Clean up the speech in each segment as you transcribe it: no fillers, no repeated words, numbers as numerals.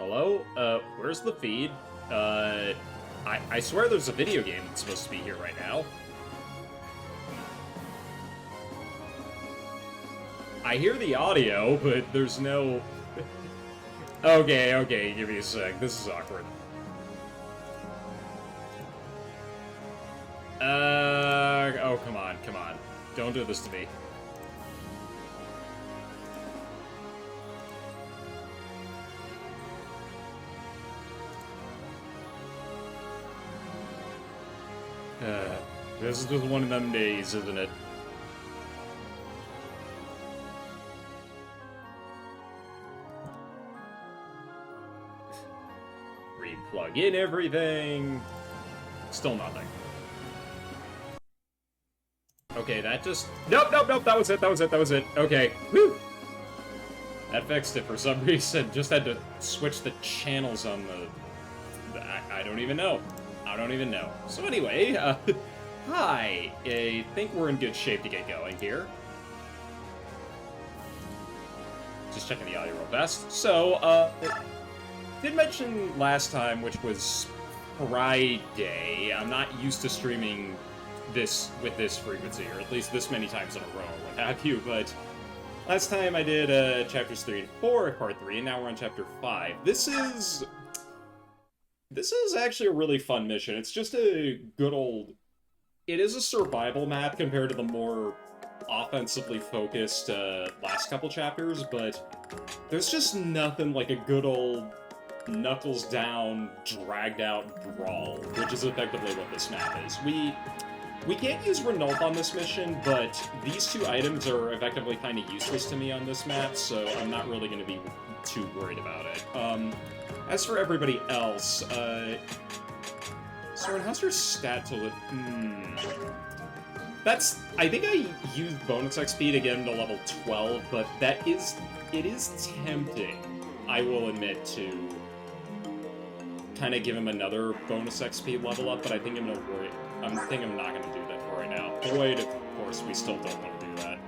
Hello? Where's the feed? I swear there's a video game that's supposed to be here right now. I hear the audio, but there's no... Okay, give me a sec. This is awkward. Oh, come on. Don't do this to me. This is just one of them days, isn't it? Re-plug in everything. Still nothing. Okay, that just... Nope, that was it. Okay, whew! That fixed it for some reason. Just had to switch the channels on the... I don't even know. So anyway, hi! I think we're in good shape to get going here. Just checking the audio real fast. So, did mention last time, which was Friday, I'm not used to streaming this with this frequency, or at least this many times in a row, or what have you, but last time I did chapters 3 and 4 of part 3, and now we're on chapter 5. This is actually a really fun mission. It's just a good old... It is a survival map compared to the more offensively focused last couple chapters, but there's just nothing like a good old knuckles down, dragged out brawl, which is effectively what this map is. We can't use Renault on this mission, but these two items are effectively kind of useless to me on this map, so I'm not really going to be too worried about it. As for everybody else, Soren, how's your stat to live? I think I used bonus XP to get him to level 12, but it is tempting, I will admit, to kind of give him another bonus XP level up, but I think I'm not going to do that for right now. Void, of course, we still don't want to do that.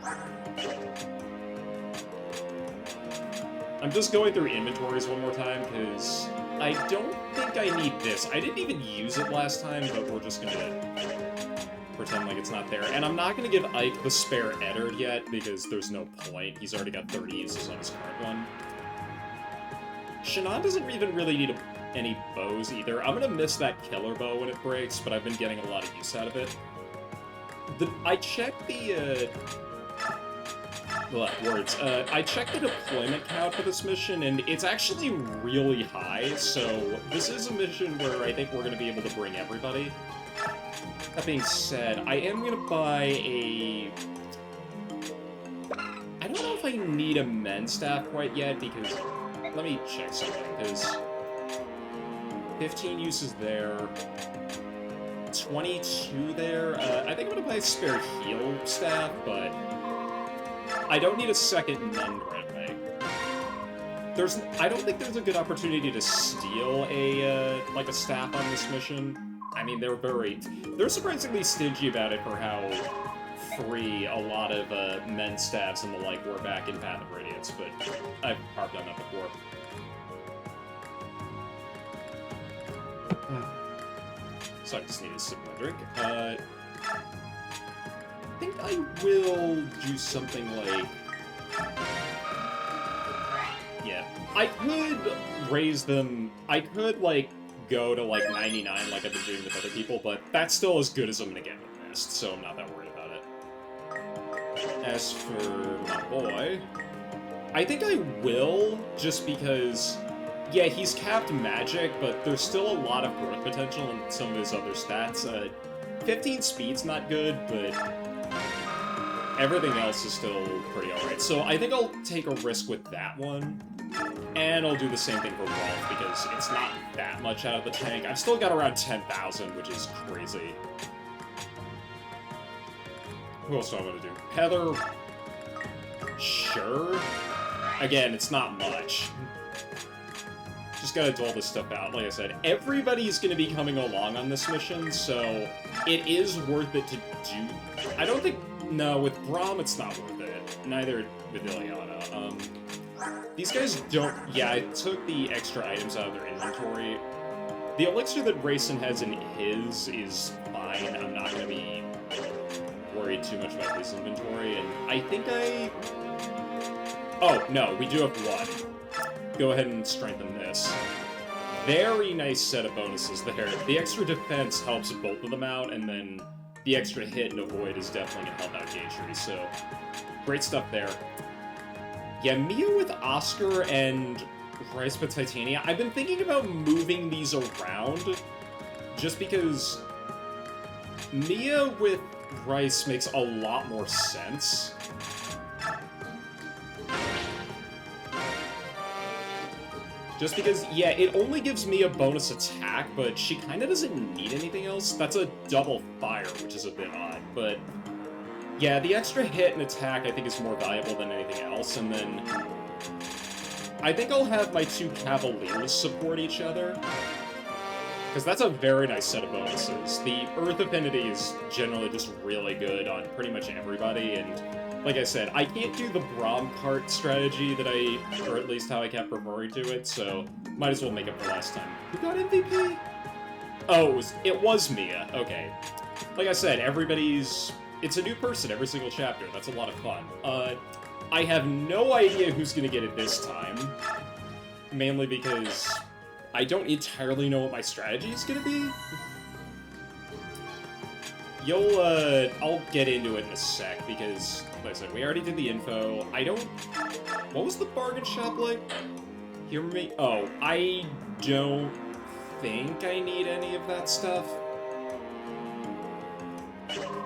I'm just going through inventories one more time, because I don't think I need this. I didn't even use it last time, but we're just gonna pretend like it's not there. And I'm not gonna give Ike the spare Eddard yet, because there's no point. He's already got 30 uses on his current one. Shannon doesn't even really need any bows either. I'm gonna miss that killer bow when it breaks, but I've been getting a lot of use out of it. I checked the, I checked the deployment count for this mission, and it's actually really high, so this is a mission where I think we're going to be able to bring everybody. That being said, I am going to buy a... I don't know if I need a men's staff quite yet, because... Let me check something, because... 15 uses there... 22 there... I think I'm going to buy a spare heal staff, but... I don't need a second mend right away. I don't think there's a good opportunity to steal a staff on this mission. I mean, they're surprisingly stingy about it for how free a lot of mend staffs and the like were back in Path of Radiance, but I've harped on that before. So I just need a sip of my drink. I think I will do something like... Yeah. I could raise them... I could, go to, 99 like I've been doing with other people, but that's still as good as I'm gonna get with Mist, so I'm not that worried about it. As for my boy... I think I will, just because... Yeah, he's capped magic, but there's still a lot of growth potential in some of his other stats. 15 speed's not good, but... everything else is still pretty alright. So I think I'll take a risk with that one. And I'll do the same thing for Rolf, because it's not that much out of the tank. I've still got around 10,000, which is crazy. Who else do I want to do? Heather? Sure. Again, it's not much. Just gotta do all this stuff out. Like I said, everybody's gonna be coming along on this mission, so it is worth it to do... I don't think... No, with Braum, it's not worth it. Neither with Ileana. These guys don't... Yeah, I took the extra items out of their inventory. The elixir that Rayson has in his is fine. I'm not going to be worried too much about his inventory, and I think I... Oh, no, we do have one. Go ahead and strengthen this. Very nice set of bonuses there. The extra defense helps both of them out, and then the extra hit and avoid is definitely going to help out Gatry, so great stuff there. Yeah, Mia with Oscar and Rice with Titania. I've been thinking about moving these around, just because Mia with Rice makes a lot more sense. Just because, yeah, it only gives me a bonus attack, but she kind of doesn't need anything else. That's a double fire, which is a bit odd, but yeah, the extra hit and attack I think is more valuable than anything else, and then I think I'll have my two Cavaliers support each other, because that's a very nice set of bonuses. The Earth Affinity is generally just really good on pretty much everybody, and like I said, I can't do the Brom cart strategy that or at least how I kept referring to it, so might as well make up for last time. Who got MVP? Oh, it was Mia. Okay. Like I said, it's a new person every single chapter. That's a lot of fun. I have no idea who's gonna get it this time, mainly because I don't entirely know what my strategy is gonna be. I'll get into it in a sec, because, like I said, we already did the info. What was the bargain shop like? Hear me? Oh, I don't think I need any of that stuff.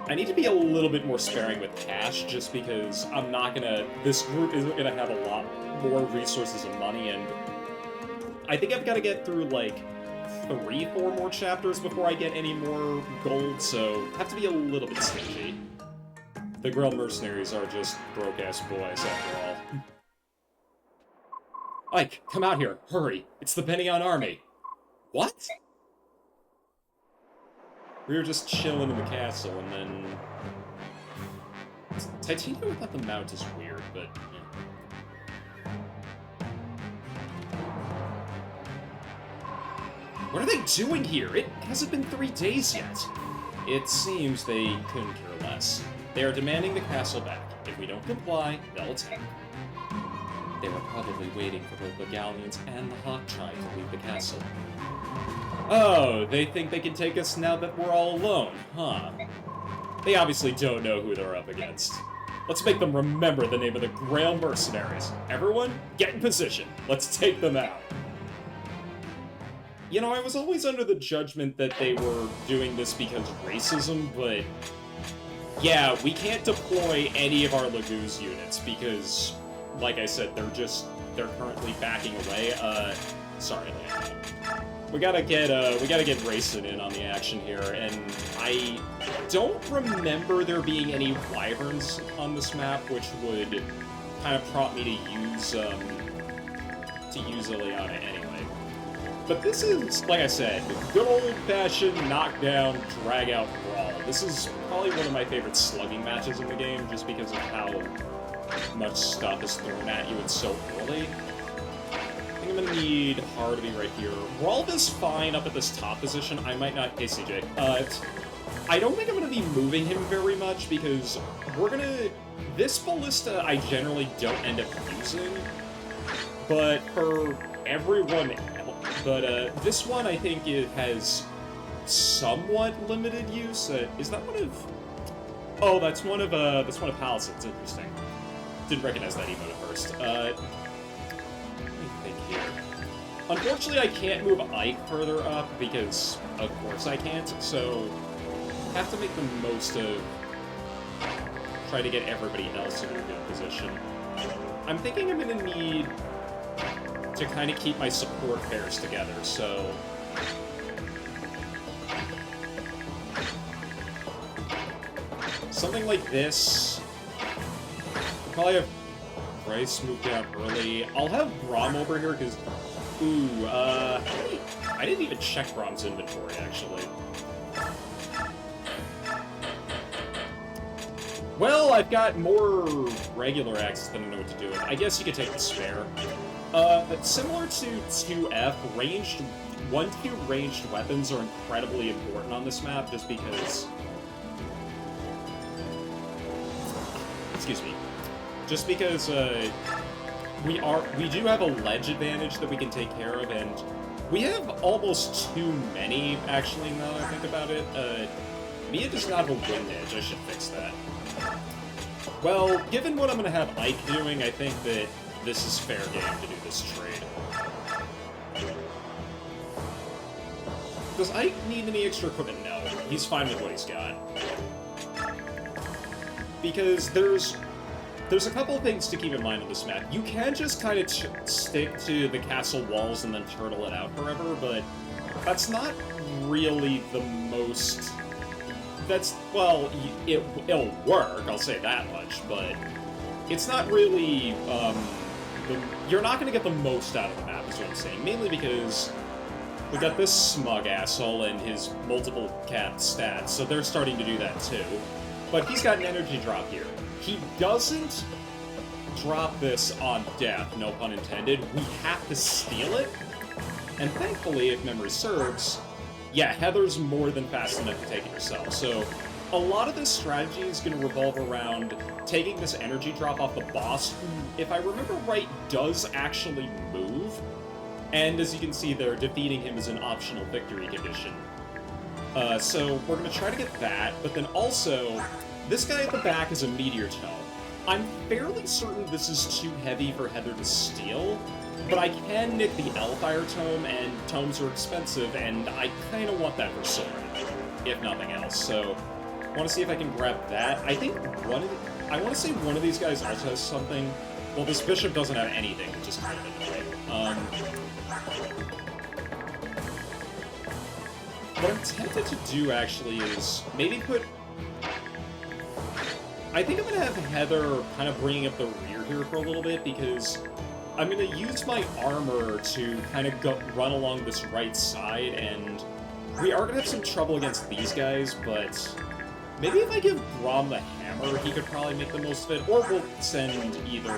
I need to be a little bit more sparing with cash, just because this group isn't gonna have a lot more resources and money, and I think I've got to get through, like, 3-4 more chapters before I get any more gold, so have to be a little bit stingy. The Grail Mercenaries are just broke-ass boys, after all. Ike, come out here, hurry! It's the Bennion army! What? We were just chilling in the castle, and then... Titania without the mount is weird, but... Yeah. What are they doing here? It hasn't been 3 days yet. It seems they couldn't care less. They are demanding the castle back. If we don't comply, they'll attack. They were probably waiting for both the Galleons and the Hawk Tribe to leave the castle. Oh, they think they can take us now that we're all alone, huh? They obviously don't know who they're up against. Let's make them remember the name of the Grail Mercenaries. Everyone, get in position. Let's take them out. You know, I was always under the judgment that they were doing this because racism, but... Yeah, we can't deploy any of our Laguz units because, like I said, they're currently backing away. Sorry, Leon. We gotta get Rayson in on the action here, and I don't remember there being any wyverns on this map, which would kind of prompt me to use Ileana anyway. But this is, like I said, good old-fashioned knockdown, drag-out brawl. This is probably one of my favorite slugging matches in the game, just because of how much stuff is thrown at you and so early. I think I'm gonna need Hardy right here. Ralva's fine up at this top position. I might not... Hey, CJ. I don't think I'm gonna be moving him very much, because we're gonna... This Ballista I generally don't end up using, but for everyone else... But this one, I think, it has somewhat limited use. Is that one of... Oh, that's one of Palisades. Interesting. Didn't recognize that emote at first. Let me think here. Unfortunately, I can't move Ike further up, because, of course, I can't, so... have to make the most of... try to get everybody else in a good position. I'm thinking I'm gonna need... to kind of keep my support pairs together, so... Something like this. I'll probably have Bryce move down early. I'll have Brom over here, because... Ooh, I didn't even check Brom's inventory, actually. Well, I've got more regular axes than I know what to do with. I guess you could take the spare. Similar to 2F, 1-2 ranged weapons are incredibly important on this map, just because... Excuse me. Just because, we do have a ledge advantage that we can take care of, and we have almost too many, actually, now that I think about it. Mia does not have a wind edge, I should fix that. Well, given what I'm going to have Ike doing, I think that this is fair game to do this trade. Does Ike need any extra equipment? No. He's fine with what he's got. Because there's a couple of things to keep in mind on this map. You can just kind of stick to the castle walls and then turtle it out forever, but that's not really the most... That's, well, it'll work, I'll say that much, but it's not really, you're not going to get the most out of the map, is what I'm saying. Mainly because we got this smug asshole and his multiple cat stats, so they're starting to do that too. But he's got an energy drop here. He doesn't drop this on death, no pun intended. We have to steal it, and thankfully, if memory serves, yeah, Heather's more than fast enough to take it herself, so a lot of this strategy is going to revolve around taking this energy drop off the boss, who, if I remember right, does actually move, and as you can see there, defeating him is an optional victory condition. So we're going to try to get that, but then also, this guy at the back is a meteor tome. I'm fairly certain this is too heavy for Heather to steal, but I can nick the Elfire tome, and tomes are expensive, and I kind of want that for Sora, if nothing else. So, I want to see if I can grab that. I think I want to say one of these guys also has something. Well, this bishop doesn't have anything, which is kind of annoying. What I'm tempted to do, actually, is maybe put... I think I'm going to have Heather kind of bringing up the rear here for a little bit, because I'm going to use my armor to kind of run along this right side, and we are going to have some trouble against these guys, but maybe if I give Braum the hammer, he could probably make the most of it, or we'll send either...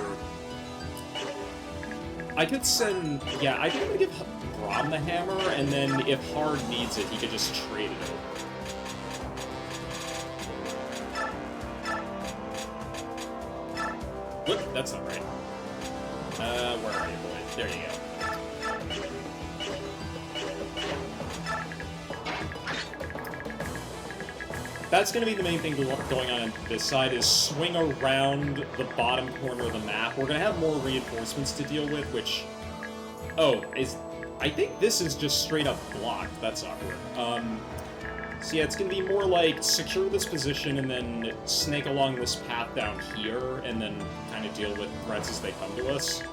I could send... Yeah, I think I'm going to give Braum the hammer, and then if Hard needs it, he could just trade it over. Whoop, that's not right. Where are you, boy? There you go. That's going to be the main thing going on this side, is swing around the bottom corner of the map. We're going to have more reinforcements to deal with, which... Oh, I think this is just straight up blocked. That's awkward. So yeah, it's going to be more like secure this position and then snake along this path down here and then kind of deal with threats as they come to us.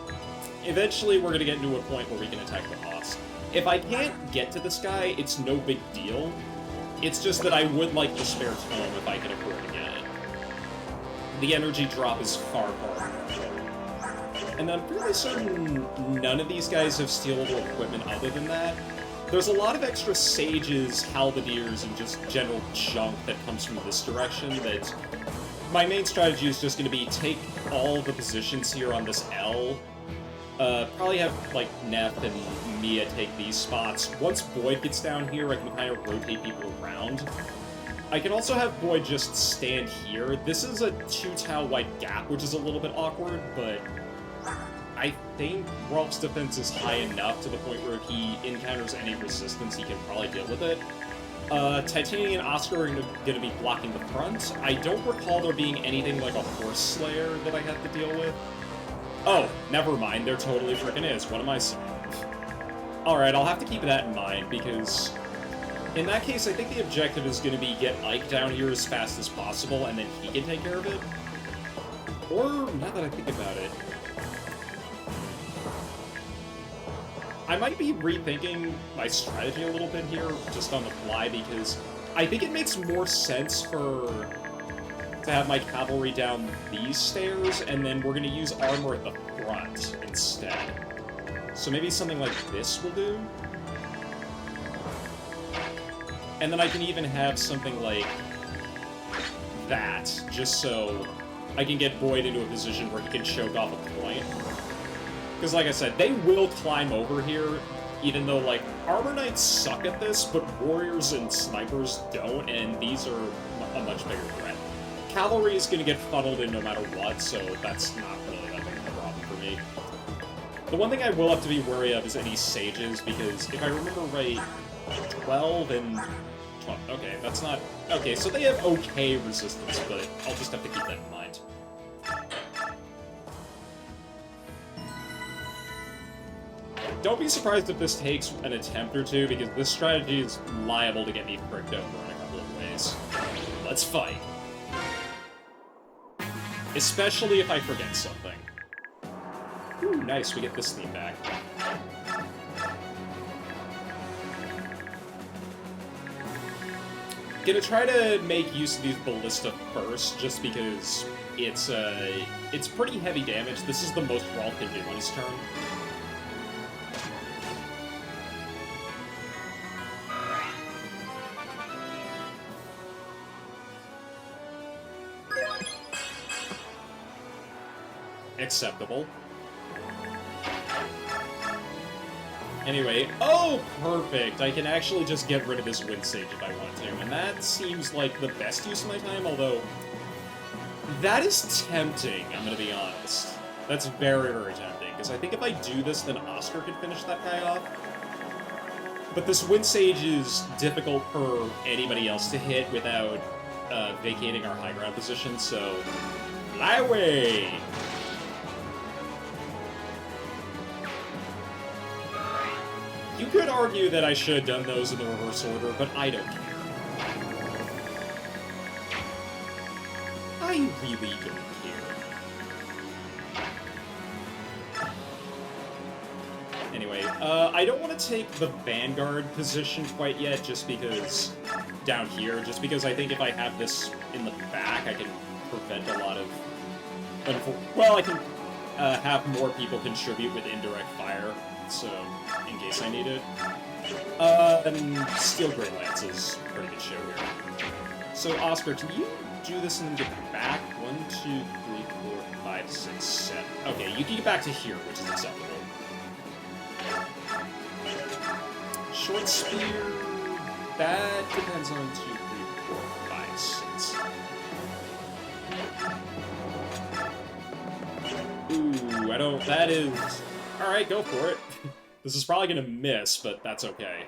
Eventually, we're going to get into a point where we can attack the boss. If I can't get to this guy, it's no big deal. It's just that I would like the spare tome if I can afford to get it. The energy drop is far, far more. And I'm fairly certain none of these guys have stealable equipment other than that. There's a lot of extra sages, halberdiers, and just general junk that comes from this direction that... My main strategy is just going to be take all the positions here on this L. Probably have, like, Neff and Mia take these spots. Once Boyd gets down here, I can kind of rotate people around. I can also have Boyd just stand here. This is a 2-tile-wide gap, which is a little bit awkward, but... I think Rolf's defense is high enough to the point where if he encounters any resistance, he can probably deal with it. Titania and Oscar are going to be blocking the front. I don't recall there being anything like a Horse Slayer that I have to deal with. Oh, never mind, there totally frickin' is. What am I saying? Alright, I'll have to keep that in mind, because... In that case, I think the objective is going to be get Ike down here as fast as possible, and then he can take care of it. Or, now that I think about it... I might be rethinking my strategy a little bit here, just on the fly, because I think it makes more sense to have my cavalry down these stairs, and then we're going to use armor at the front instead. So maybe something like this will do? And then I can even have something like that, just so I can get Boyd into a position where he can choke off a point. Because, like I said, they will climb over here, even though, like, Armor Knights suck at this, but Warriors and Snipers don't, and these are a much bigger threat. Cavalry is going to get funneled in no matter what, so that's not really that big of a problem for me. The one thing I will have to be wary of is any Sages, because if I remember right, 12 and... 12, okay, that's not... Okay, so they have okay resistance, but I'll just have to keep that in mind. Don't be surprised if this takes an attempt or two, because this strategy is liable to get me fricked over in a couple of ways. Let's fight. Especially if I forget something. Ooh, nice, we get this theme back. Gonna try to make use of these Ballista first, just because it's pretty heavy damage. This is the most Rolf can do on his turn. Acceptable. Anyway, oh, perfect! I can actually just get rid of this Wind Sage if I want to, and that seems like the best use of my time, although... That is tempting, I'm gonna be honest. That's very, very tempting, because I think if I do this, then Oscar could finish that guy off. But this Wind Sage is difficult for anybody else to hit without vacating our high ground position, so... Fly away! You could argue that I should have done those in the reverse order, but I don't care. I really don't care. Anyway, I don't want to take the Vanguard position quite yet, just because... Down here, just because I think if I have this in the back, I can prevent a lot of... Well, I can have more people contribute with indirect fire, so... in case I need it. And Steel Great Lance is a pretty good show here. So, Oscar, can you do this and get back? 1, 2, 3, 4, 5, 6, 7. Okay, you can get back to here, which is acceptable. Short Spear... That depends on 2, 3, 4, 5, 6. Ooh, I don't... That is... Alright, go for it. This is probably gonna miss, but that's okay.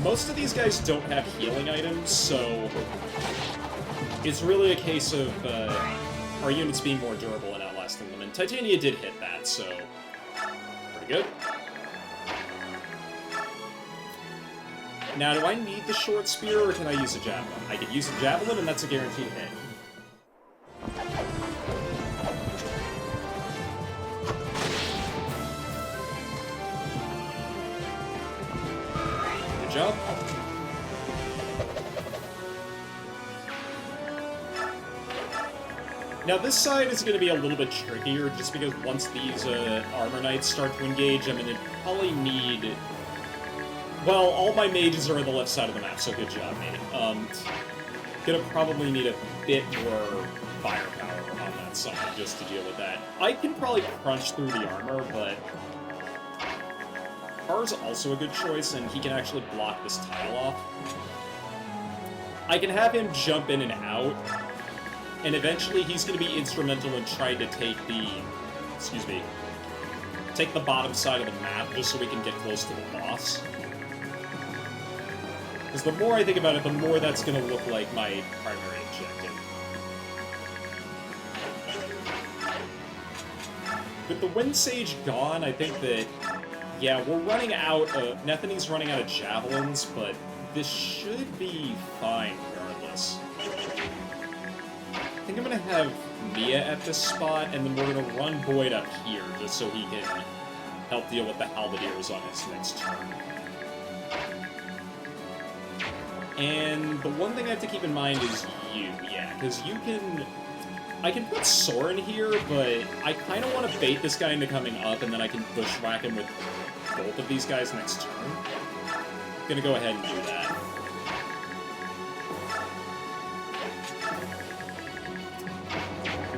Most of these guys don't have healing items, so... It's really a case of, our units being more durable and outlasting them, and Titania did hit that, so... Pretty good. Now, do I need the short spear, or can I use a javelin? I could use a javelin, and that's a guaranteed hit. Jump. Now this side is going to be a little bit trickier, just because once these Armor Knights start to engage, I'm going to probably need... Well, all my mages are on the left side of the map, so good job, mate. Gonna probably need a bit more firepower on that side, just to deal with that. I can probably crunch through the armor, but... Car's also a good choice, and he can actually block this tile off. I can have him jump in and out, and eventually he's going to be instrumental in trying to take the... Excuse me. Take the bottom side of the map, just so we can get close to the boss. Because the more I think about it, the more that's going to look like my primary objective. With the Wind Sage gone, I think that... Yeah, we're running out of... Nethany's running out of javelins, but this should be fine regardless. I think I'm going to have Mia at this spot, and then we're going to run Boyd up here, just so he can help deal with the Halberdiers on his next turn. And the one thing I have to keep in mind is you, yeah, because you can... I can put Soren here, but I kind of want to bait this guy into coming up, and then I can bushwhack him with both of these guys next turn. I'm gonna go ahead and do that.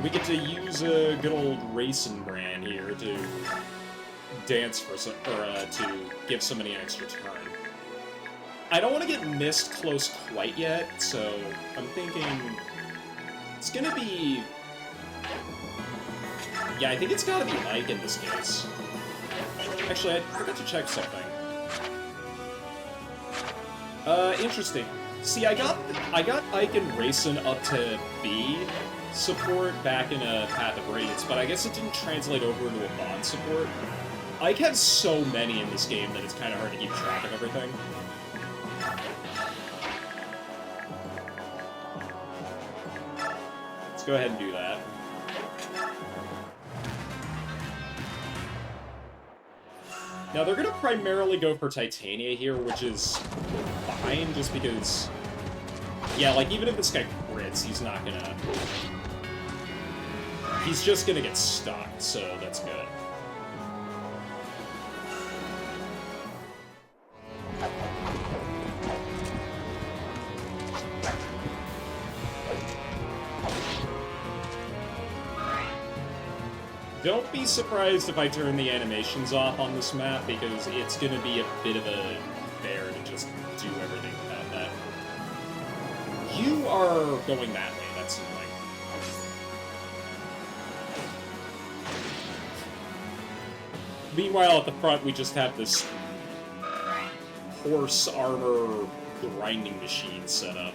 we get to use a good old racing brand here to dance for some, or to give somebody an extra turn. I don't want to get missed close quite yet, so I'm thinking it's gonna be... Yeah, I think it's gotta be Ike in this case. Actually, I forgot to check something. Interesting. See, I got Ike and Racing up to B support back in a Path of Radiance, but I guess it didn't translate over into a Bond support. Ike has so many in this game that it's kind of hard to keep track of everything. Let's go ahead and do that. Now, they're going to primarily go for Titania here, which is fine, just because... Yeah, like, even if this guy crits, he's not gonna... He's just gonna get stuck, so that's good. Don't be surprised if I turn the animations off on this map, because it's gonna be a bit of a bear to just do everything without that. You are going that way, that's annoying. Meanwhile, at the front, we just have this horse armor grinding machine set up.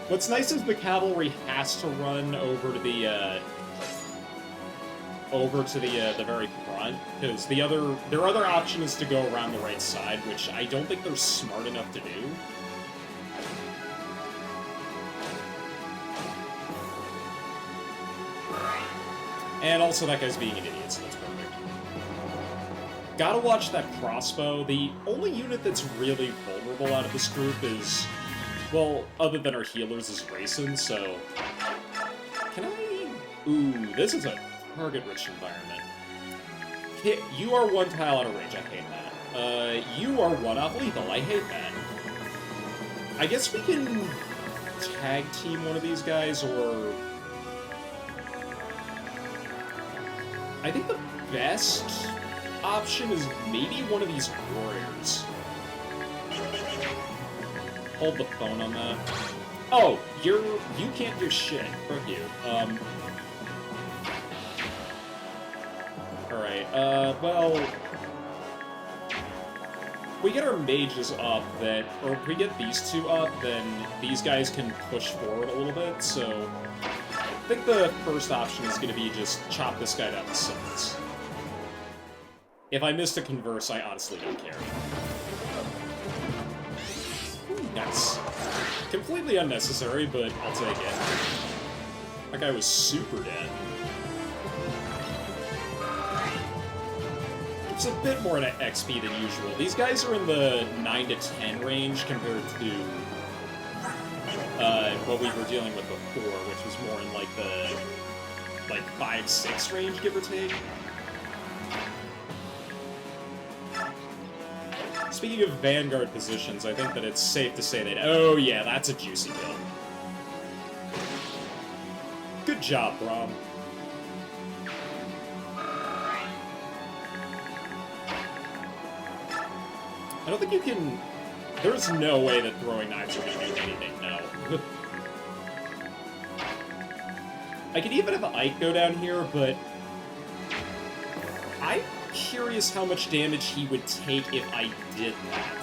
What's nice is the cavalry has to run over to the very front, because their other option is to go around the right side, which I don't think they're smart enough to do. And also, that guy's being an idiot, so that's perfect. Gotta watch that crossbow. The only unit that's really vulnerable out of this group is... Well, other than our healers, is Racing, so... Can I... Ooh, this is a target-rich environment. You are one tile out of range, I hate that. You are one off lethal, I hate that. I guess we can tag team one of these guys, or... I think the best option is maybe one of these warriors. Hold the phone on that. Oh, you can't do shit. Fuck you. Alright, well... We get our mages up, or if we get these two up, then these guys can push forward a little bit, so... I think the first option is going to be just chop this guy down to six. If I missed a converse, I honestly don't care. Nice. Completely unnecessary, but I'll take it. That guy was super dead. It's a bit more XP than usual. These guys are in the 9 to 10 range compared to what we were dealing with before, which was more in like the 5-6 range, give or take. Speaking of Vanguard positions, I think that it's safe to say that, oh yeah, that's a juicy kill. Good job, Brom. I don't think you can... There's no way that throwing knives are going to do anything, no. I could even have Ike go down here, but... I'm curious how much damage he would take if I did that.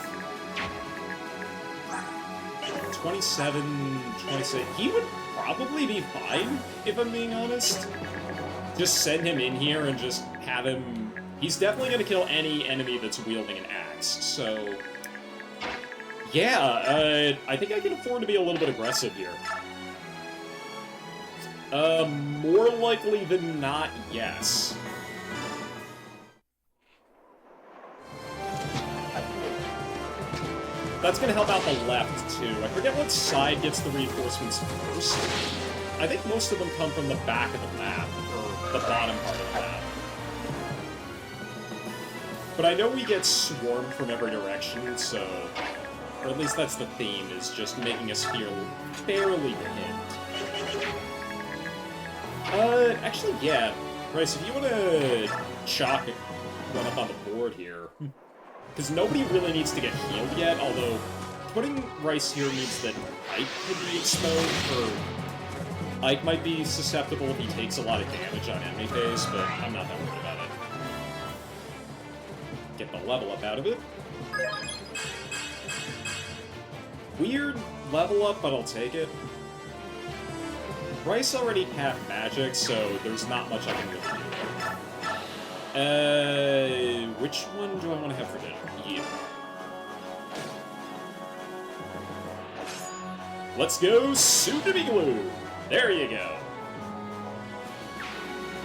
27, 26... He would probably be fine, if I'm being honest. Just send him in here and just have him... He's definitely going to kill any enemy that's wielding an axe, so... Yeah, I think I can afford to be a little bit aggressive here. More likely than not, yes. That's gonna help out the left, too. I forget what side gets the reinforcements first. I think most of them come from the back of the map, or the bottom part of the map. But I know we get swarmed from every direction, so... Or at least that's the theme, is just making us feel fairly pinned. Actually, yeah. Bryce, if you want to chalk one up on the board here... Because nobody really needs to get healed yet, although putting Rice here means that Ike could be exposed, or Ike might be susceptible if he takes a lot of damage on enemy phase, but I'm not that worried about it. Get the level up out of it. Weird level up, but I'll take it. Rice already had magic, so there's not much I can really do. Which one do I want to have for dinner? Yeah. Let's go Soon-to-be-Glue! There you go.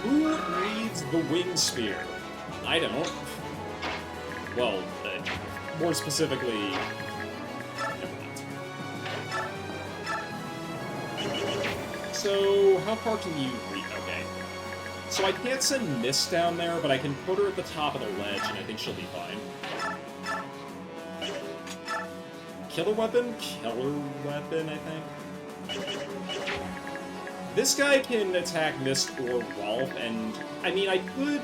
Who reads the Wing Spear? I don't. Well, more specifically... So, how far can you reach? Okay. So I can't send Mist down there, but I can put her at the top of the ledge, and I think she'll be fine. Killer weapon? Killer weapon, I think. This guy can attack Mist or Rolf, and... I mean, I could...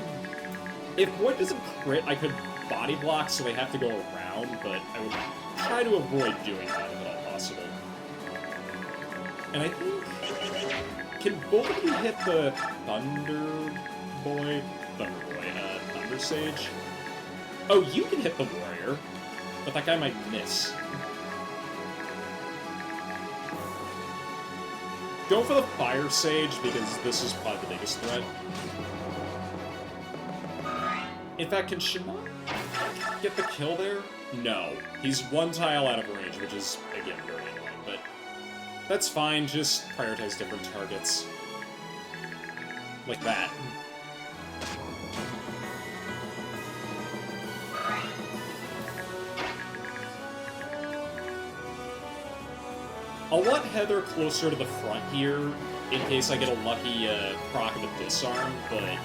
If Void doesn't crit, I could body block, so I have to go around, but I would try to avoid doing that if at all possible. And I think... Can both of you hit the Thunder Sage? Oh, you can hit the Warrior, but that guy might miss. Go for the Fire Sage, because this is probably the biggest threat. In fact, can Shimon get the kill there? No. He's one tile out of range, which is, again, very annoying, but... That's fine, just prioritize different targets. Like that. I'll want Heather closer to the front here, in case I get a lucky proc of a disarm, but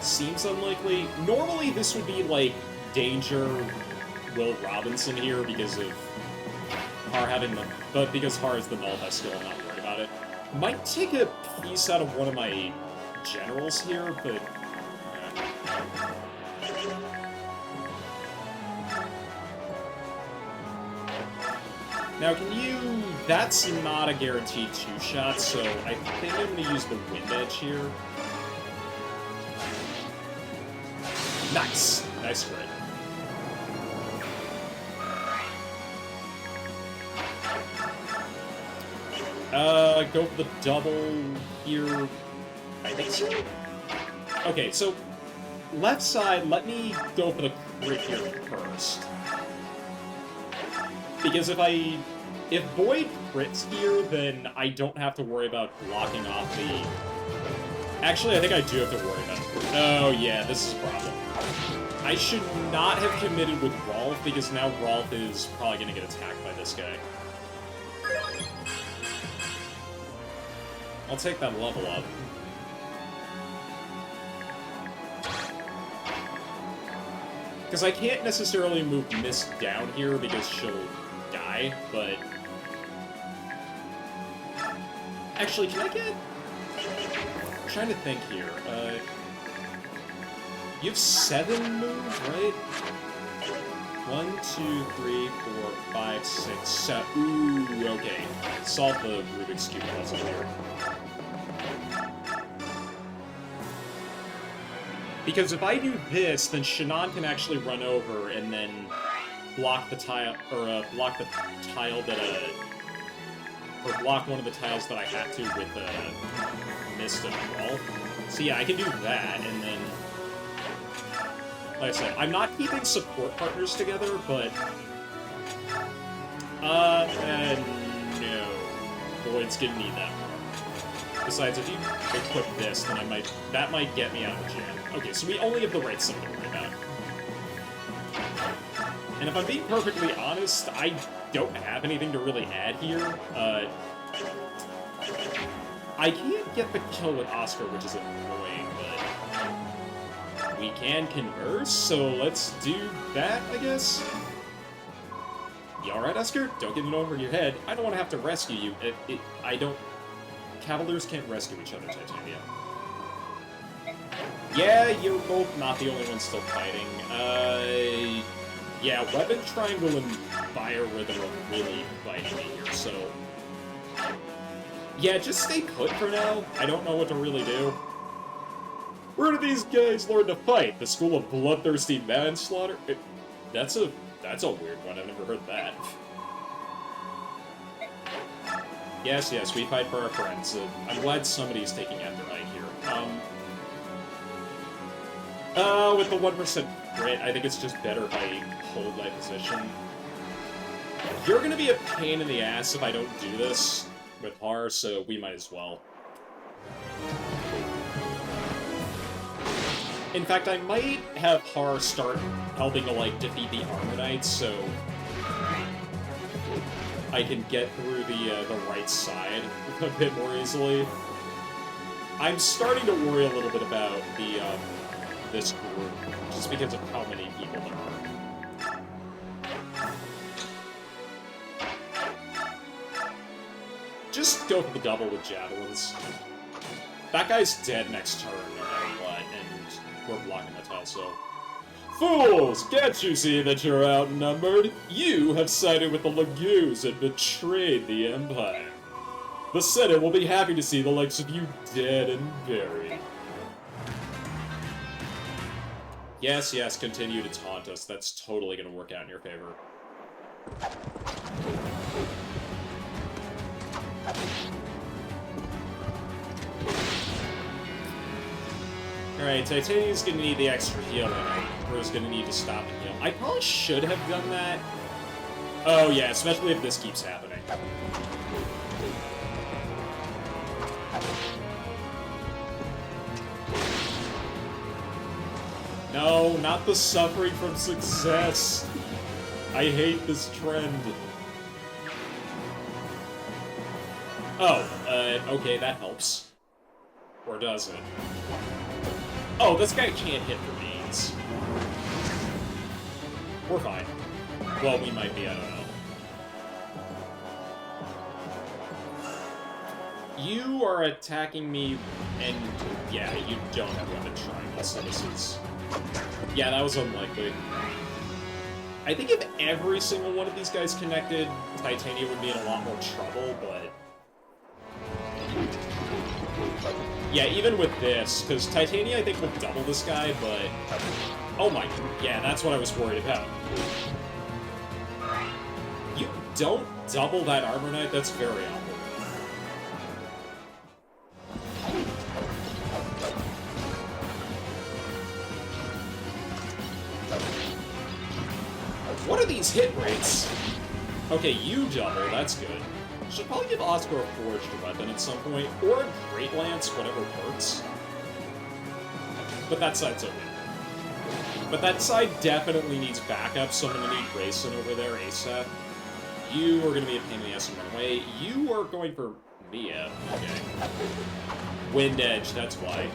seems unlikely. Normally this would be like Danger Will Robinson here because of Har having the... But because Har is the nullify skill, I'm not worried about it. Might take a piece out of one of my generals here, but... Now, can you... That's not a guaranteed two-shot, so I think I'm going to use the Wind Edge here. Nice! Nice crit. Go for the double here. I think so. Okay, so left side, let me go for the crit here first. Because if Void crits here, then I don't have to worry about blocking off the... Actually, I think I do have to worry about it. Oh yeah, this is a problem. I should not have committed with Rolf, because now Rolf is probably going to get attacked by this guy. I'll take that level up. Because I can't necessarily move Mist down here because she'll die, but... Actually, can I get... I'm trying to think here. You have 7 moves, right? 1, 2, 3, 4, 5, 6, 7... Ooh, okay. Solve the Rubik's Cube puzzle here. Because if I do this, then Shannon can actually run over and then block the tile, or block the tile that, or block one of the tiles that I have to with, Mist and Brawl. So yeah, I can do that, and then... Like I said, I'm not keeping support partners together, but... No. Void's gonna need that more. Besides, if you equip this, then that might get me out of the jam. Okay, so we only have the right side to worry about. And if I'm being perfectly honest, I don't have anything to really add here. I can't get the kill with Oscar, which is annoying, but... We can converse, so let's do that, I guess? You alright, Esker? Don't get it over your head. I don't want to have to rescue you. I don't... Cavaliers can't rescue each other, Titania. Yeah, you're both not the only ones still fighting. Yeah, Weapon Triangle and Fire Rhythm are really biting me here, so... Yeah, just stay put for now. I don't know what to really do. Where do these guys learn to fight? The School of Bloodthirsty Manslaughter? That's a weird one. I've never heard that. Yes, we fight for our friends. I'm glad somebody's taking after Ike here. With the 1% crit, I think it's just better if I hold my position. You're gonna be a pain in the ass if I don't do this with Har, so we might as well. In fact, I might have Har start helping to, like, defeat the Armor Knights, so I can get through the right side a bit more easily. I'm starting to worry a little bit about this group, just because of how many people there are. Just go for the double with javelins. That guy's dead next turn, no matter what, and we're blocking the tile, so... Fools! Can't you see that you're outnumbered? You have sided with the Lagoos and betrayed the Empire. The Senate will be happy to see the likes of you dead and buried. Yes, continue to taunt us. That's totally gonna work out in your favor. Alright, Titania's gonna need the extra healing. Bro's gonna need to stop and heal. I probably should have done that. Oh yeah, especially if this keeps happening. No, not the suffering from success. I hate this trend. Oh, okay, that helps. Or does it? Oh, this guy can't hit remains. We're fine. Well, we might be, I don't know. You are attacking me, and yeah, you don't have Weapon Triangle, so this is... Yeah, that was unlikely. I think if every single one of these guys connected, Titania would be in a lot more trouble, but... Yeah, even with this, because Titania, I think, will double this guy, but... Oh my... Yeah, that's what I was worried about. You don't double that Armor Knight? That's very awkward. What are these hit rates? Okay, you double, that's good. Should probably give Oscar a forged weapon at some point, or a Great Lance, whatever works. But that side's open. But that side definitely needs backup, so I'm gonna need Grayson over there ASAP. You are gonna be a pain in the ass and run away. You are going for Mia. Okay. Wind Edge, that's why.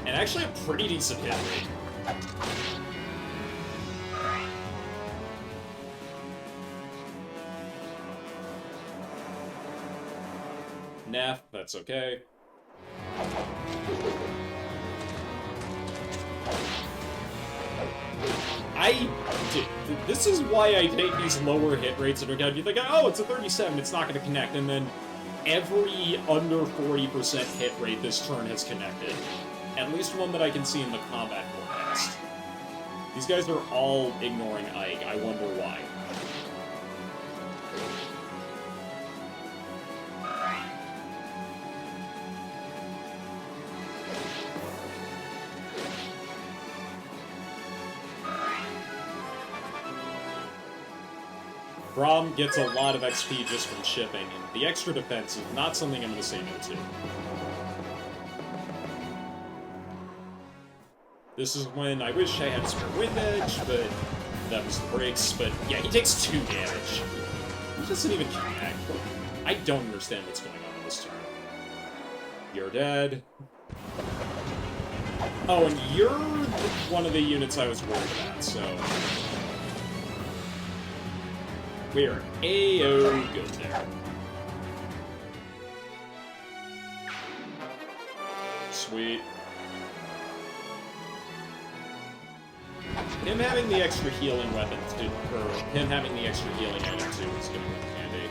And actually a pretty decent hit rate. Neff, that's okay. This is why I take these lower hit rates into account. You think, oh, it's a 37, it's not going to connect, and then every under 40% hit rate this turn has connected. At least one that I can see in the combat forecast. These guys are all ignoring Ike. I wonder why. Braum gets a lot of XP just from chipping, and the extra defense is not something I'm going to say no to. This is when I wish I had spare Wind Edge, but that was the breaks. But yeah, he takes 2 damage. He doesn't even connect. I don't understand what's going on in this turn. You're dead. Oh, and you're one of the units I was worried about, so... We're A-O good there. Sweet. Him having the extra healing weapon, or him having the extra healing item too, is gonna be handy.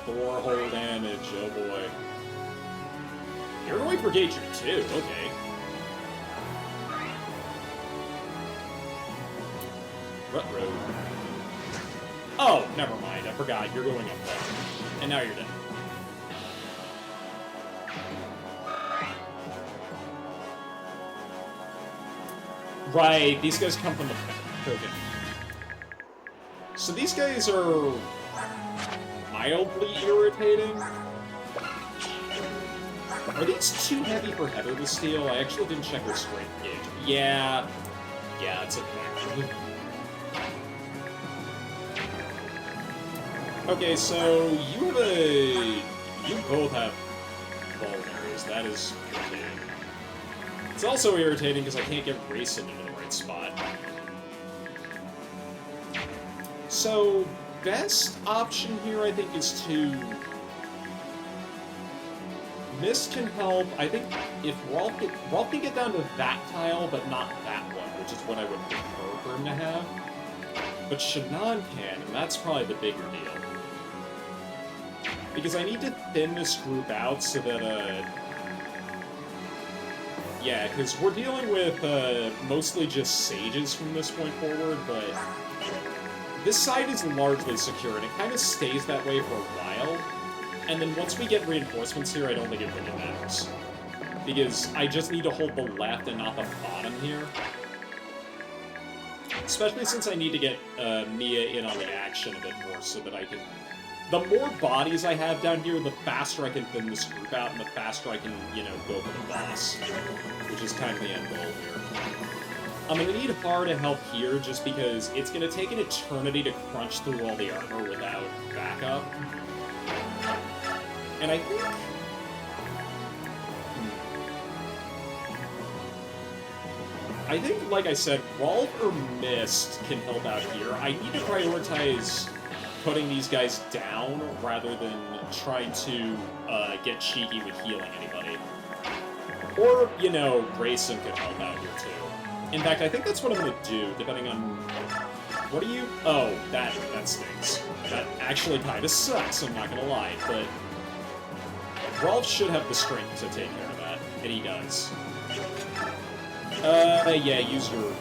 Four whole damage, oh boy. You're going for Gager too, okay. Rut-road. Oh, never mind, I forgot, you're going up there. And now you're dead. Right, these guys come from the token. So these guys are mildly irritating. Are these too heavy for Heather to steal? I actually didn't check their strength gauge. Yeah, it's a fact. Okay, so you both have vulneraries. That is irritating. It's also irritating because I can't get Racing into the right spot. So, best option here, I think, is to... Mist can help. I think if Rolf can get down to that tile, but not that one, which is what I would prefer for him to have. But Shannon can, and that's probably the bigger deal. Because I need to thin this group out so that, yeah, because we're dealing with, mostly just sages from this point forward, but this side is largely secure, and it kind of stays that way for a while. And then once we get reinforcements here, I don't think it really matters. Because I just need to hold the left and not the bottom here. Especially since I need to get Mia in on the action a bit more so that I can... The more bodies I have down here, the faster I can thin this group out, and the faster I can, you know, go for the boss. Which is kind of the end goal here. I'm gonna need Har to help here, just because it's gonna take an eternity to crunch through all the armor without backup. And I think... I think, like I said, Rolf or Mist can help out here. I need to prioritize putting these guys down rather than trying to get cheeky with healing anybody. Or, you know, Grayson could help out here too. In fact, I think that's what I'm gonna do, depending on... What are you... Oh, that stings. That actually kinda sucks, I'm not gonna lie, but... Rolf should have the strength to take care of that, and he does. Yeah, use your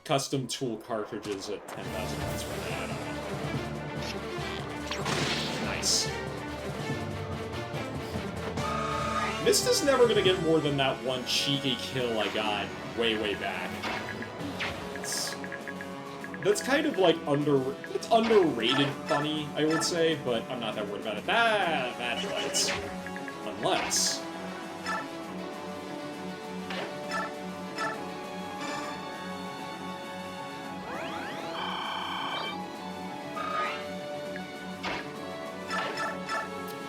custom tool cartridges at 10,000 points right now. I don't know. Nice. Mist is never gonna get more than that one cheeky kill I got way back. That's kind of like it's underrated funny, I would say, but I'm not that worried about it. That fights. Unless...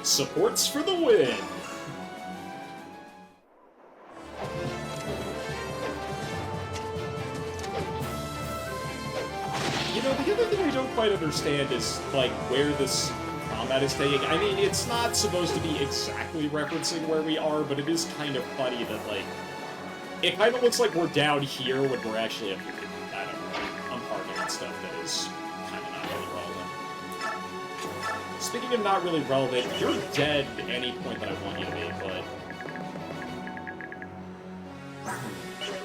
Supports for the win! You know, the other thing I don't quite understand is, like, where this combat is taking. I mean, it's not supposed to be exactly referencing where we are, but it is kind of funny that, like, it kind of looks like we're down here when we're actually up here. I don't know. I'm parking and stuff that is kind of not really relevant. Speaking of not really relevant, you're dead at any point that I want you to be, but...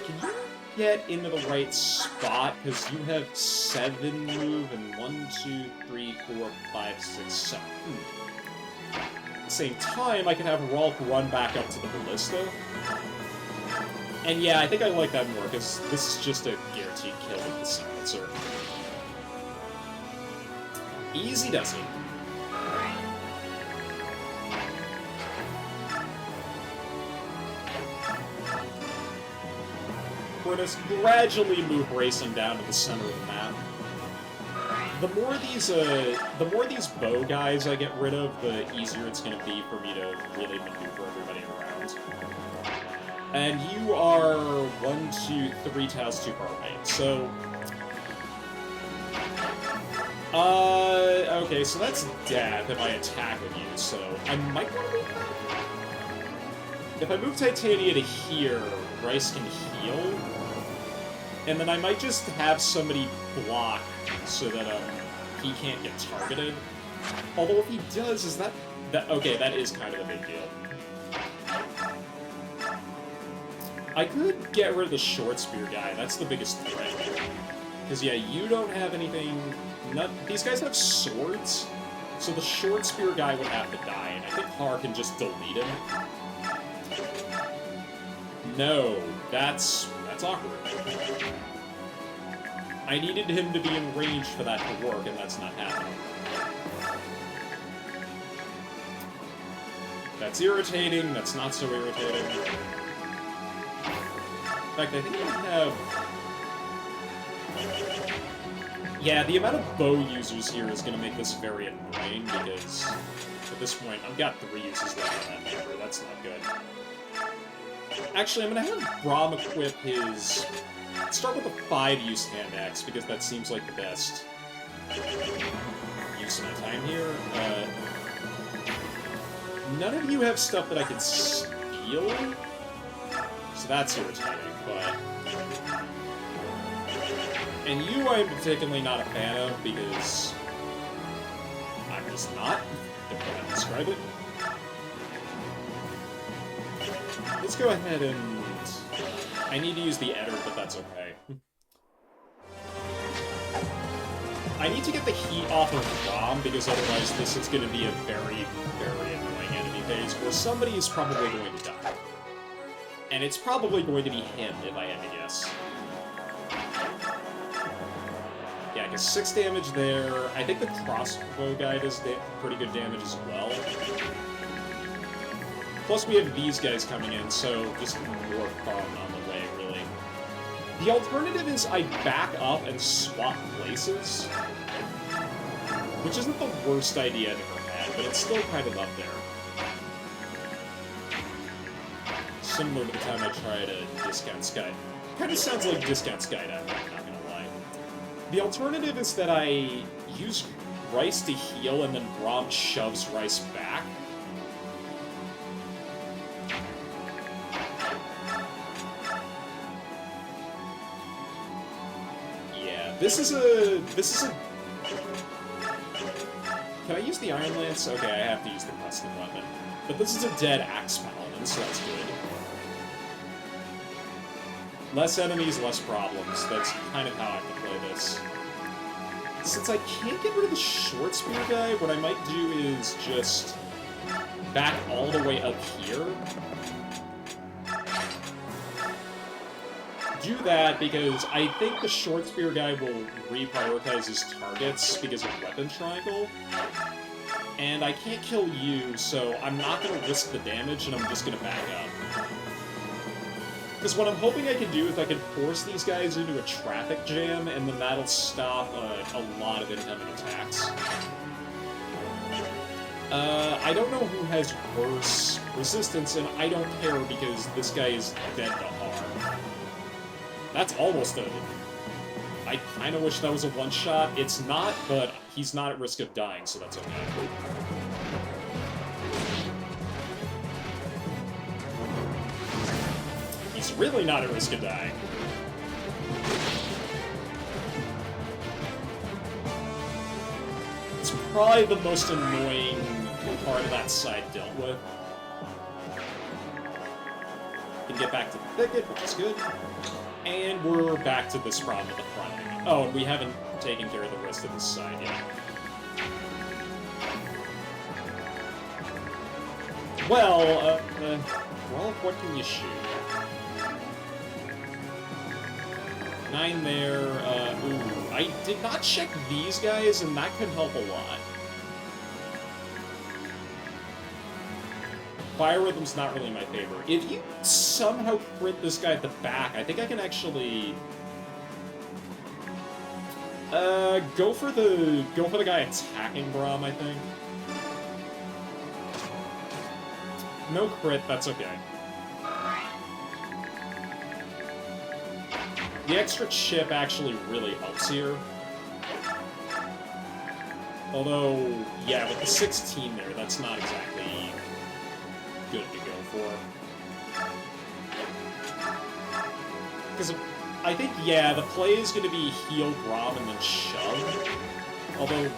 Can you get into the right spot? Because you have 7 move and 1, 2, 3, 4, 5, 6, 7. At the same time, I can have Rolf run back up to the ballista. And yeah, I think I like that more, because this is just a guaranteed kill with the silencer. Easy does it. we're gonna gradually move racing down to the center of the map. The more these bow guys I get rid of, the easier it's gonna be for me to really maneuver everybody around. And you are 1, 2, 3 tiles too far away, so... okay, so that's death if I attack with you, so I might want to move that. If I move Titania to here, Rice can heal, and then I might just have somebody block so that, he can't get targeted. Although if he does, is that... okay, that is kind of a big deal. I could get rid of the short spear guy, that's the biggest threat here. Because, yeah, you don't have anything... these guys have swords, so the short spear guy would have to die, and I think Har can just delete him. No, that's awkward. I needed him to be in range for that to work, and that's not happening. That's irritating, that's not so irritating. In fact, I think I have... yeah, the amount of bow users here is going to make this very annoying, because at this point, I've got 3 uses left on that member. That's not good. Actually, I'm going to have Braum equip his... start with a 5-use hand axe, because that seems like the best use of my time here. None of you have stuff that I can steal, so that's irritating, but... and you I'm particularly not a fan of, because I'm just not, if I can describe it. Let's go ahead and... I need to use the Edder, but that's okay. I need to get the heat off of Braum, because otherwise this is going to be a very, very annoying enemy phase, where somebody is probably going to die. And it's probably going to be him, if I had to guess. Yeah, because 6 damage there. I think the crossbow guy does pretty good damage as well. Plus we have these guys coming in, so just more fun on the way, really. The alternative is I back up and swap places, which isn't the worst idea I've ever had, but it's still kind of up there. Similar to the time I tried a Discount Sky. Kind of sounds like Discount Skydive, I'm not gonna lie. The alternative is that I use Rice to heal and then Braum shoves Rice back. This is a... Can I use the Iron Lance? Okay, I have to use the custom weapon. But this is a dead Axe Paladin, so that's good. Less enemies, less problems. That's kind of how I have to play this. Since I can't get rid of the short spear guy, what I might do is just back all the way up here. Do that because I think the short spear guy will reprioritize his targets because of weapon triangle. And I can't kill you, so I'm not going to risk the damage, and I'm just going to back up. Because what I'm hoping I can do is I can force these guys into a traffic jam, and then that'll stop a lot of incoming attacks. I don't know who has worse resistance, and I don't care because this guy is dead to harm. That's almost a... I kind of wish that was a one-shot. It's not, but he's not at risk of dying, so that's okay. He's really not at risk of dying. It's probably the most annoying part of that side dealt with. Can get back to the thicket, which is good. And we're back to this problem at the front. Oh, and we haven't taken care of the rest of this side yet. Well, what can you shoot? 9 there, ooh. I did not check these guys, and that could help a lot. Biorhythm's not really my favorite. If you somehow crit this guy at the back, I think I can actually... go for the guy attacking Braum, I think. No crit, that's okay. The extra chip actually really helps here. Although, yeah, with the 16 there, that's not exactly good to go for. Because I think, yeah, the play is going to be heal Braum and then shove. Although,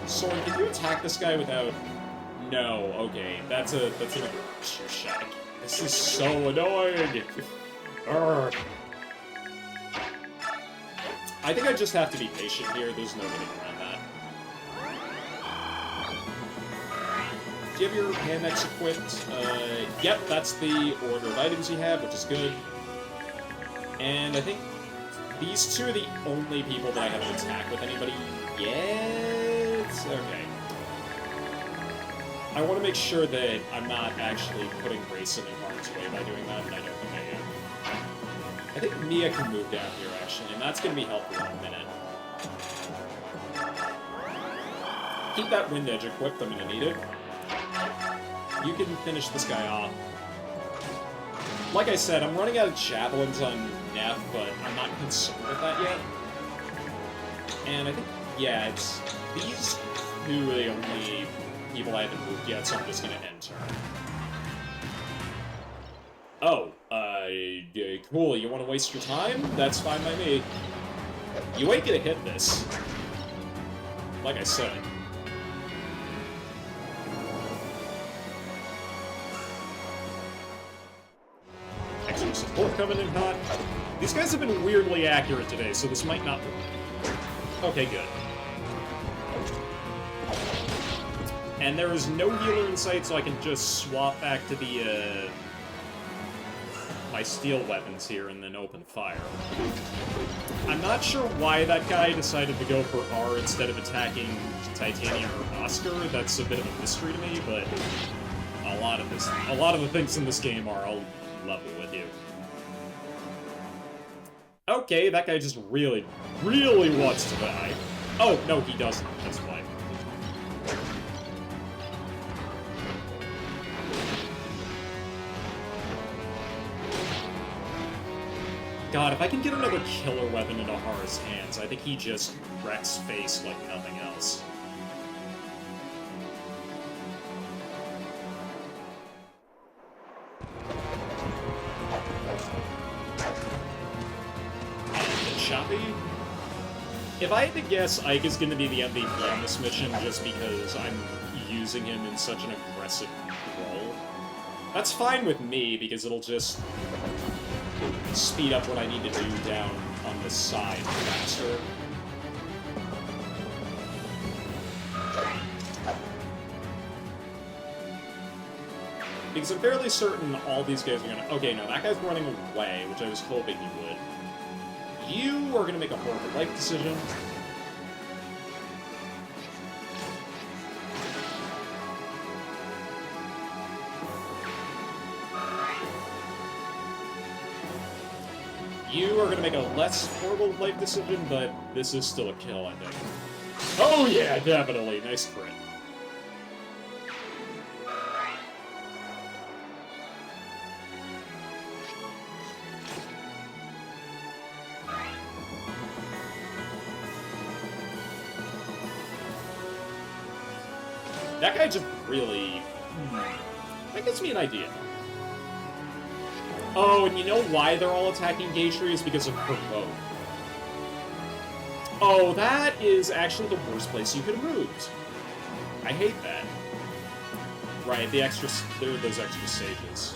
Soren, can you attack this guy without... No, okay, that's another shot. This is so annoying! Urgh. I think I just have to be patient here, there's no getting around that. Do you have your hand axe equipped? Yep, that's the order of items you have, which is good. And I think these two are the only people that I haven't attacked with anybody yet. Okay. I want to make sure that I'm not actually putting Grayson in harm's way by doing that, and I don't think I am. I think Mia can move down here, actually, and that's going to be helpful in a minute. Keep that Wind Edge equipped, I'm going to need it. You can finish this guy off. Like I said, I'm running out of javelins on Neff, but I'm not concerned with that yet. And I think, yeah, it's these two are the only people I haven't moved yet, so I'm just gonna end turn. Oh, cool, you wanna waste your time? That's fine by me. You ain't gonna hit this. Like I said. Extra support coming in hot. These guys have been weirdly accurate today, so this might not work. Okay, good. And there is no healer in sight, so I can just swap back to the, my steel weapons here and then open fire. I'm not sure why that guy decided to go for R instead of attacking Titania or Oscar. That's a bit of a mystery to me, but a lot of the things in this game are all level with you. Okay, that guy just really, really wants to die. Oh, no, he doesn't. That's why. God, if I can get another killer weapon into Hara's hands, I think he just wrecks face like nothing else. And Choppy? If I had to guess, Ike is going to be the MVP on this mission just because I'm using him in such an aggressive role. That's fine with me, because it'll just speed up what I need to do down on this side faster. Because I'm fairly certain all these guys are gonna... Okay, no, that guy's running away, which I was hoping he would. You are gonna make a horrible life decision. You are going to make a less horrible life decision, but this is still a kill, I think. Oh yeah, definitely. Nice crit. That guy just really... That gives me an idea. Oh, and you know why they're all attacking Gatry is because of Provoke. Oh, that is actually the worst place you could have moved. I hate that. Right, there are those extra sages.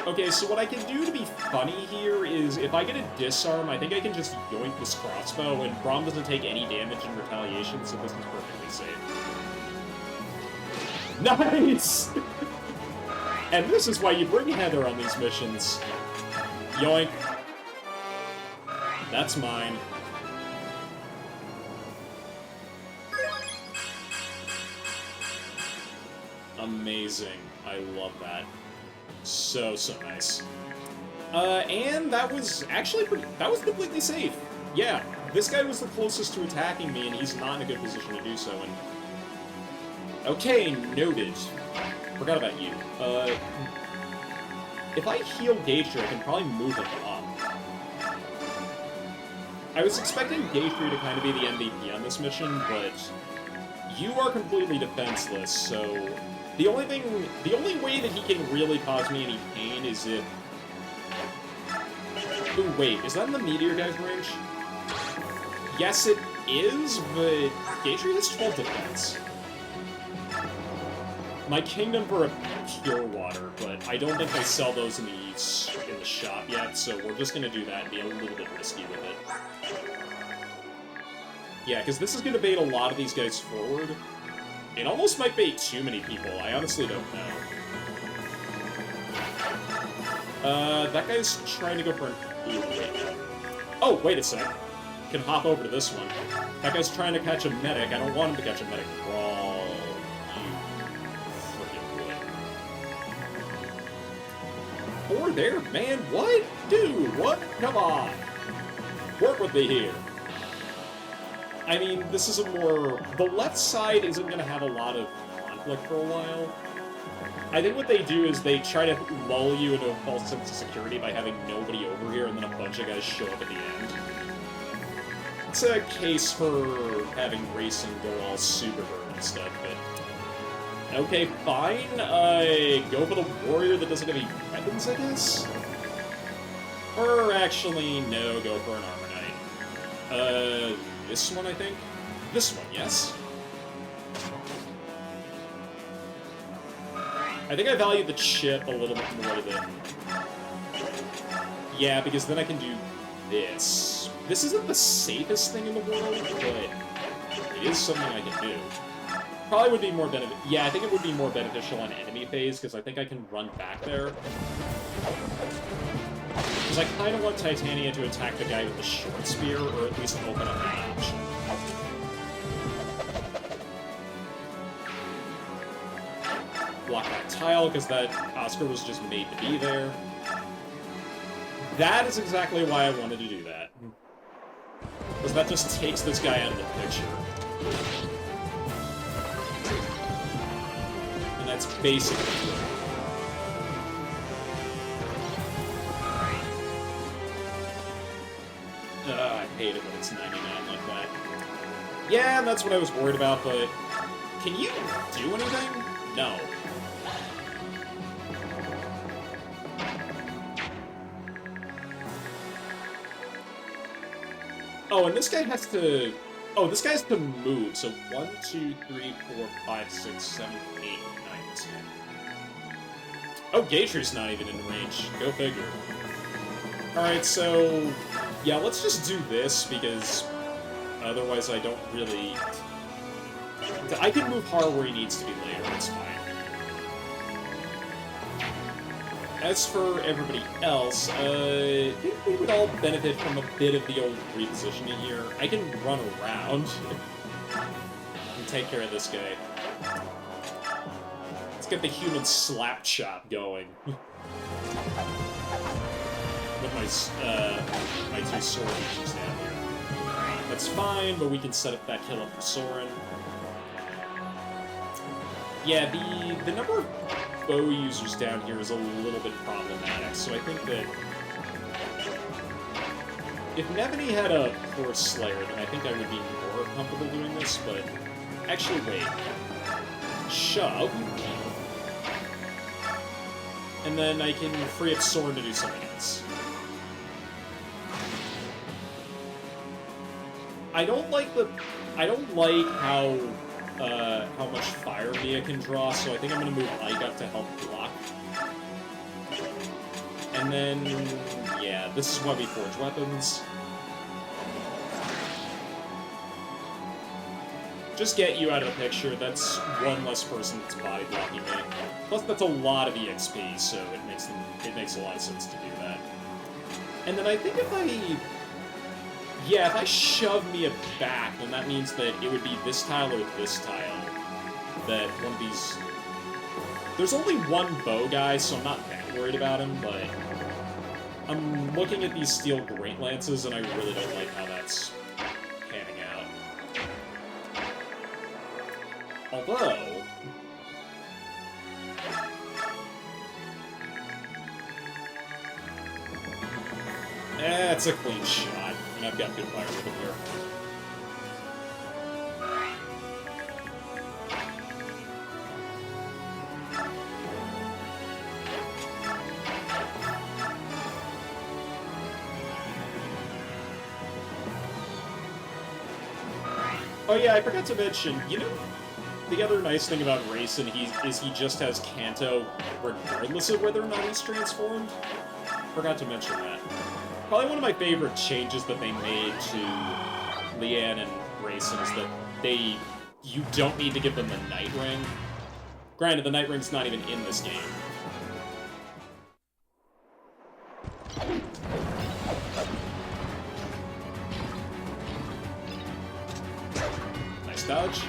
Okay, so what I can do to be funny here is, if I get a disarm, I think I can just yoink this crossbow, and Braum doesn't take any damage in retaliation, so this is perfectly safe. Nice! And this is why you bring Heather on these missions. Yoink. That's mine. Amazing. I love that. So nice. And that was actually that was completely safe. Yeah, this guy was the closest to attacking me, and he's not in a good position to do so, and... Okay, noted. Forgot about you. If I heal Gatry, I can probably move him up. I was expecting Gatry to kind of be the MVP on this mission, but you are completely defenseless, so the only way that he can really cause me any pain is if... Ooh, wait, is that in the meteor guy's range? Yes, it is, but Gatry has 12 defense. My kingdom for a pure water, but I don't think they sell those in the shop yet, so we're just gonna do that and be a little bit risky with it. Yeah, because this is gonna bait a lot of these guys forward. It almost might bait too many people, I honestly don't know. That guy's trying to go for an... Oh, wait a sec. Can hop over to this one. That guy's trying to catch a medic. I don't want him to catch a medic. Brawl. You freaking wood. Or there, man. What? Dude, what? Come on. Work with me here. I mean, this is a more... The left side isn't going to have a lot of conflict for a while. I think what they do is they try to lull you into a false sense of security by having nobody over here, and then a bunch of guys show up at the end. It's a case for having racing go all super hard and stuff, but... Okay, fine. Go for the warrior that doesn't have any weapons, I guess? Or actually, no, go for an armor knight. This one, I think? This one, yes. I think I value the chip a little bit more than... Yeah, because then I can do this. This isn't the safest thing in the world, but it is something I can do. Probably would be more Yeah, I think it would be more beneficial on enemy phase, because I think I can run back there. Because I kind of want Titania to attack the guy with the short spear, or at least open up that option. Block that tile, because that Oscar was just made to be there. That is exactly why I wanted to do that. Because that just takes this guy out of the picture. And that's basically it. I hate it when it's 99 like that. Yeah, that's what I was worried about, but... Can you do anything? No. Oh, and this guy has to... Oh, this guy has to move, so 1, 2, 3, 4, 5, 6, 7, 8, 9, 10. Oh, Gatry's not even in range. Go figure. Alright, so... Yeah, let's just do this, because... Otherwise I don't really... I can move Har where he needs to be later, it's fine. As for everybody else, I think we would all benefit from a bit of the old repositioning here. I can run around and take care of this guy. Let's get the human slap chop going. With my two sword users down here. That's fine, but we can set up that kill up for Soren. Yeah, the number of bow users down here is a little bit problematic, so I think that if Nevany had a Force Slayer, then I think I would be more comfortable doing this, but actually, wait. Shove. And then I can free up Soren to do something else. I don't like how much fire Mia can draw, so I think I'm going to move Ike up to help block. And then, yeah, this is why we forge weapons. Just get you out of the picture, that's one less person that's body blocking me. Plus, that's a lot of EXP, so it makes a lot of sense to do that. And then I think if I shove Mia back, then that means that it would be this tile or this tile that one of these There's only one bow guy, so I'm not that worried about him, but I'm looking at these steel Great Lances, and I really don't like how that's panning out. Although... it's a clean shot, and I've got good fire with him here. Oh yeah, I forgot to mention, you know, the other nice thing about Racing is he just has Kanto regardless of whether or not he's transformed. Forgot to mention that. Probably one of my favorite changes that they made to Leanne and Racing is that you don't need to give them the Night Ring. Granted, the Night Ring's not even in this game. Nice dodge.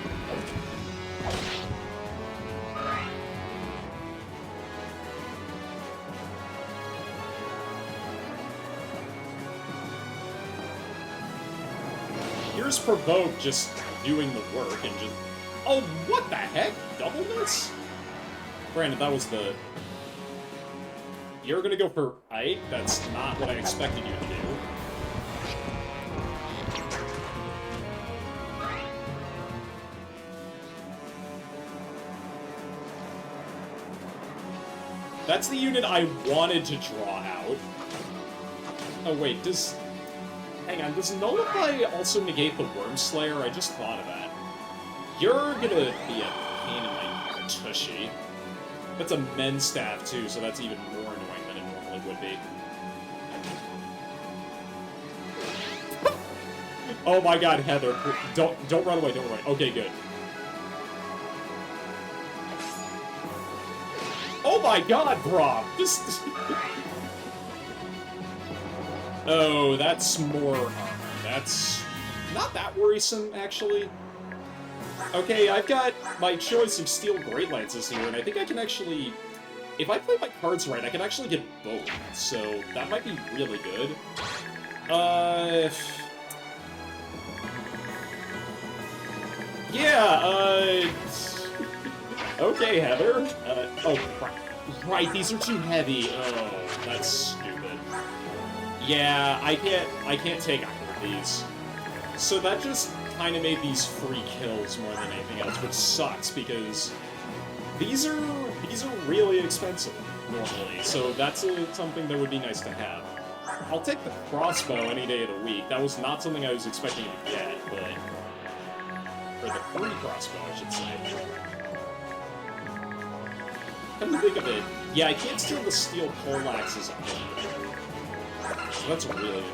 Here's Provoke just doing the work and just... Oh, what the heck? Double miss? Granted, that was the... You're gonna go for Ike? That's not what I expected you to do. That's the unit I wanted to draw out. Oh wait, does... Hang on, does Nullify also negate the Worm Slayer? I just thought of that. You're gonna be a pain in my tushy. That's a men's staff too, so that's even more annoying than it normally would be. Oh my god, Heather. Don't run away, don't run away. Okay, good. Oh my god, Brock! Just... Oh, that's more armor. That's not that worrisome, actually. Okay, I've got my choice of Steel Great Lances here, and I think I can actually... If I play my cards right, I can actually get both, so that might be really good. Yeah, okay, Heather. Oh, crap. Right, these are too heavy. Oh, that's stupid. Yeah, I can't take either of these. So that just kind of made these free kills more than anything else, which sucks because these are really expensive normally. So that's something that would be nice to have. I'll take the crossbow any day of the week. That was not something I was expecting to get, but or the free crossbow, I should say. Come to think of it, yeah, I can't steal the steel poleaxes anymore. So that's really annoying.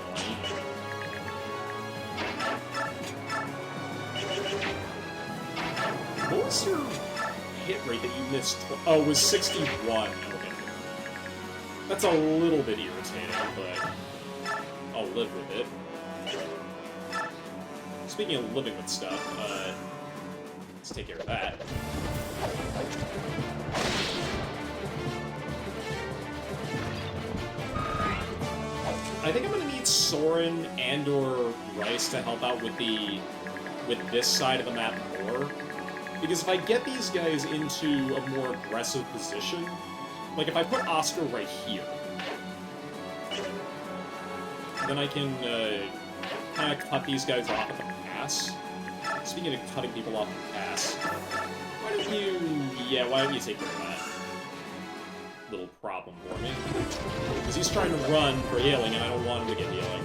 What was your hit rate that you missed? Oh, it was 61. Okay. That's a little bit irritating, but I'll live with it. Speaking of living with stuff, let's take care of that. I think I'm gonna need Soren and/or Rice to help out with this side of the map more. Because if I get these guys into a more aggressive position, like if I put Oscar right here, then I can kind of cut these guys off at the pass. Speaking of cutting people off at the pass, why don't you take care of that little problem for me? Because he's trying to run for healing, and I don't want him to get healing.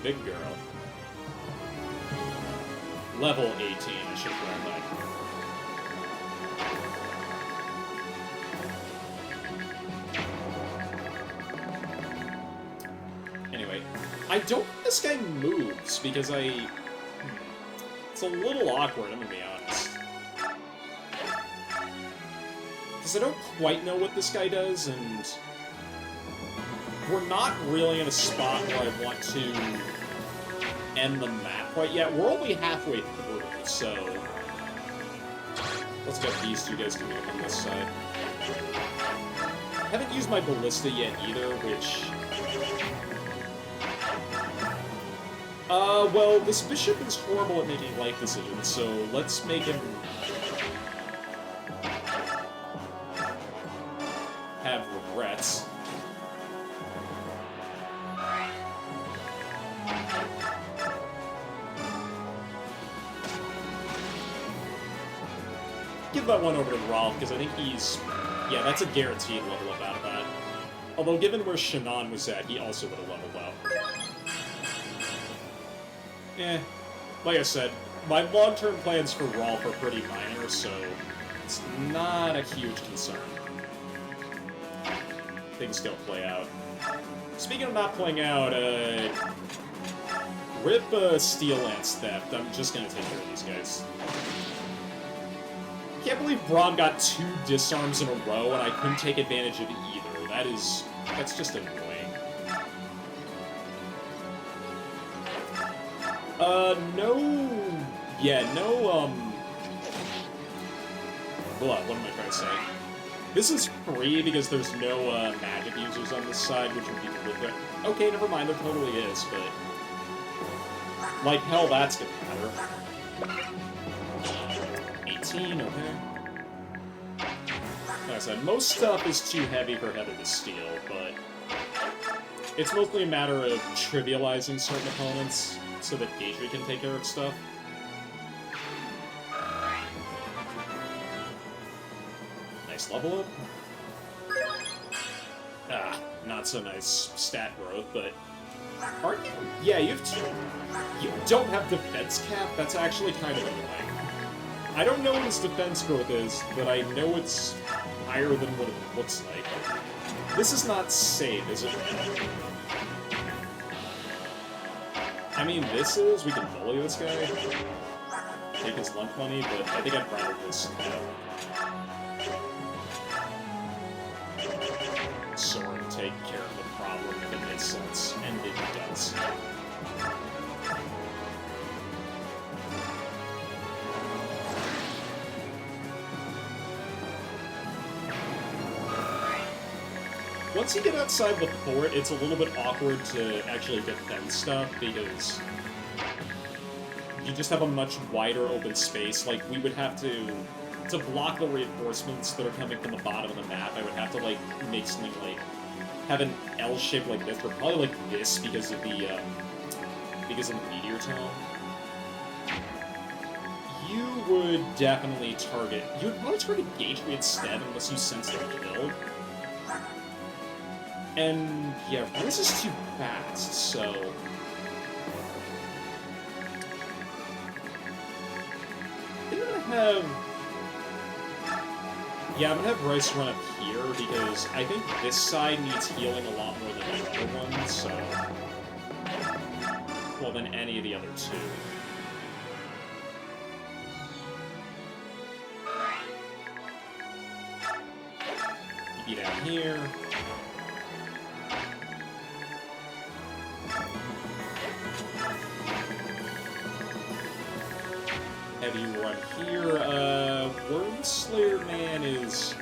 Big girl. Level 18, I should clarify. Anyway, I don't think this guy moves, because it's a little awkward, I'm gonna be honest. Because I don't quite know what this guy does, and we're not really in a spot where I want to end the map quite yet. We're only halfway through, so let's get these two guys coming up on this side. I haven't used my ballista yet either, which... well, this bishop is horrible at making life decisions, so let's make him have regrets. Give that one over to Rolf, because I think he's... Yeah, that's a guaranteed level up out of that. Although, given where Shannon was at, he also would have leveled up. Like I said, my long-term plans for Rolf are pretty minor, so it's not a huge concern. Things don't play out. Speaking of not playing out, rip Steel Lance Theft. I'm just gonna take care of these guys. Can't believe Braum got 2 disarms in a row and I couldn't take advantage of either. That's just annoying. What am I trying to say? This is free because there's no, magic users on this side, which would be good. Okay, never mind, there totally is, but... Like hell, that's gonna matter. 18, okay. Like I said, most stuff is too heavy for Heather to steal, but... It's mostly a matter of trivializing certain opponents, so that Gateway can take care of stuff. Nice level up. Ah, not so nice stat growth, but... Aren't you? Yeah, you have 2... You don't have defense cap? That's actually kind of annoying. I don't know what his defense growth is, but I know it's higher than what it looks like. This is not safe, is it? I mean, this is... We can bully this guy. Take his lunch money, but I think I'd rather just... Soren take care of the problem if it makes sense, and it does. Once you get outside the fort, it's a little bit awkward to actually defend stuff, because you just have a much wider open space. Like, we would have to block the reinforcements that are coming from the bottom of the map, I would have to, like, make something like, have an L shape like this, or probably like this because of the meteor tone. You would definitely target, you would probably target Gateway instead, unless you sense their build. And, yeah, this is too fast, so... I think I'm gonna have... Yeah, I'm gonna have Rice run up here, because I think this side needs healing a lot more than the other one, so... Well, than any of the other two. You be down here. Heavy run here. Wormslayer Man is...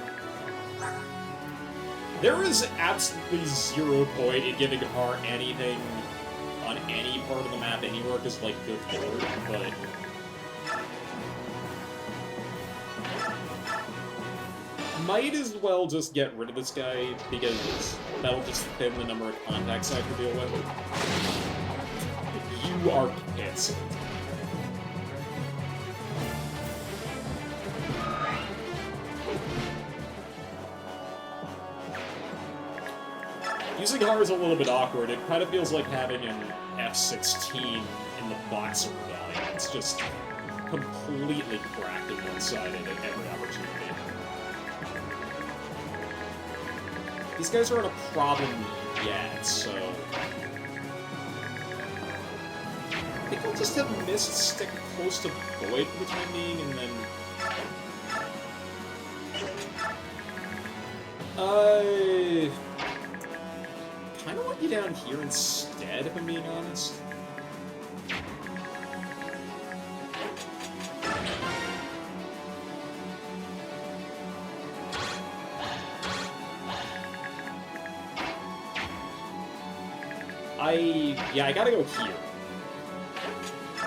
There is absolutely 0 point in giving Har anything on any part of the map anywhere, because, like, good lord, but... Might as well just get rid of this guy, because that'll just thin the number of contacts I have to deal with. You are pissed. Using Har is a little bit awkward. It kind of feels like having an F-16 in the Boxer Rebellion. It's just completely cracked and one-sided at every opportunity. These guys aren't a problem yet, so... I think I'll just have Mist stick close to Void for the time being, and then... I kind of want you down here instead, if I'm being honest. Yeah, I gotta go here.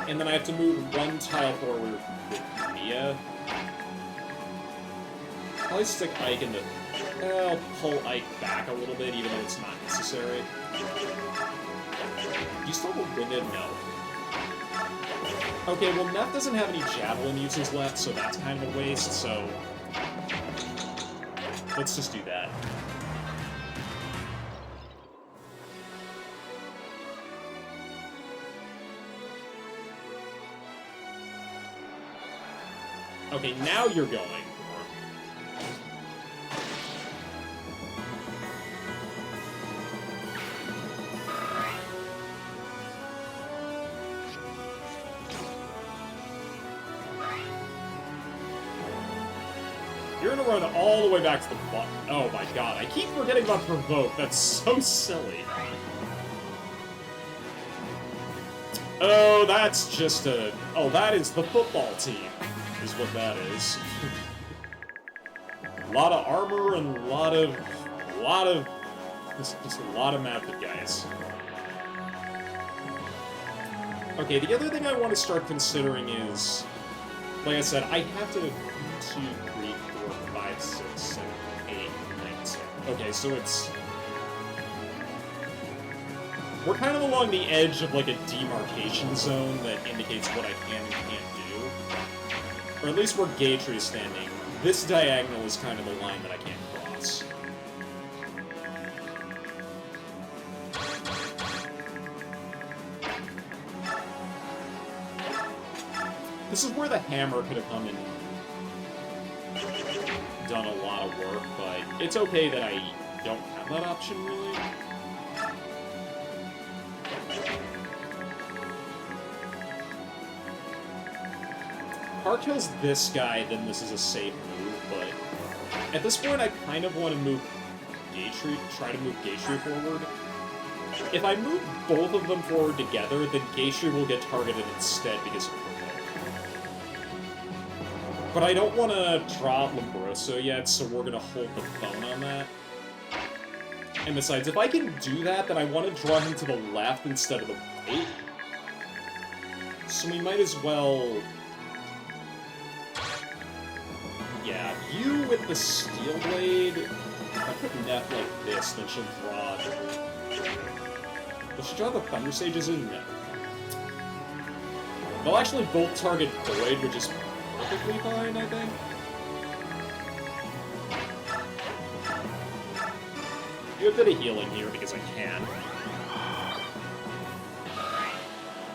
And then I have to move one tile forward with Mia. Probably stick Ike in the... I'll pull Ike back a little bit, even though it's not necessary. Do you still have a winded? No. Okay, well, Neff doesn't have any Javelin uses left, so that's kind of a waste, so... Let's just do that. Okay, now you're going. You're gonna run all the way back to the bottom. Oh my god, I keep forgetting about Provoke. That's so silly. Oh, that's just a... Oh, that is the football team, is what that is. A lot of armor and a lot of... Just a lot of method, guys. Okay, the other thing I want to start considering is... Like I said, I have to... 1, 2, 3, 4, 5, 6, 7, 8, 9, 10. Okay, so it's... We're kind of along the edge of, like, a demarcation zone that indicates what I can and can't do. Or at least where Gatry is standing. This diagonal is kind of the line that I can't cross. This is where the hammer could have come in and done a lot of work, but it's okay that I don't have that option, really. Hard kills this guy, then this is a safe move, but at this point I kind of want to move Gatry, try to move Gatry forward. If I move both of them forward together, then Gatry will get targeted instead because of Provoke. But I don't want to drop Lombroso yet, so we're going to hold the phone on that. And besides, if I can do that, then I want to draw him to the left instead of the right. So we might as well... Yeah, you with the Steel Blade, if I put Neff like this, then she'll draw... Will she draw the Thunder Sages in? No. They'll actually both target Void, which is perfectly fine, I think. Do a bit of healing here because I can.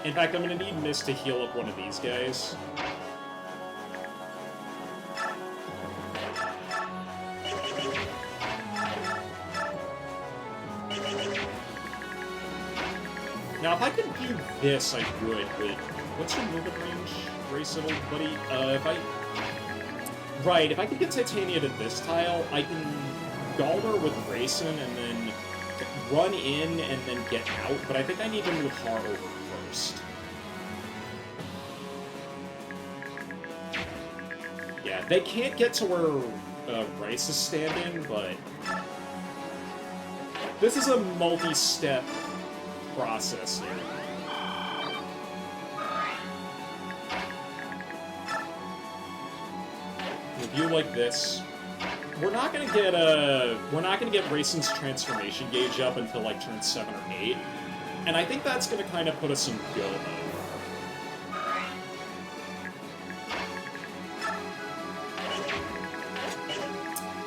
In fact, I'm going to need Mist to heal up one of these guys. Now, if I could do this, I would, but what's your movement range, Grayson, old buddy? If I could get Titania to this tile, I can Gallner with Grayson and then run in and then get out, but I think I need to move Har over first. Yeah, they can't get to where Rice is standing, but this is a multi-step process here. With you like this, we're not gonna get Rayson's transformation gauge up until like turn 7 or 8, and I think that's gonna kind of put us in go mode.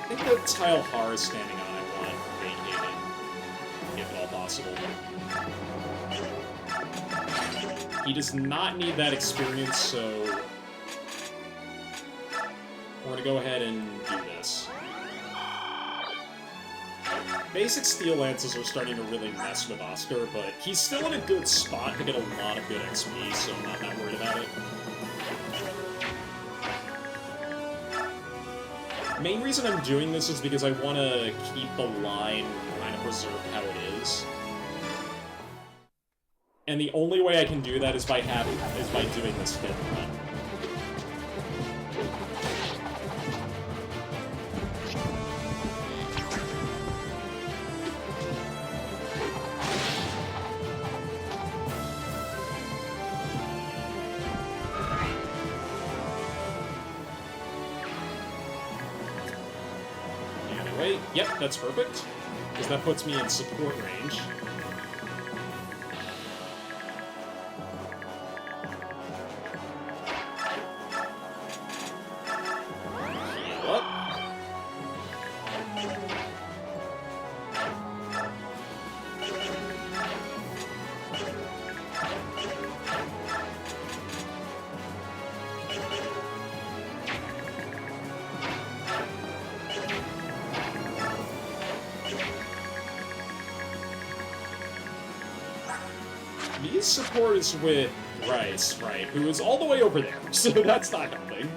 I think the tile Har is standing on I want vacated, if at all possible. He does not need that experience, so we're going to go ahead and do this. Basic Steel Lances are starting to really mess with Oscar, but he's still in a good spot to get a lot of good XP, so I'm not that worried about it. Main reason I'm doing this is because I want to keep the line kind of preserved how it is. And the only way I can do that is by doing this fifth run. Anyway, yep, that's perfect. Because that puts me in support range. These support is with Rice, right, who is all the way over there, so that's not helping.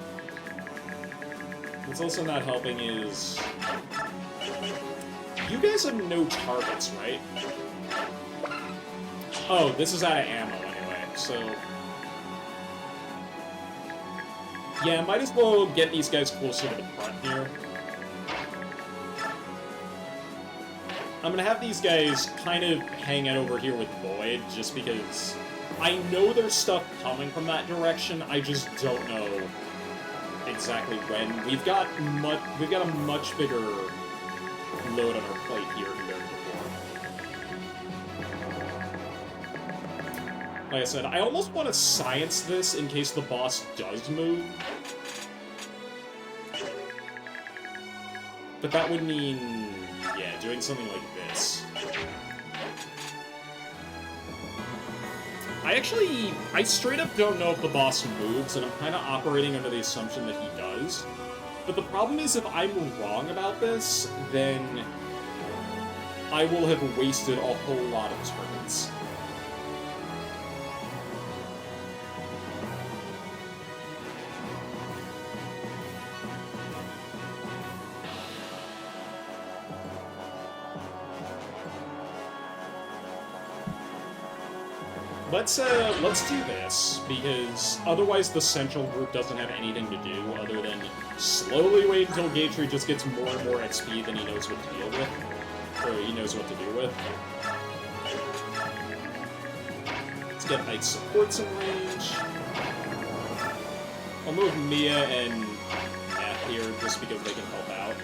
What's also not helping is... You guys have no targets, right? Oh, this is out of ammo anyway, so... Yeah, might as well get these guys closer to the front here. I'm gonna have these guys kind of hang out over here with Void, just because I know there's stuff coming from that direction, I just don't know exactly when. We've got a much bigger load on our plate here compared to before. Like I said, I almost want to science this in case the boss does move. But that would mean, yeah, doing something like this. I straight up don't know if the boss moves, and I'm kind of operating under the assumption that he does. But the problem is, if I'm wrong about this, then I will have wasted a whole lot of turns. Let's do this, because otherwise the central group doesn't have anything to do other than slowly wait until Gatry just gets more and more XP than he knows what to deal with, or he knows what to do with. Let's get Knight supports in range. I'll move Mia and F here just because they can help out.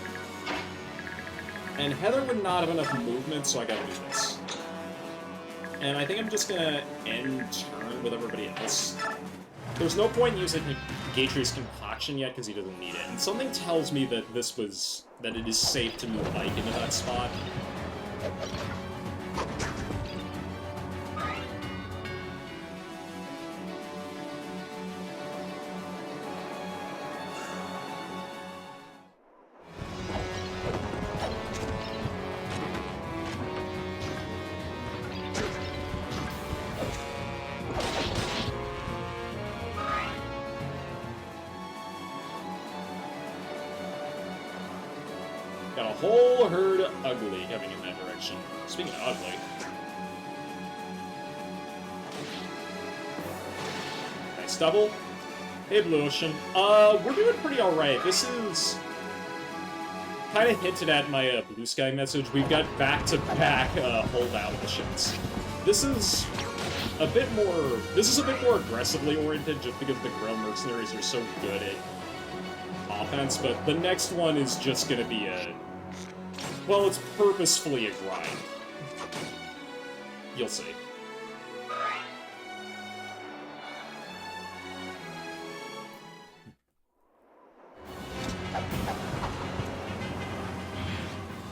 And Heather would not have enough movement, so I gotta do this. And I think I'm just gonna end turn with everybody else. There's no point in using Gatry's Concoction yet, because he doesn't need it. And something tells me that that it is safe to move Ike into that spot. Got a whole herd of Ugly coming in that direction. Speaking of Ugly... Nice double. Hey, Blue Ocean. We're doing pretty alright. This is... kind of hinted at my Blue Sky message. We've got back-to-back holdout missions. This is a bit more aggressively oriented just because the Grill Mercenaries are so good at offense, but the next one is just gonna be well, it's purposefully a grind. You'll see.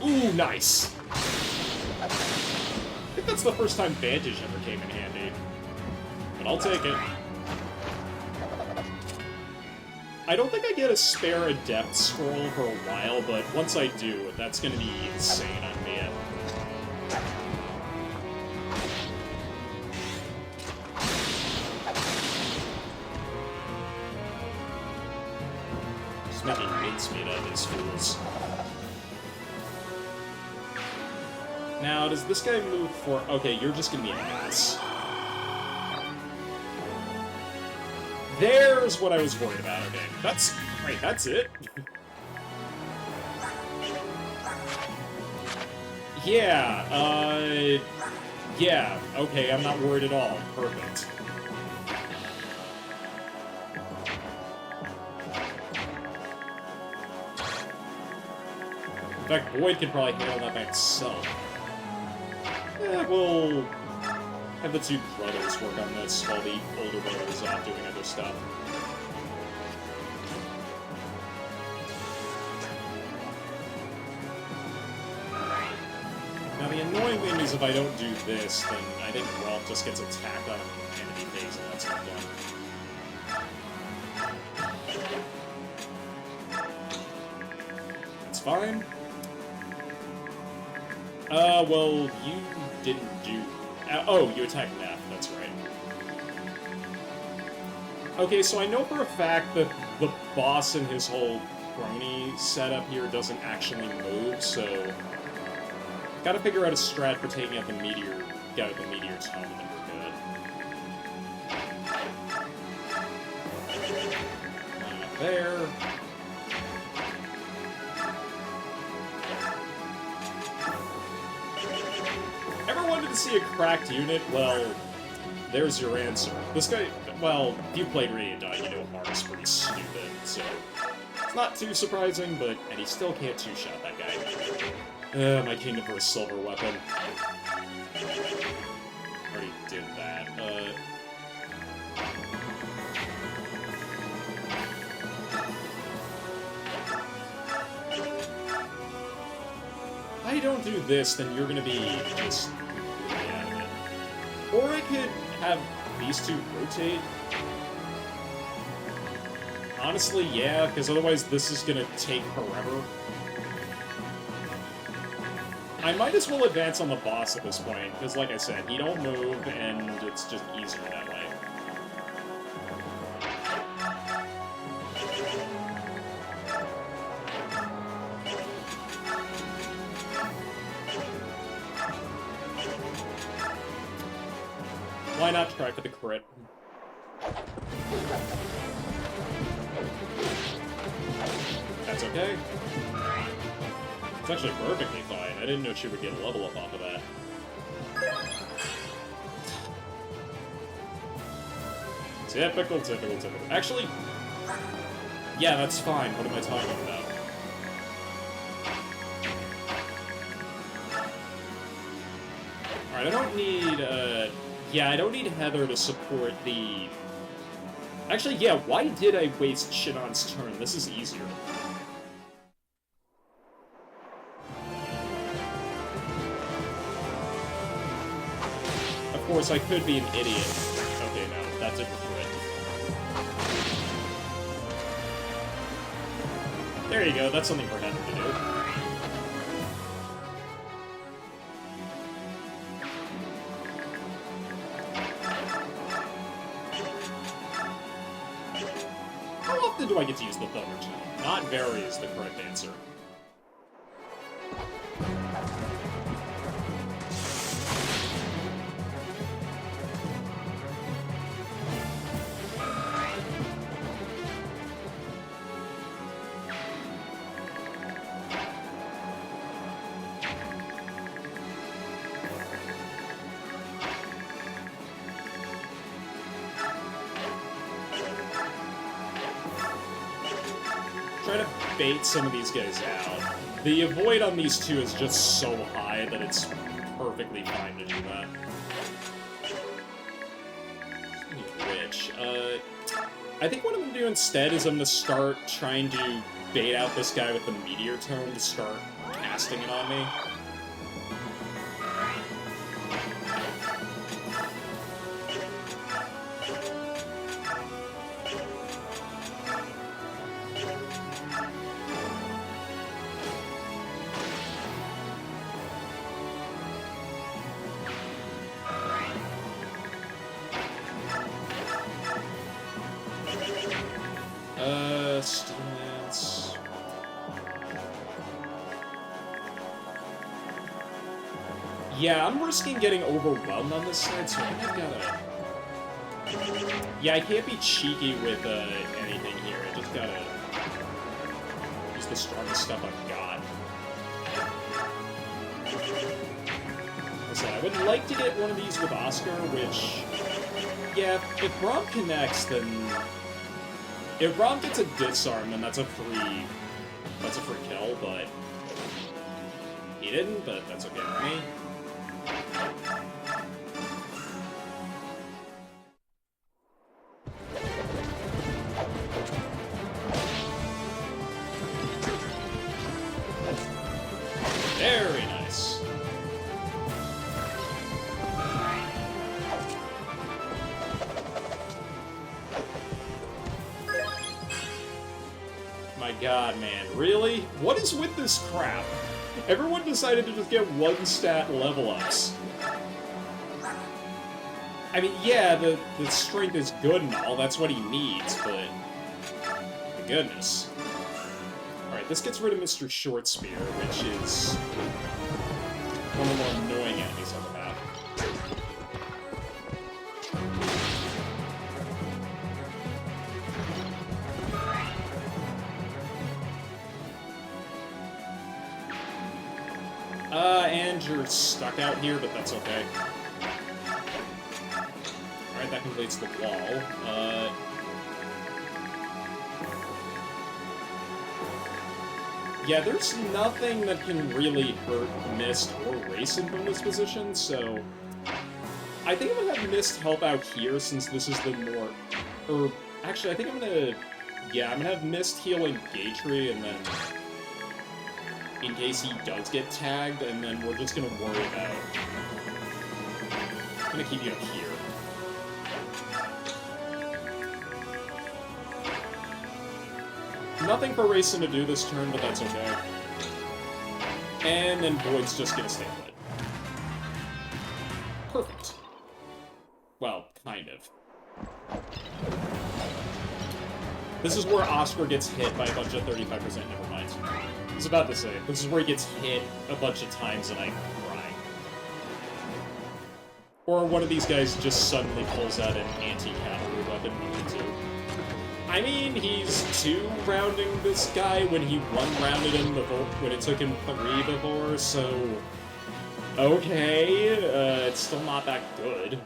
Ooh, nice! I think that's the first time Vantage ever came in handy. But I'll take it. I don't think I get a spare Adept scroll for a while, but once I do, that's gonna be insane on me. Just making beats me to these fools. Now, does this guy move for... Okay, you're just gonna be an ass. There's what I was worried about. Okay, that's... Wait, that's it? Yeah, yeah, okay, I'm not worried at all. Perfect. In fact, Boyd could probably handle that by himself. Yeah, we'll have the two brothers work on this while the older brother is off doing other stuff. Now, the annoying thing is if I don't do this, then I think Ralph just gets attacked on enemy phase, and that's not fun. It's fine. Well, you didn't do... oh, you attacked Neff, that's right. Okay, so I know for a fact that the boss and his whole crony setup here doesn't actually move, so... Gotta figure out a strat for taking out the meteor, get out the meteor tome, and then we're good. Line up there. Ever wanted to see a cracked unit? Well, there's your answer. This guy, well, if you played Radiant Dawn, you know Mark's pretty stupid, so... It's not too surprising, but... And he still can't two-shot that guy. My kingdom for a silver weapon. Already did that. If I don't do this, then you're gonna be just... Yeah. Or I could have these two rotate. Honestly, yeah, because otherwise this is gonna take forever. I might as well advance on the boss at this point, because like I said, he don't move, and it's just easier that way. Why not try for the crit? That's okay. It's actually perfectly fine. I didn't know she would get a level up off of that. Typical. Actually, yeah, that's fine. What am I talking about? Alright, I don't need, yeah, I don't need Heather to support the... Actually, yeah, why did I waste Shidon's turn? This is easier. Of course, I could be an idiot. Okay, no, that didn't do it. There you go, that's something for Heather to do. How often do I get to use the Thunder Tome? Not very is the correct answer. Try to bait some of these guys out. The avoid on these two is just so high that it's perfectly fine to do that. Which, I think what I'm gonna do instead is I'm gonna start trying to bait out this guy with the Meteor Tome to start casting it on me. Stimulants. Yeah, I'm risking getting overwhelmed on this side, so I think I've gotta... Yeah, I can't be cheeky with anything here. I just gotta use the strongest stuff I've got. So I would like to get one of these with Oscar, which... Yeah, if Braum connects, then... If Braum gets a disarm, then that's a free... That's a free kill, but... He didn't, but that's okay with me. Very nice. My god, man. Really? What is with this crap? Everyone decided to just get one-stat level-ups. I mean, yeah, the strength is good and all, that's what he needs, but... My goodness. Alright, this gets rid of Mr. Short Spear, which is... one of the more annoying enemies on the map. And you're stuck out here, but that's okay. Alright, that completes the wall. Yeah, there's nothing that can really hurt Mist or Racing from this position, so... I think I'm gonna have Mist help out here, since this is the more... Or, actually, I think I'm gonna... Yeah, I'm gonna have Mist heal Engage-Tree, and then... in case he does get tagged, and then we're just gonna worry about... I'm gonna keep you up here. Nothing for Racing to do this turn, but that's okay. And then Void's just gonna stay put. Perfect. Well, kind of. This is where Oscar gets hit by a bunch of 35%, never mind. I was about to say, this is where he gets hit a bunch of times and I cry. Or one of these guys just suddenly pulls out an anti-cavalry weapon too. I mean, he's 2-rounding this guy when he 1-rounded him before, when it took him 3 before, so... Okay, it's still not that good.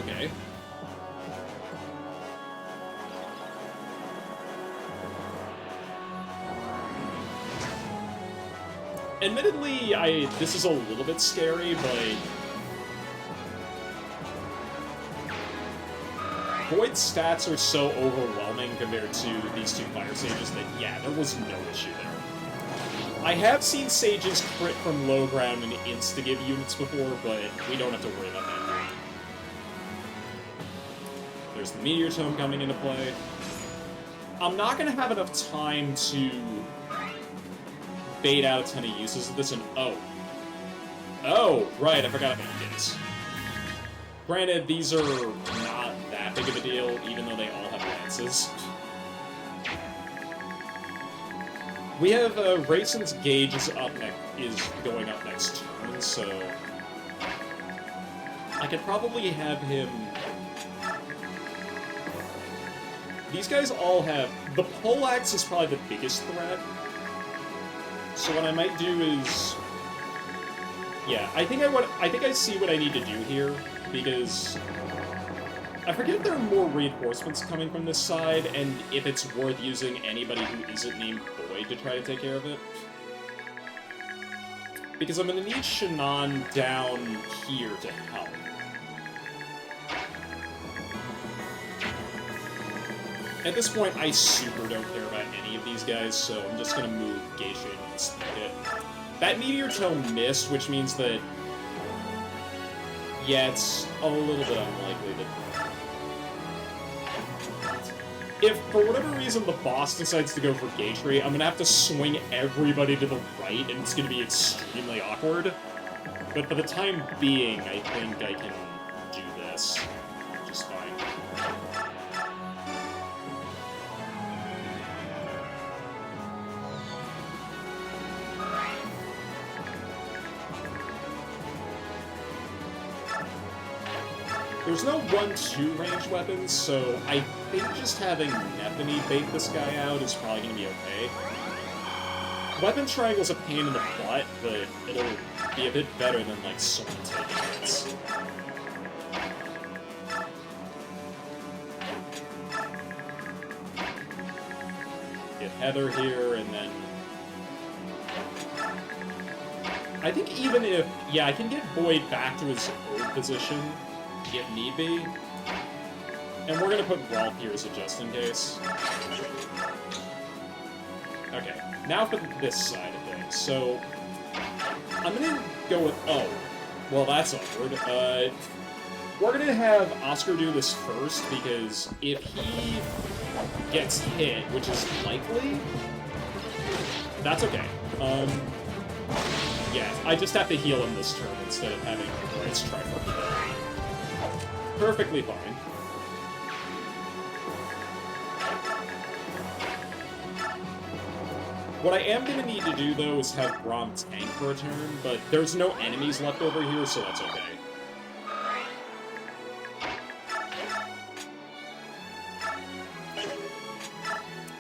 Okay. Admittedly, this is a little bit scary, but... Void's stats are so overwhelming compared to these two Fire Sages that, yeah, there was no issue there. I have seen Sages crit from low ground and insta-give units before, but we don't have to worry about that. There's the Meteor Tome coming into play. I'm not gonna have enough time to bait out a ton of uses of this, and oh, right, I forgot about this. Granted, these are not that big of a deal, even though they all have lances. We have Racen's Gauge is going up next turn, so I could probably have him. These guys all have the poleaxe is probably the biggest threat. So what I might do is, yeah, I think I see what I need to do here, because I forget if there are more reinforcements coming from this side, and if it's worth using anybody who isn't named Boyd to try to take care of it. Because I'm gonna need Shannon down here to help. At this point, I super don't care about any of these guys, so I'm just gonna move Geisha and stick it. That Meteor Tome missed, which means that... Yeah, it's a little bit unlikely that... If, for whatever reason, the boss decides to go for Geisha, I'm gonna have to swing everybody to the right, and it's gonna be extremely awkward. But for the time being, I think I can do this just fine. There's no 1-2 range weapons, so I think just having Nephany bait this guy out is probably going to be okay. Weapon Triangle's a pain in the butt, but it'll be a bit better than, like, someone taking hits. Get Heather here, and then... I think even if... Yeah, I can get Boyd back to his old position, if need be. And we're gonna put Rolf here as a just in case. Okay, now for this side of things. So, I'm gonna go with... Oh, well, that's awkward. We're gonna have Oscar do this first, because if he gets hit, which is likely, that's okay. Yeah, I just have to heal him this turn instead of having Bryce try for me. Perfectly fine. What I am going to need to do, though, is have Braum tank for a turn, but there's no enemies left over here, so that's okay.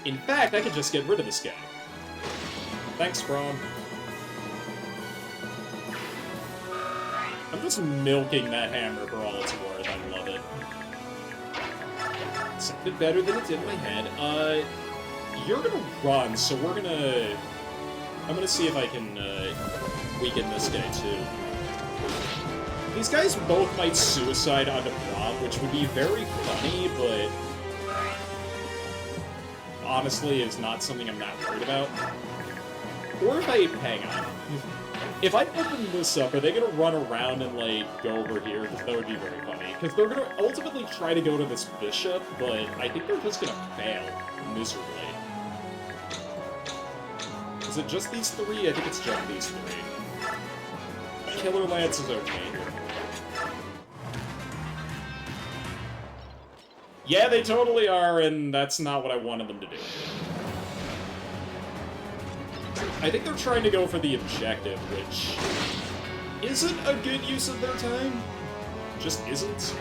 In fact, I could just get rid of this guy. Thanks, Braum. I'm just milking that hammer for all it's worth. I love it. Something better than it did in my head. You're gonna run, so we're gonna... I'm gonna see if I can, weaken this guy, too. These guys both might suicide onto Braum, which would be very funny, but... honestly, is not something I'm not worried about. Or if I... hang on. If I open this up, are they gonna run around and, like, go over here? Because that would be very funny. Because they're gonna ultimately try to go to this bishop, but I think they're just gonna fail miserably. Is it just these three? I think it's just these three. Killer Lance is okay here. Yeah, they totally are, and that's not what I wanted them to do. I think they're trying to go for the objective, which isn't a good use of their time. Just isn't.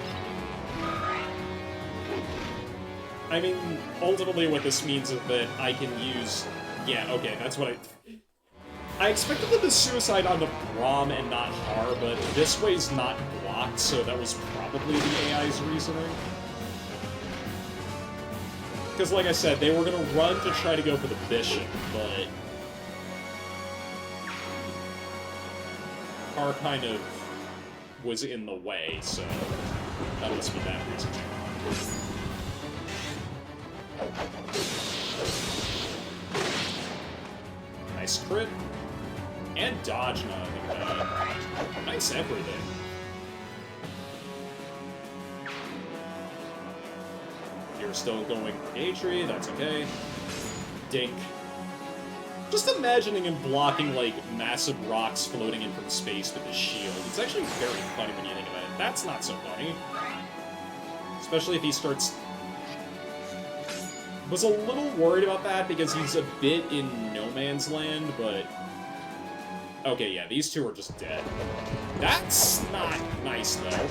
I mean, ultimately what this means is that I can use... Yeah, okay, that's what I expected them to suicide onto Braum and not Har, but this way's not blocked, so that was probably the AI's reasoning. Because, like I said, they were going to run to try to go for the bishop, but... Har kind of was in the way, so that must be that reason. Nice crit. And dodge now. Nice everything. You're still going for Atri, that's okay. Dink. Just imagining him blocking, like, massive rocks floating in from space with his shield. It's actually very funny when you think about it. That's not so funny. Especially if he starts... Was a little worried about that because he's a bit in no man's land, but... Okay, yeah, these two are just dead. That's not nice, though.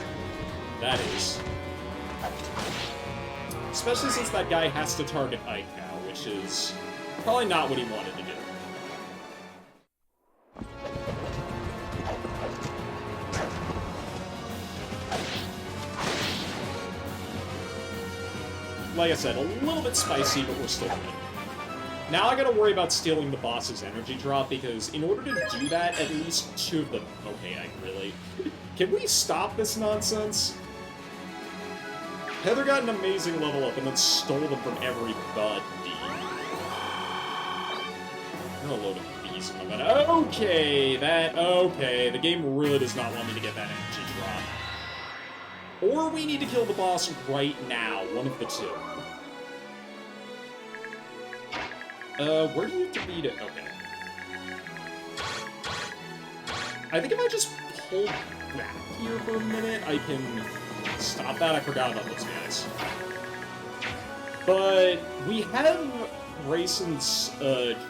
That is. Especially since that guy has to target Ike now, which is probably not what he wanted to do. Like I said, a little bit spicy, but we're still good. Now I gotta worry about stealing the boss's energy drop, because in order to do that, at least two of them... Okay, I really... Can we stop this nonsense? Heather got an amazing level up and then stole them from everybody. I'm gonna load a beast on that. Okay, okay. The game really does not want me to get that energy drop. Or we need to kill the boss right now, one of the two. Where do you have to beat it? Okay. I think if I just pull back here for a minute, I can stop that. I forgot about those guys. But we have Grayson's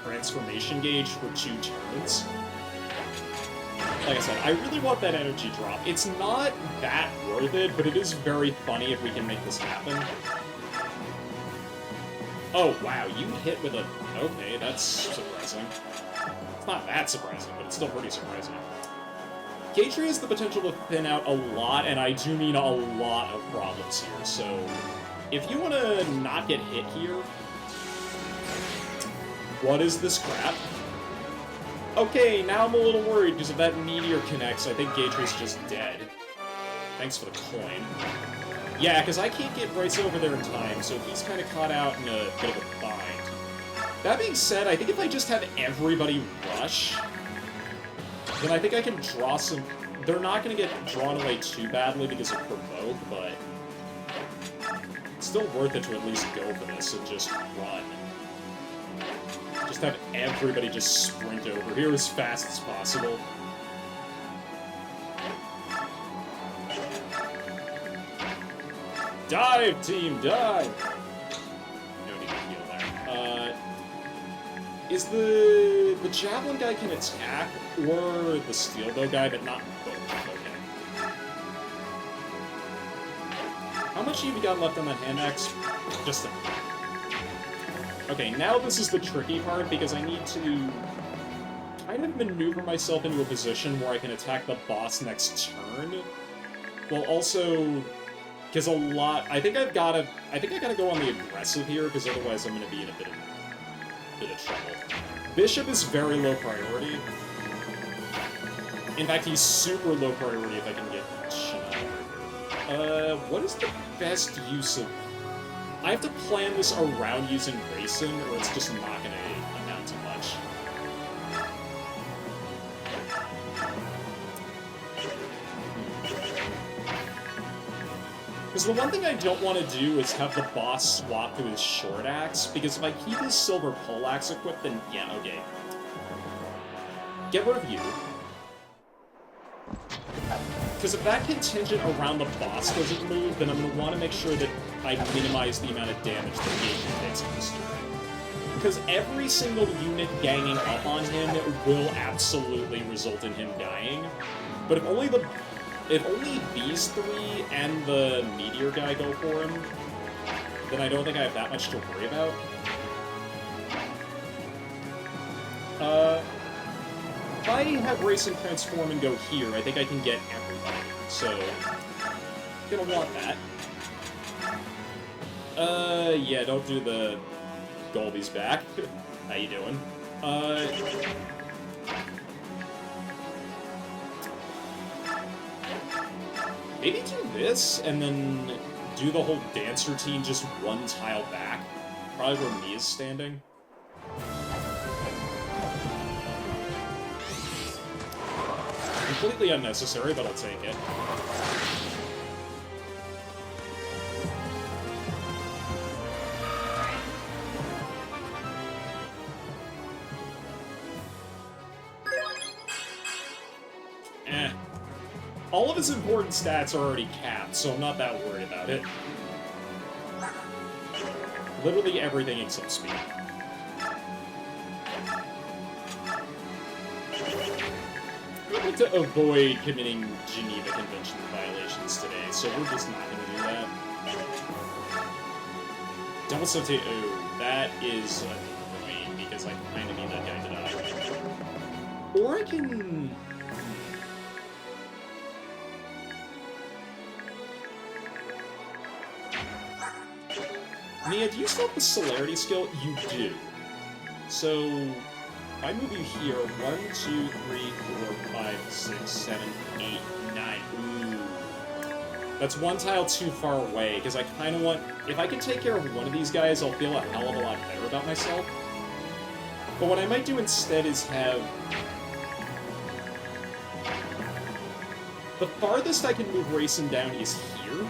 transformation gauge for 2 turns. like I said, I really want that energy drop. It's not that worth it, but it is very funny if we can make this happen. Oh, wow, you hit with a... Okay, that's surprising. It's not that surprising, but it's still pretty surprising. K-Tree has the potential to thin out a lot, and I do mean a lot of problems here, so... If you want to not get hit here... What is this crap? Okay, now I'm a little worried, because if that meteor connects, I think K-Tree's just dead. Thanks for the coin. Yeah, because I can't get Bryce over there in time, so he's kind of caught out in a bit of a bind. That being said, I think if I just have everybody rush, then I think I can draw some... They're not going to get drawn away too badly because of Provoke, but... It's still worth it to at least go for this and just run. Just have everybody just sprint over here as fast as possible. Dive, team, dive! No need to heal there. Is the Javelin guy can attack, or the Steel Bow guy, but not both? Okay. How much have you got left on that hand axe? Just a... Okay, now this is the tricky part, because I need to kind of maneuver myself into a position where I can attack the boss next turn, while also... Because a lot... I think I gotta go on the aggressive here, because otherwise I'm gonna be in a bit of trouble. Bishop is very low priority. In fact, he's super low priority if I can get Shana. What is the best use of... I have to plan this around using Racing, or it's just not gonna amount to much. Because the one thing I don't want to do is have the boss swap to his short axe, because if I keep his silver poleaxe equipped, then yeah, okay. Get rid of you. Because if that contingent around the boss doesn't move, then I'm going to want to make sure that I minimize the amount of damage that he takes in this turn. Because every single unit ganging up on him will absolutely result in him dying. But if only these three and the meteor guy go for him, then I don't think I have that much to worry about. If I have Racing transform and go here, I think I can get everybody. So, gonna want that. Yeah, don't do the Golby's back. How you doing? Maybe do this, and then do the whole dance routine just one tile back. Probably where me is standing. Completely unnecessary, but I'll take it. All of his important stats are already capped, so I'm not that worried about it. Literally everything except speed. We'd like to avoid committing Geneva Convention violations today, so we're just not going to do that. Double Sote, oh, that is annoying, because I kind of need that guy to die. Or I can... Mia, do you still have the Celerity skill? You do. So, if I move you here, 1, 2, 3, 4, 5, 6, 7, 8, 9. Ooh. That's one tile too far away, because I kind of want... If I can take care of one of these guys, I'll feel a hell of a lot better about myself. But what I might do instead is have... The farthest I can move Racing down is here.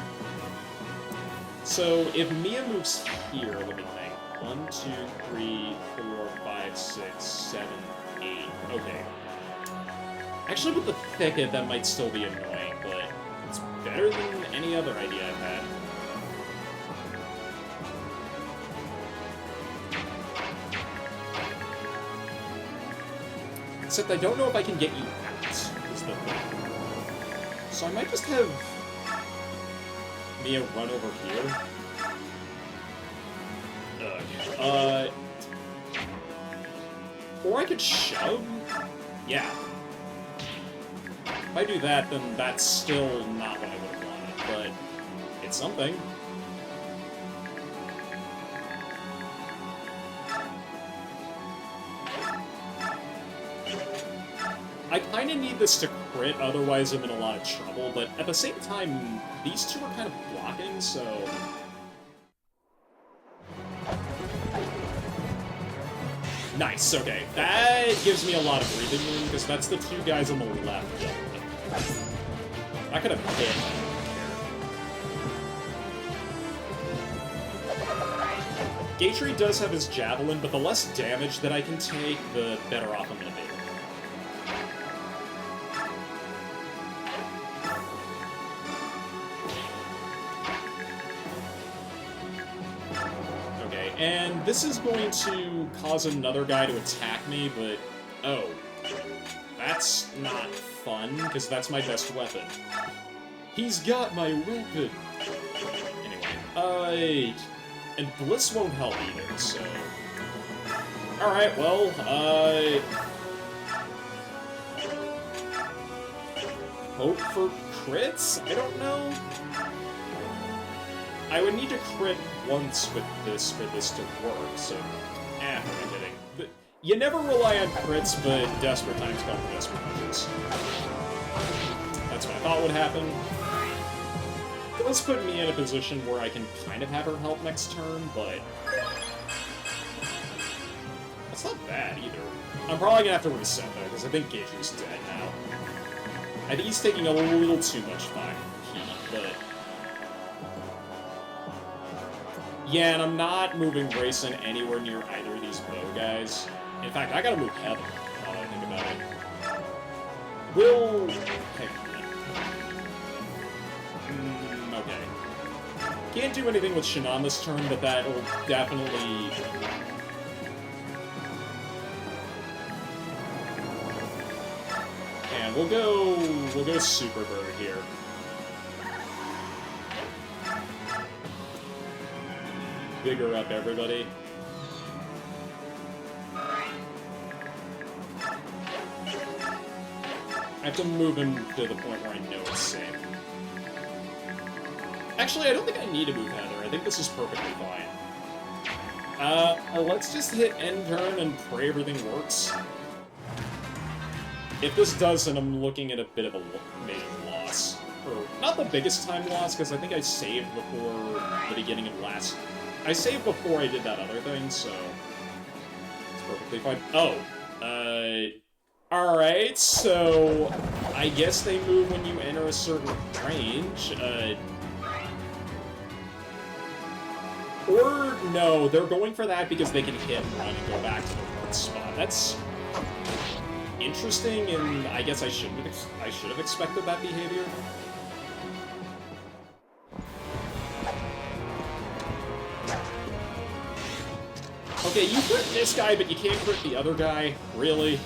So, if Mia moves here, let me think. 1, 2, 3, 4, 5, 6, 7, 8. Okay. Actually, with the Thicket, that might still be annoying, but it's better than any other idea I've had. Except I don't know if I can get you out, is the thing. So I might just have Mia run over here. Or I could shove? Yeah. If I do that, then that's still not what I would have wanted, but it's something. I kinda need this to crit, otherwise I'm in a lot of trouble, but at the same time, these two are kind of blocking, so... Nice, okay. That gives me a lot of breathing room, because that's the two guys on the left. I could have hit. Gatry does have his javelin, but the less damage that I can take, the better off I'm gonna be. And this is going to cause another guy to attack me, but... Oh. That's not fun, because that's my best weapon. He's got my weapon! Anyway, and Bliss won't help either, so... Alright, well, hope for crits? I don't know? I would need to crit once with this for this to work, so... what am I kidding? But you never rely on crits, but desperate times call for desperate measures. That's what I thought would happen. Let's put me in a position where I can kind of have her help next turn, but... That's not bad, either. I'm probably gonna have to reset, though, because I think Gatry's dead now. I think he's taking a little too much fire heat, but... Yeah, and I'm not moving Grayson anywhere near either of these bow guys. In fact, I gotta move Heather, now that I think about it. Will... Okay. Can't do anything with Shannon this turn, but that will definitely... And we'll go Super Bird here. Bigger up everybody. I have to move him to the point where I know it's safe. Actually, I don't think I need to move Heather. I think this is perfectly fine. Let's just hit end turn and pray everything works. If this does, then I'm looking at a bit of a major loss. Or, not the biggest time loss, because I think I saved before the beginning of last... I saved before I did that other thing, so... It's perfectly fine. Oh. Alright, so... I guess they move when you enter a certain range. Or, no, they're going for that because they can hit and run and go back to the one spot. That's... interesting, and I guess I should have expected that behavior. Okay, you crit this guy, but you can't crit the other guy? Really?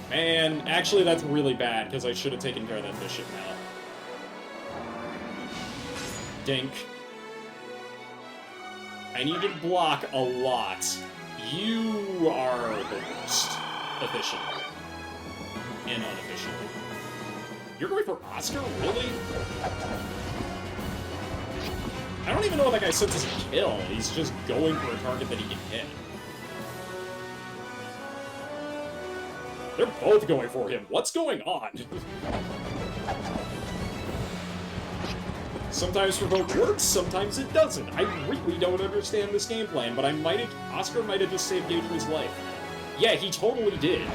Man, actually that's really bad, because I should have taken care of that bishop now. Dink. I need to block a lot. You are the worst. Efficiently. And unefficiently. You're going for Oscar? Really? I don't even know if that guy senses a kill. He's just going for a target that he can hit. They're both going for him. What's going on? Sometimes provoke works, sometimes it doesn't. I really don't understand this game plan, but Oscar might have just saved Gatry's life. Yeah, he totally did.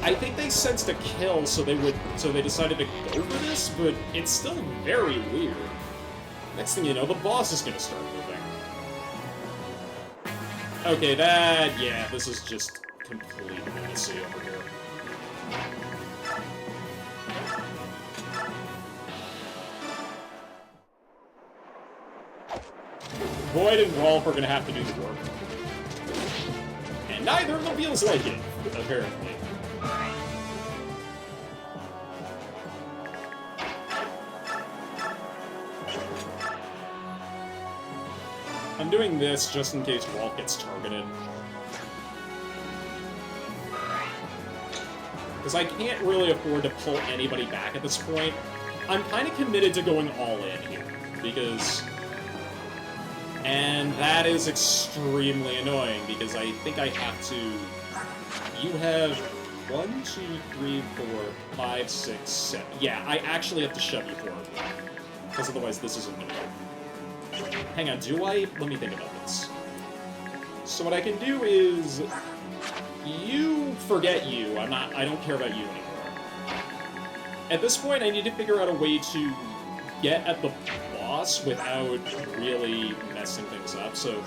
I think they sensed a kill, so they decided to go for this, but it's still very weird. Next thing you know, the boss is gonna start moving. Okay, yeah, this is just complete lunacy over here. Void and Rolf are gonna have to do the work. And neither of them feels like it, apparently. I'm doing this just in case Walt gets targeted. Because I can't really afford to pull anybody back at this point. I'm kind of committed to going all in here, because... And that is extremely annoying, because I think I have to... You have 1, 2, 3, 4, 5, 6, 7... Yeah, I actually have to shove you forward, because otherwise this isn't going to work. Hang on, do I? Let me think about this. So what I can do is... You forget you. I don't care about you anymore. At this point, I need to figure out a way to get at the boss without really messing things up. So,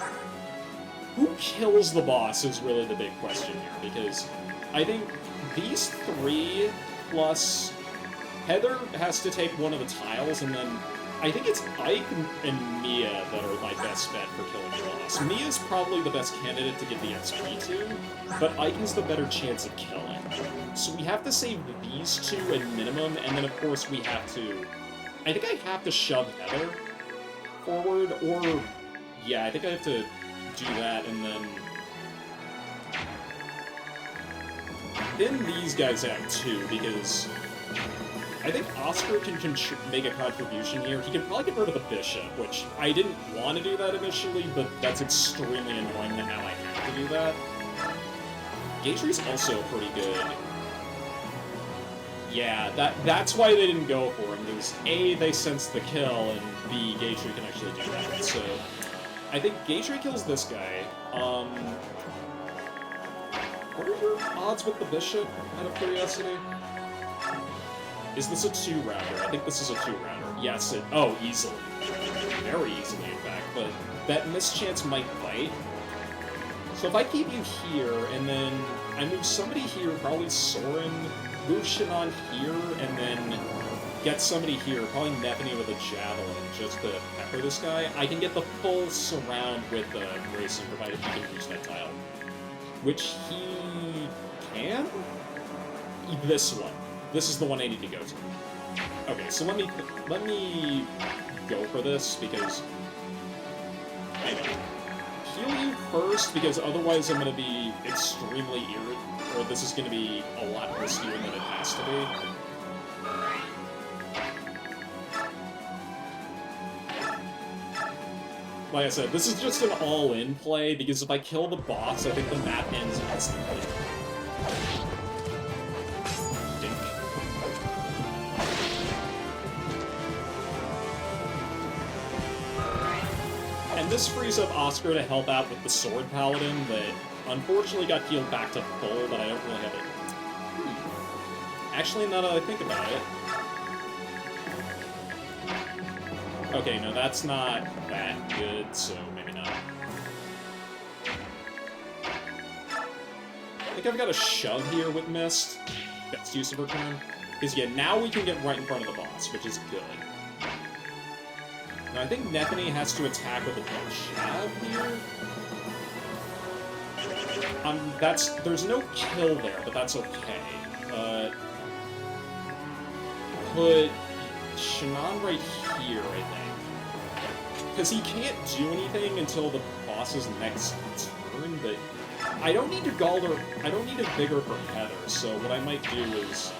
who kills the boss is really the big question here, because I think these 3 plus Heather has to take one of the tiles, and then I think it's Ike and Mia that are my best bet for killing the boss. Mia's probably the best candidate to get the XP to, but Ike has the better chance of killing. So we have to save these 2 at minimum, and then of course we have to... I think I have to shove Heather forward, or... Yeah, I think I have to do that, and then... Thin these guys out too, because... I think Oscar can make a contribution here. He can probably get rid of the Bishop, which I didn't want to do that initially, but that's extremely annoying that now I have to do that. Gatry's also pretty good. Yeah, that's why they didn't go for him, because A, they sensed the kill, and B, Gatry can actually do that. So, I think Gatry kills this guy. What are your odds with the Bishop, out of curiosity? Is this a 2-rounder? I think this is a 2-rounder. Yes, oh, easily. Very easily, in fact, but that mischance might bite. So if I keep you here, and then I move somebody here, probably Soren, move Shinon here, and then get somebody here, probably Nepany with a Javelin, just to pepper this guy, I can get the full surround with Grayson, provided he can reach that tile. Which he can? This one. This is the one I need to go to. Okay, so let me go for this, because I heal you first, because otherwise I'm going to be extremely irritated, or this is going to be a lot riskier than it has to be. Like I said, this is just an all-in play, because if I kill the boss, I think the map ends instantly. And this frees up Oscar to help out with the Sword Paladin that unfortunately got healed back to full, but I don't really have it. Actually, now that I think about it... Okay, no, that's not that good, so maybe not. I think I've got a shove here with Mist. Best use of her turn. Because, yeah, now we can get right in front of the boss, which is good. Now, I think Nepany has to attack with a Chav here. There's no kill there, but that's okay. Put Shinon right here, I think. Because he can't do anything until the boss's next turn, but I don't need to Galder, I don't need a Vigor for Heather, so what I might do is...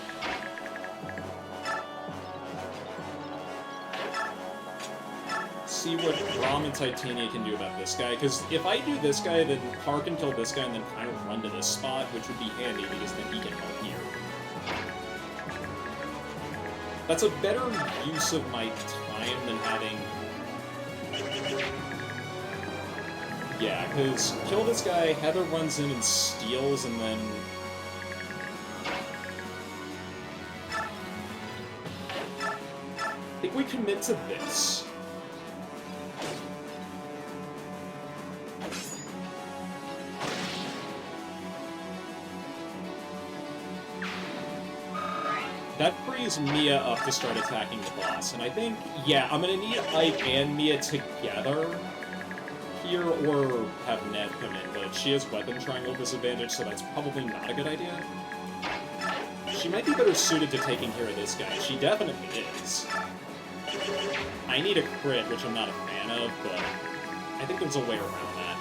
see what Rom and Titania can do about this guy, because if I do this guy, then Park can kill this guy and then kind of run to this spot, which would be handy, because then he can help here. That's a better use of my time than having... Yeah, because kill this guy, Heather runs in and steals, and then... I think we commit to this. That frees Mia up to start attacking the boss, and I think, yeah, I'm gonna need Ike and Mia together here, or have Ned come in, but she has weapon triangle disadvantage, so that's probably not a good idea. She might be better suited to taking care of this guy. She definitely is. I need a crit, which I'm not a fan of, but I think there's a way around that.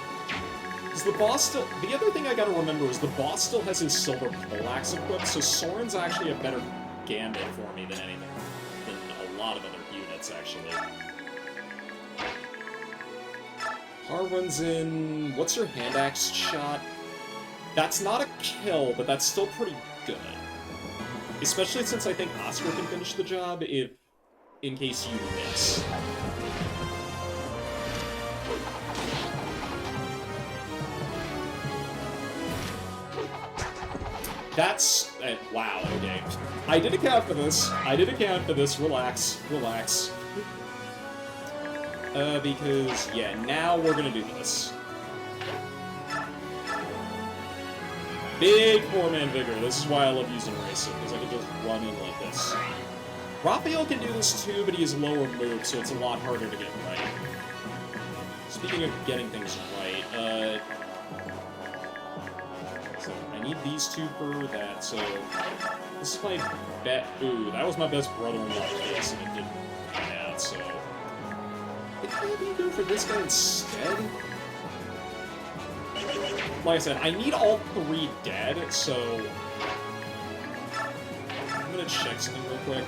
Because the boss still... The other thing I gotta remember is the boss still has his silver poleaxe equipped, so Soren's actually a better gambit for me than anything. Than a lot of other units, actually. Har runs in... What's your hand axe shot? That's not a kill, but that's still pretty good. Especially since I think Oscar can finish the job if... in case you miss. That's... wow, okay. I did account for this. Relax. Relax. Because, yeah, now we're gonna do this. Big 4-man vigor. This is why I love using Racing, because I can just run in like this. Raphael can do this too, but he has lower move, so it's a lot harder to get right. Speaking of getting things right, so I need these two for that, so this is my bet. Ooh, that was my best brother-in-law case, and it didn't pan out, so I think maybe go for this guy instead. Like I said, I need all 3 dead, so I'm gonna check something real quick.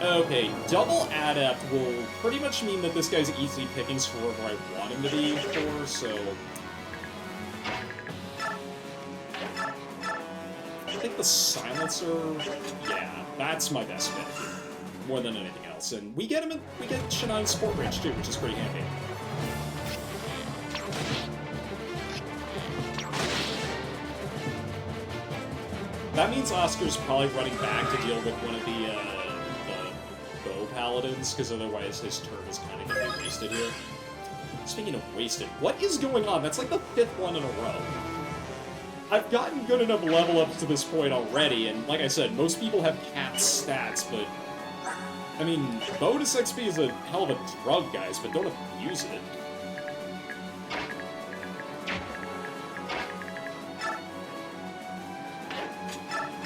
Okay, double adept will pretty much mean that this guy's easy pickings for where I want him to be for, so I think the silencer, yeah, that's my best bet here, more than anything else. And we get him we get Shanine's sport range too, which is pretty handy. That means Oscar's probably running back to deal with one of the bow paladins, because otherwise his turn is kind of going to be wasted here. Speaking of wasted, what is going on? That's like the 5th one in a row. I've gotten good enough level ups to this point already, and like I said, most people have capped stats, but I mean, bonus XP is a hell of a drug, guys, but don't abuse it.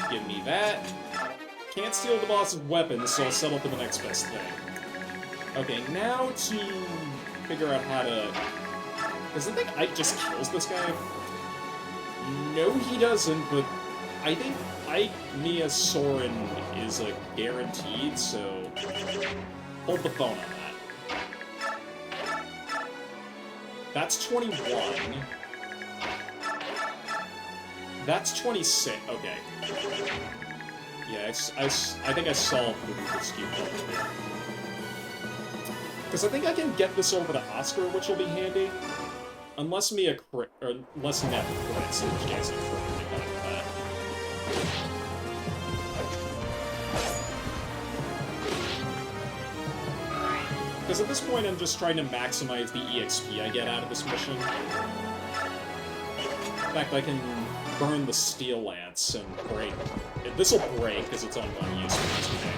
Give me that. Can't steal the boss's weapons, so I'll settle for the next best thing. Okay, now to figure out how to... Does the thing Ike just kills this guy? No, he doesn't, but I think Ike Mia Soren is a guaranteed, so hold the phone on that. That's 21. That's 26. Okay. Yeah, I think I solved the skew problem here. Because I think I can get this over to Oscar, which will be handy. Unless Mia crit, or unless Net crits, in which case I'm perfectly fine with that. Because at this point I'm just trying to maximize the EXP I get out of this mission. In fact, I can burn the Steel Lance and break. This'll break because it's on 1 use for this today.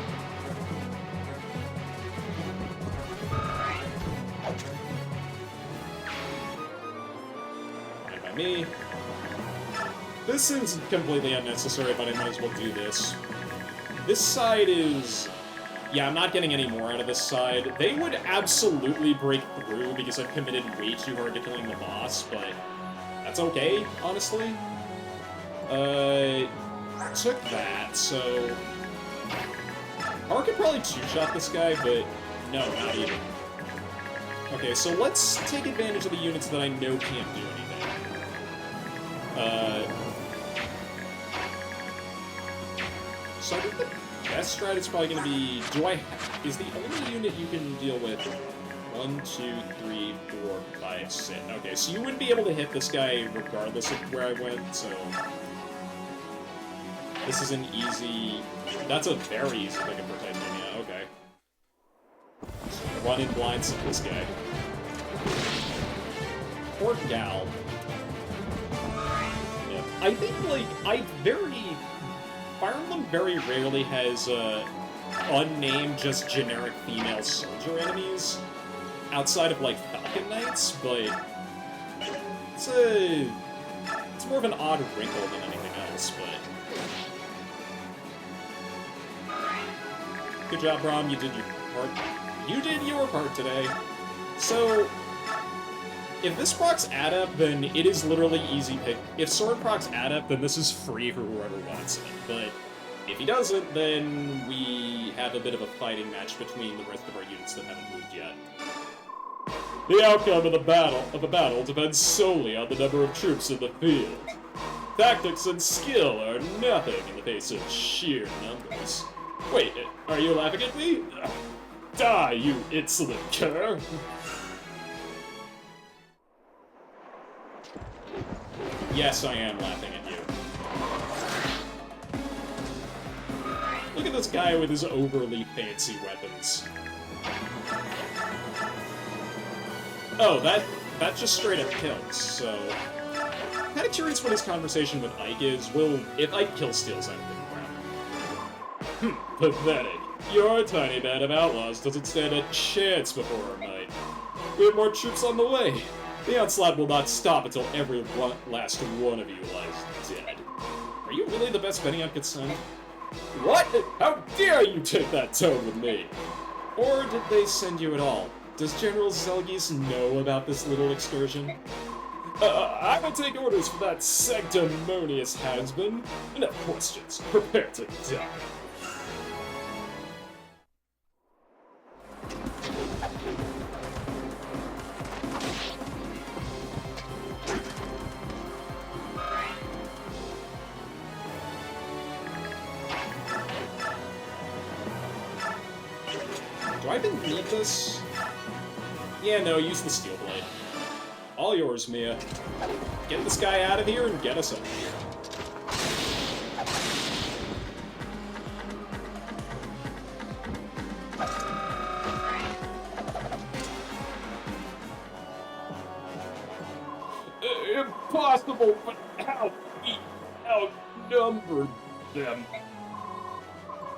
Fine by me. This is completely unnecessary, but I might as well do this. This side is... Yeah, I'm not getting any more out of this side. They would absolutely break through because I've committed way too hard to killing the boss, but that's okay, honestly. Took that, so... I could probably two-shot this guy, but no, not even. Okay, so let's take advantage of the units that I know can't do anything. So I think the best strat is probably going to be... Is the only unit you can deal with 1, 2, 3, 4, 5, 6. Okay, so you wouldn't be able to hit this guy regardless of where I went, so... This is an easy... That's a very easy pick for Titania, okay. Run in blindside this guy. Poor gal. Yeah. I think, like, Fire Emblem very rarely has, unnamed, just generic female soldier enemies. Outside of, like, Falcon Knights, but... It's more of an odd wrinkle than anything else, but... Good job, Braum. You did your part. You did your part today. So, If this procs Adept, then it is literally easy pick. If Sword procs Adept, then this is free for whoever wants it. But if he doesn't, then we have a bit of a fighting match between the rest of our units that haven't moved yet. The outcome of the battle depends solely on the number of troops in the field. Tactics and skill are nothing in the face of sheer numbers. Wait, are you laughing at me? Die, you insolent cur! Yes, I am laughing at you. Look at this guy with his overly fancy weapons. Oh, that just straight up kills, so... Kinda curious what his conversation with Ike is. If Ike kills Steels, I don't think around. Pathetic. Your tiny band of outlaws doesn't stand a chance before our might. We have more troops on the way. The onslaught will not stop until every last one of you lies dead. Are you really the best Benioff could send? What? How dare you take that tone with me? Or did they send you at all? Does General Zelgis know about this little excursion? I will take orders for that sanctimonious has-been. Enough questions. Prepare to die. Do I even need this? Yeah, no, use the steel blade. All yours, Mia. Get this guy out of here and get us over here. Impossible, but how we outnumbered them.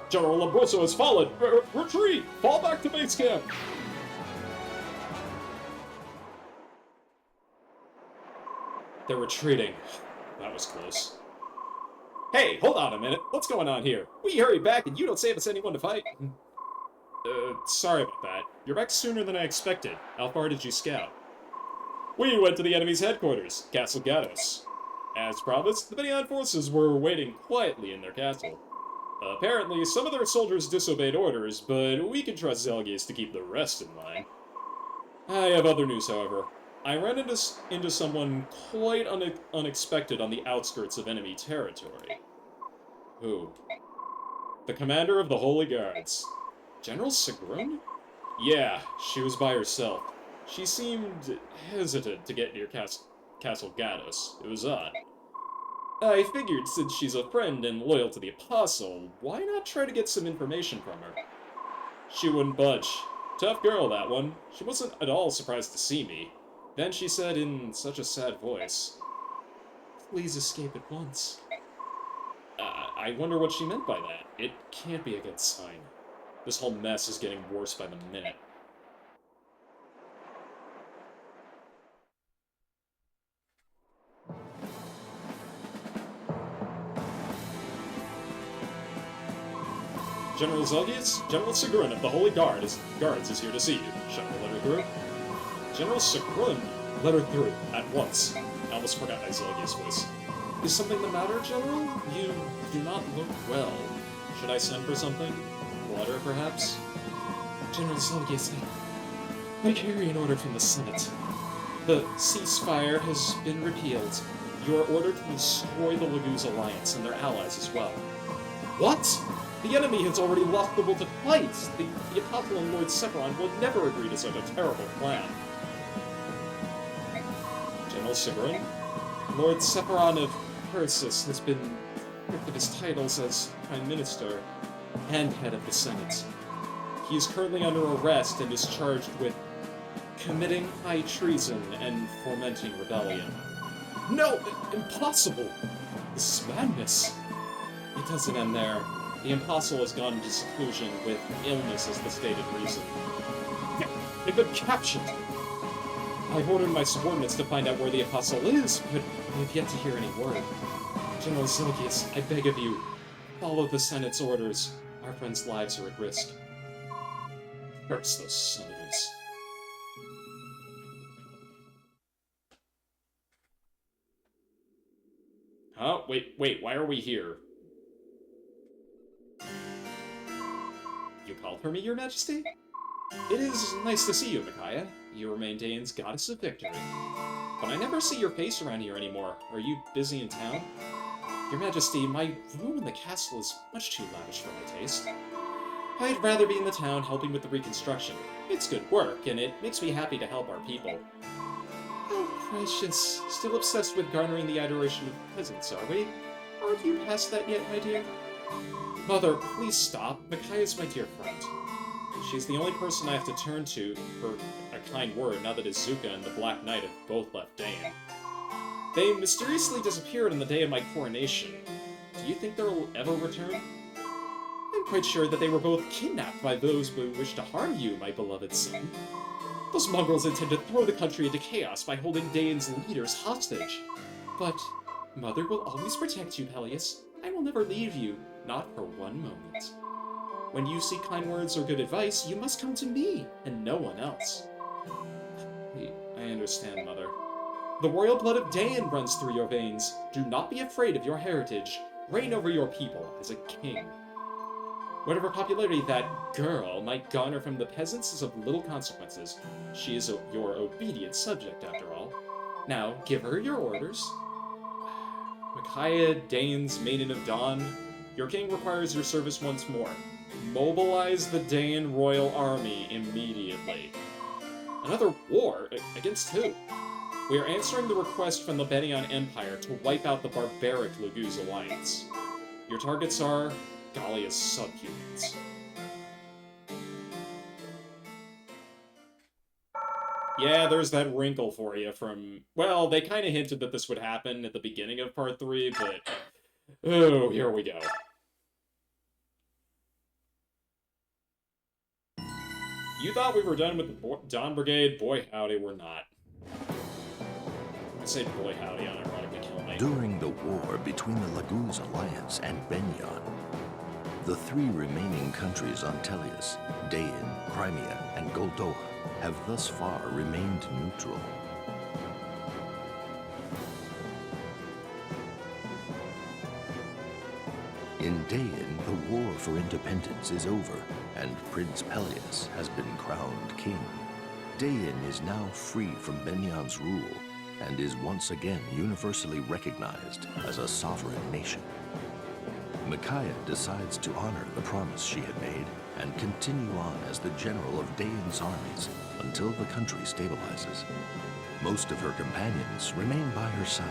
General Labusso has fallen. Retreat! Fall back to base camp! They're retreating. That was close. Hey, hold on a minute. What's going on here? We hurry back and you don't save us anyone to fight. Sorry about that. You're back sooner than I expected. How far did you scout? We went to the enemy's headquarters, Castle Gatos. As promised, the Benioff forces were waiting quietly in their castle. Apparently, some of their soldiers disobeyed orders, but we can trust Zelgis to keep the rest in line. I have other news, however. I ran into someone quite unexpected on the outskirts of enemy territory. Who? The commander of the Holy Guards. General Sigrun? Yeah, she was by herself. She seemed hesitant to get near Castle Gatos. It was odd. I figured since she's a friend and loyal to the Apostle, why not try to get some information from her? She wouldn't budge. Tough girl, that one. She wasn't at all surprised to see me. Then she said in such a sad voice, "Please escape at once." I wonder what she meant by that. It can't be a good sign. This whole mess is getting worse by the minute. General Zelgis, General Sigrun of the Holy Guards is here to see you. Shall I let her through? General Sigrun, let her through, at once. I almost forgot my Zelgis voice. Is something the matter, General? You do not look well. Should I send for something? Water, perhaps? General Zelgis, I carry an order from the Senate. The ceasefire has been repealed. You are ordered to destroy the Laguz Alliance and their allies as well. What? The enemy has already lost the will to fight! The Apostle and Lord Sephiron will never agree to such a terrible plan. General Sigrun? Lord Sephiron of Persis has been stripped of his titles as Prime Minister and head of the Senate. He is currently under arrest and is charged with committing high treason and fomenting rebellion. No! Impossible! This is madness! It doesn't end there. The Apostle has gone into seclusion with illness as the stated reason. They've been captured! I've ordered my subordinates to find out where the Apostle is, but I've yet to hear any word. General Zelgis, I beg of you, follow the Senate's orders. Our friends' lives are at risk. Curse those son of a... Oh, wait, why are we here? You called for me, Your Majesty? It is nice to see you, Micaiah. You remain Dane's goddess of victory. But I never see your face around here anymore. Are you busy in town? Your Majesty, my room in the castle is much too lavish for my taste. I'd rather be in the town helping with the reconstruction. It's good work, and it makes me happy to help our people. Oh, precious. Still obsessed with garnering the adoration of peasants, are we? Aren't you past that yet, my dear? Mother, please stop. Micaiah's my dear friend. She's the only person I have to turn to for a kind word now that Izuka and the Black Knight have both left Dane. They mysteriously disappeared on the day of my coronation. Do you think they'll ever return? I'm quite sure that they were both kidnapped by those who wish to harm you, my beloved son. Those mongrels intend to throw the country into chaos by holding Dane's leaders hostage. But Mother will always protect you, Peleus. I will never leave you, not for one moment. When you seek kind words or good advice, you must come to me, and no one else. I understand, Mother. The royal blood of Dane runs through your veins. Do not be afraid of your heritage. Reign over your people as a king. Whatever popularity that girl might garner from the peasants is of little consequences. She is your obedient subject, after all. Now, give her your orders. Micaiah, Dane's Maiden of Dawn, your king requires your service once more. Mobilize the Dane royal army immediately. Another war? Against who? We are answering the request from the Bennion Empire to wipe out the barbaric Laguz alliance. Your targets are Gallia's subhumans. Yeah, there's that wrinkle for you from... Well, they kind of hinted that this would happen at the beginning of Part 3, but... Oh, here we go. You thought we were done with the Dawn Brigade? Boy, howdy, we're not. I say boy, howdy, unironically kill me. During the war between the Laguz Alliance and Bennion, the three remaining countries on Tellius, Dain, Crimea, and Goldoa, have thus far remained neutral. In Dain, the war for independence is over, and Prince Peleus has been crowned king. Dain is now free from Bennion's rule, and is once again universally recognized as a sovereign nation. Micaiah decides to honor the promise she had made and continue on as the general of Dain's armies until the country stabilizes. Most of her companions remain by her side,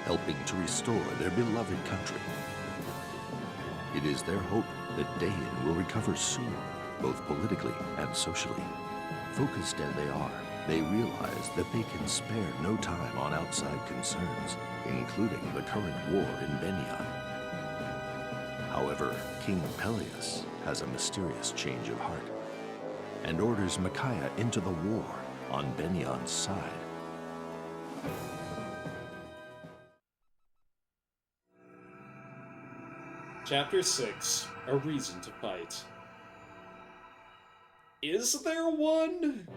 helping to restore their beloved country. It is their hope that Dain will recover soon, both politically and socially. Focused as they are, they realize that they can spare no time on outside concerns, including the current war in Bennion. However, King Peleus has a mysterious change of heart and orders Micaiah into the war on Bennion's side. Chapter 6, A Reason to Fight. Is there one?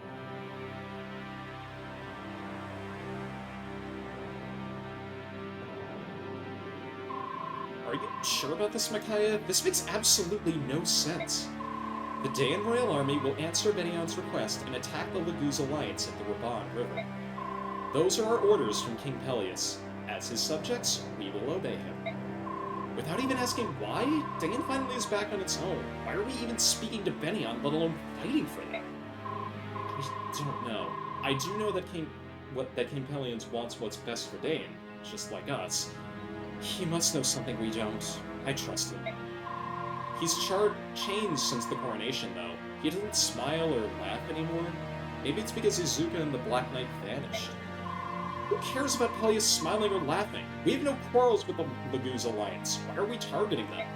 Are you sure about this, Micaiah? This makes absolutely no sense. The Dain Royal Army will answer Bennion's request and attack the Laguz Alliance at the Raban River. Those are our orders from King Peleus. As his subjects, we will obey him. Without even asking why, Dain finally is back on its own. Why are we even speaking to Bennion, let alone fighting for them? I don't know. I do know that King Peleus wants what's best for Dain, just like us. He must know something we don't. I trust him. He's changed since the coronation, though. He doesn't smile or laugh anymore. Maybe it's because Izuka and the Black Knight vanished. Who cares about Peleus smiling or laughing? We have no quarrels with the Laguz Alliance. Why are we targeting them?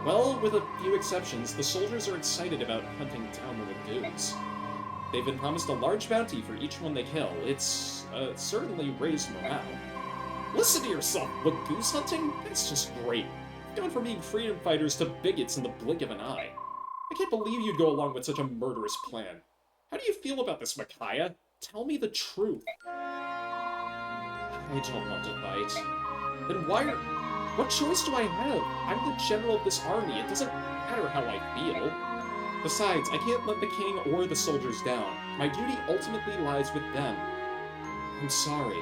Well, with a few exceptions, the soldiers are excited about hunting down the Laguz. They've been promised a large bounty for each one they kill. It's certainly raised morale. Listen to yourself, Laguz hunting? That's just great. Going from being freedom fighters to bigots in the blink of an eye. I can't believe you'd go along with such a murderous plan. How do you feel about this, Micaiah? Tell me the truth. I don't want to fight. Then why are... What choice do I have? I'm the general of this army. It doesn't matter how I feel. Besides, I can't let the king or the soldiers down. My duty ultimately lies with them. I'm sorry.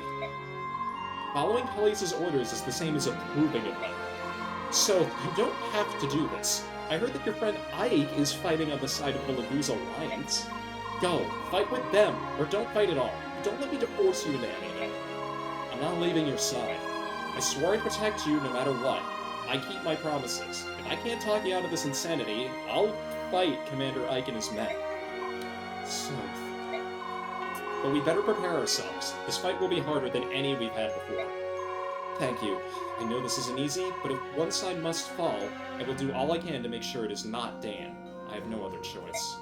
Following Peleus' orders is the same as approving of them. So, you don't have to do this. I heard that your friend Ike is fighting on the side of the Laguz Alliance. Go, fight with them, or don't fight at all. Don't let me force you into anything. I'm not leaving your side. I swore I'd protect you no matter what. I keep my promises. If I can't talk you out of this insanity, I'll fight Commander Ike and his men. So... But we better prepare ourselves. This fight will be harder than any we've had before. Thank you. I know this isn't easy, but if one side must fall, I will do all I can to make sure it is not Dan. I have no other choice.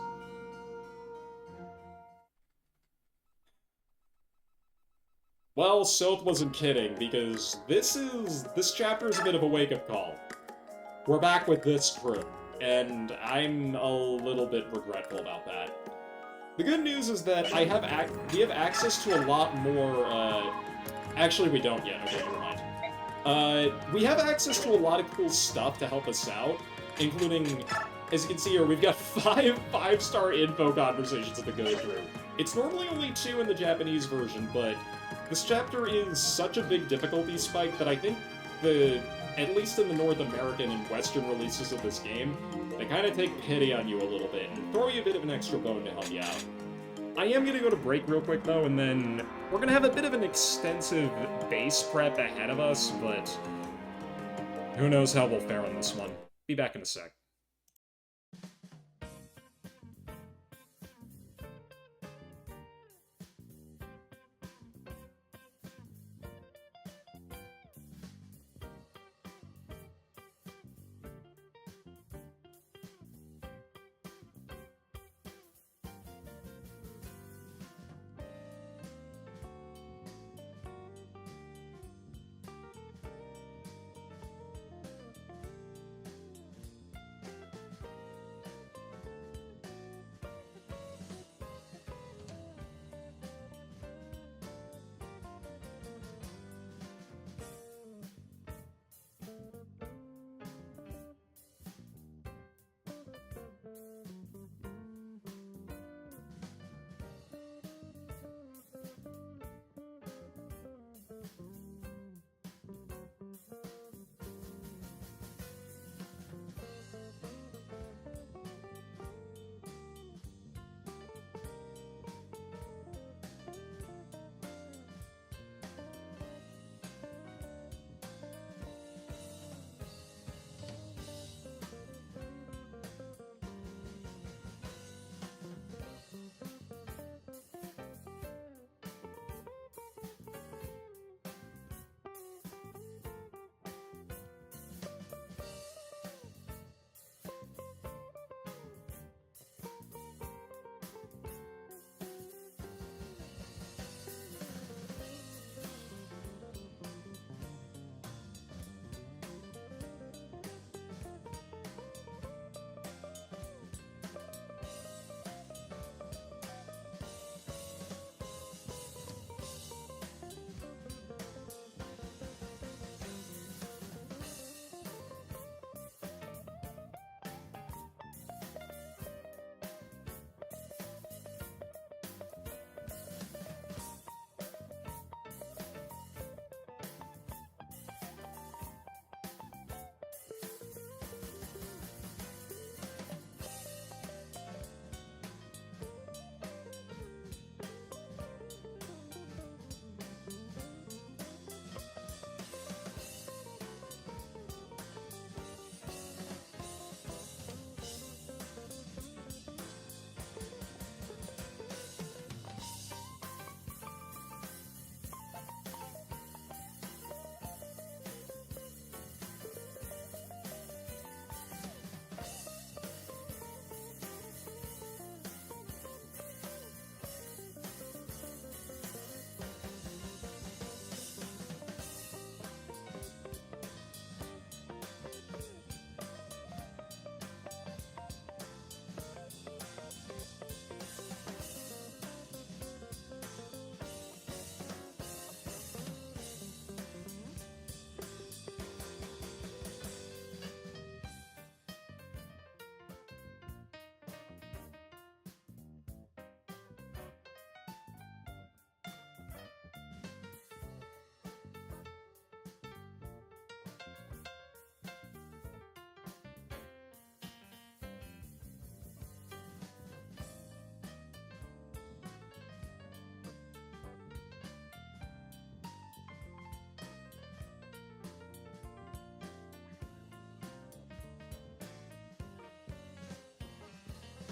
Well, Soph wasn't kidding, because this chapter is a bit of a wake-up call. We're back with this crew, and I'm a little bit regretful about that. The good news is that we have access to a lot more, actually we don't yet, okay, never mind. We have access to a lot of cool stuff to help us out, including, as you can see here, we've got five-star info conversations to go through. It's normally only 2 in the Japanese version, but this chapter is such a big difficulty spike that I think at least in the North American and Western releases of this game, they kind of take pity on you a little bit and throw you a bit of an extra bone to help you out. I am going to go to break real quick, though, and then we're going to have a bit of an extensive base prep ahead of us, but who knows how we'll fare on this one. Be back in a sec.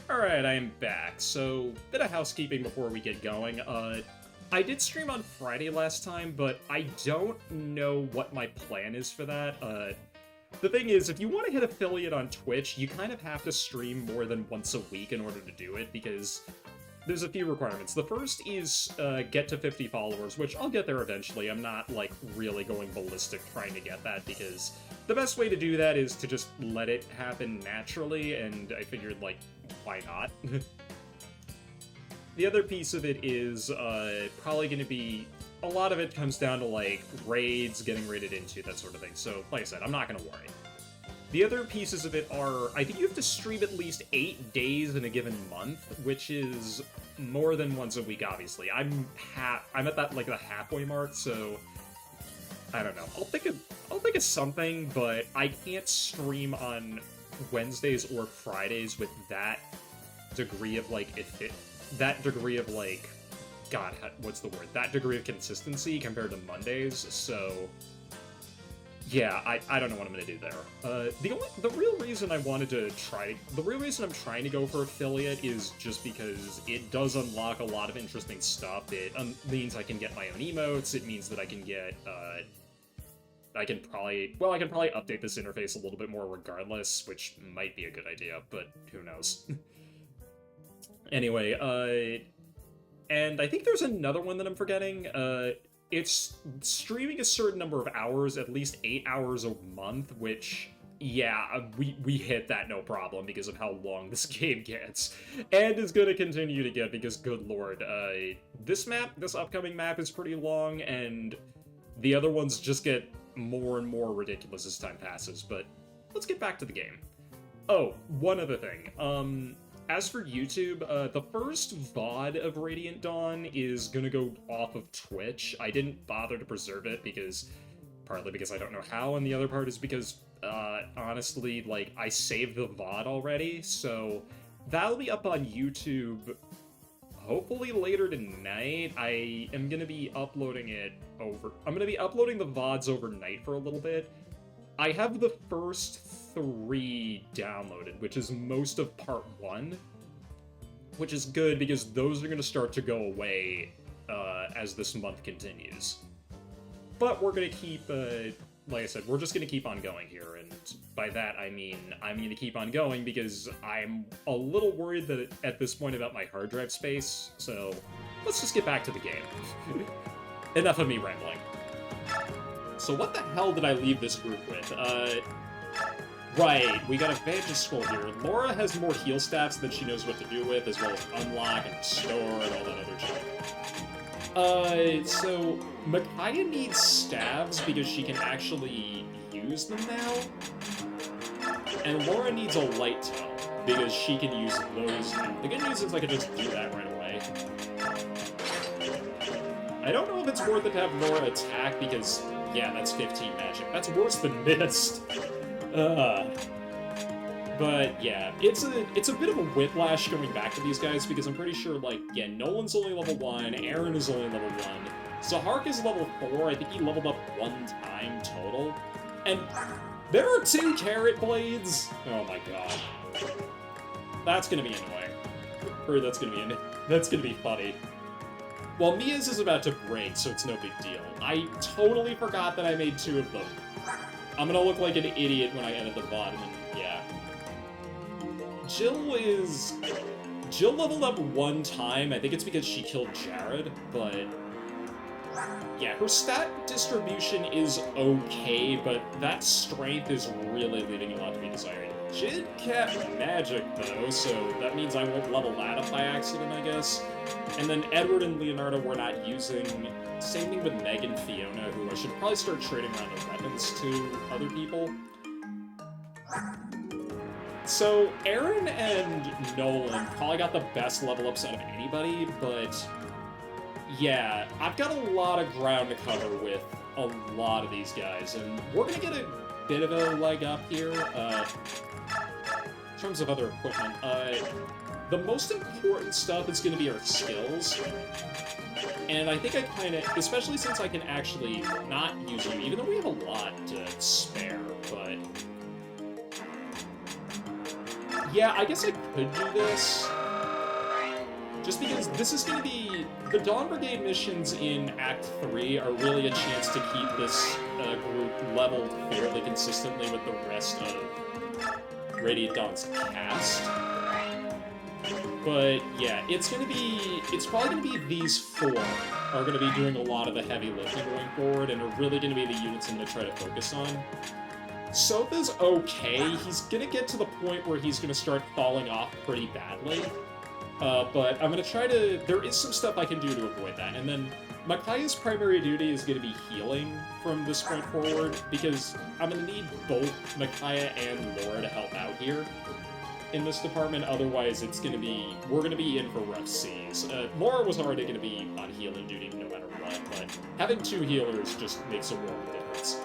Alright, I am back. So, bit of housekeeping before we get going. I did stream on Friday last time, but I don't know what my plan is for that. The thing is, if you want to hit affiliate on Twitch, you kind of have to stream more than once a week in order to do it, because there's a few requirements. The first is get to 50 followers, which I'll get there eventually. I'm not, like, really going ballistic trying to get that, because the best way to do that is to just let it happen naturally, and I figured, like, why not? The other piece of it is probably going to be... A lot of it comes down to, like, raids, getting raided into, that sort of thing. So, like I said, I'm not going to worry. The other pieces of it are, I think you have to stream at least 8 days in a given month, which is more than once a week, obviously. I'm at that, like, the halfway mark, so... I don't know. I'll think of something, but I can't stream on Wednesdays or Fridays with that degree of, like, God, what's the word? That degree of consistency compared to Mondays, so... Yeah, I don't know what I'm gonna do there. The real reason I'm trying to go for affiliate is just because it does unlock a lot of interesting stuff. It means I can get my own emotes, it means that I can get, I can probably update this interface a little bit more regardless, which might be a good idea, but who knows. Anyway, and I think there's another one that I'm forgetting. It's streaming a certain number of hours, at least 8 hours a month, which, yeah, we hit that no problem because of how long this game gets. And is gonna continue to get because, good lord, this upcoming map is pretty long, and the other ones just get more and more ridiculous as time passes, but let's get back to the game. Oh, one other thing. As for YouTube, the first VOD of Radiant Dawn is gonna go off of Twitch. I didn't bother to preserve it partly because I don't know how, and the other part is because, honestly, like, I saved the VOD already, so that'll be up on YouTube hopefully later tonight. I am gonna be uploading I'm gonna be uploading the VODs overnight for a little bit. I have the first 3 downloaded, which is most of part 1, which is good because those are going to start to go away as this month continues. But we're going to keep, like I said, we're just going to keep on going here, and by that I mean I'm going to keep on going because I'm a little worried that at this point about my hard drive space, so let's just get back to the game. Enough of me rambling. So what the hell did I leave this group with? Right, we got a Vantage Scroll here. Laura has more heal stats than she knows what to do with, as well as unlock and store and all that other shit. So Micaiah needs staves because she can actually use them now. And Laura needs a light tome because she can use those. The good news is I can just do that right away. I don't know if it's worth it to have Laura attack because, yeah, that's 15 magic. That's worse than Mist. But yeah, it's a bit of a whiplash going back to these guys because I'm pretty sure, like, yeah, Nolan's only level 1, Aaron is only level 1, Zahark is level 4, I think he leveled up 1 time total, and there are 2 Carrot Blades! Oh my god. That's gonna be annoying. Or that's gonna be funny. Well, Mia's is about to break, so it's no big deal. I totally forgot that I made 2 of them. I'm gonna look like an idiot when I edit the VOD, and then, yeah. Jill leveled up 1 time, I think it's because she killed Jared, but... Yeah, her stat distribution is okay, but that strength is really leaving a lot to be desired. Jid kept magic, though, so that means I won't level that up by accident, I guess. And then Edward and Leonardo were not using... Same thing with Meg and Fiona, who I should probably start trading around their weapons to other people. So, Aaron and Nolan probably got the best level ups out of anybody, but... Yeah, I've got a lot of ground to cover with a lot of these guys, and we're gonna get a bit of a leg up here. In terms of other equipment, the most important stuff is gonna be our skills. And I think I kind of, especially since I can actually not use you, even though we have a lot to spare, but... Yeah, I guess I could do this. Just because this is going to be... The Dawn Brigade missions in Act 3 are really a chance to keep this group leveled fairly consistently with the rest of Radiant Dawn's cast. But yeah, it's probably going to be these four are going to be doing a lot of the heavy lifting going forward and are really going to be the units I'm going to try to focus on. Sotha's okay. He's going to get to the point where he's going to start falling off pretty badly. But I'm going to try to... There is some stuff I can do to avoid that. And then Micaiah's primary duty is going to be healing from this point forward, because I'm going to need both Micaiah and Laura to help out here in this department. Otherwise, it's going to be... We're going to be in for rough seas. Laura was already going to be on healing duty no matter what, but having two healers just makes a world of difference.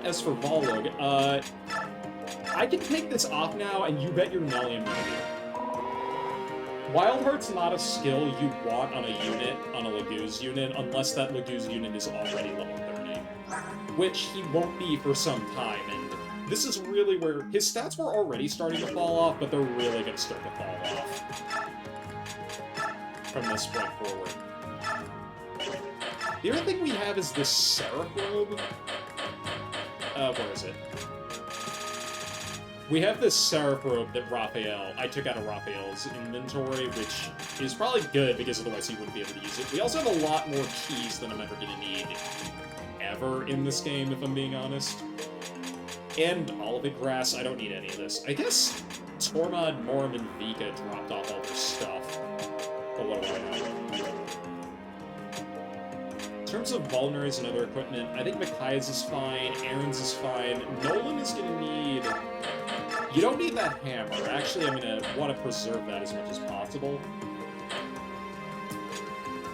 As for Volug, I can take this off now, and you bet your Nelly I'm going to do. Wildheart's not a skill you want on a unit, on a Laguz unit, unless that Laguz unit is already level 30. Which he won't be for some time, and this is really where his stats were already starting to fall off, but they're really going to start to fall off from this point forward. The other thing we have is this Seraph Robe. Where is it? We have this Seraph Robe that I took out of Raphael's inventory, which is probably good, because otherwise he wouldn't be able to use it. We also have a lot more keys than I'm ever going to need, ever, in this game, if I'm being honest. And Olivet Grass, I don't need any of this. I guess Tormod, Morm, and Vika dropped off all their stuff a little while ago. In terms of vulneraries and other equipment, I think Micaiah's is fine, Aaron's is fine. Nolan is going to need... You don't need that hammer. Actually, I'm going to want to preserve that as much as possible.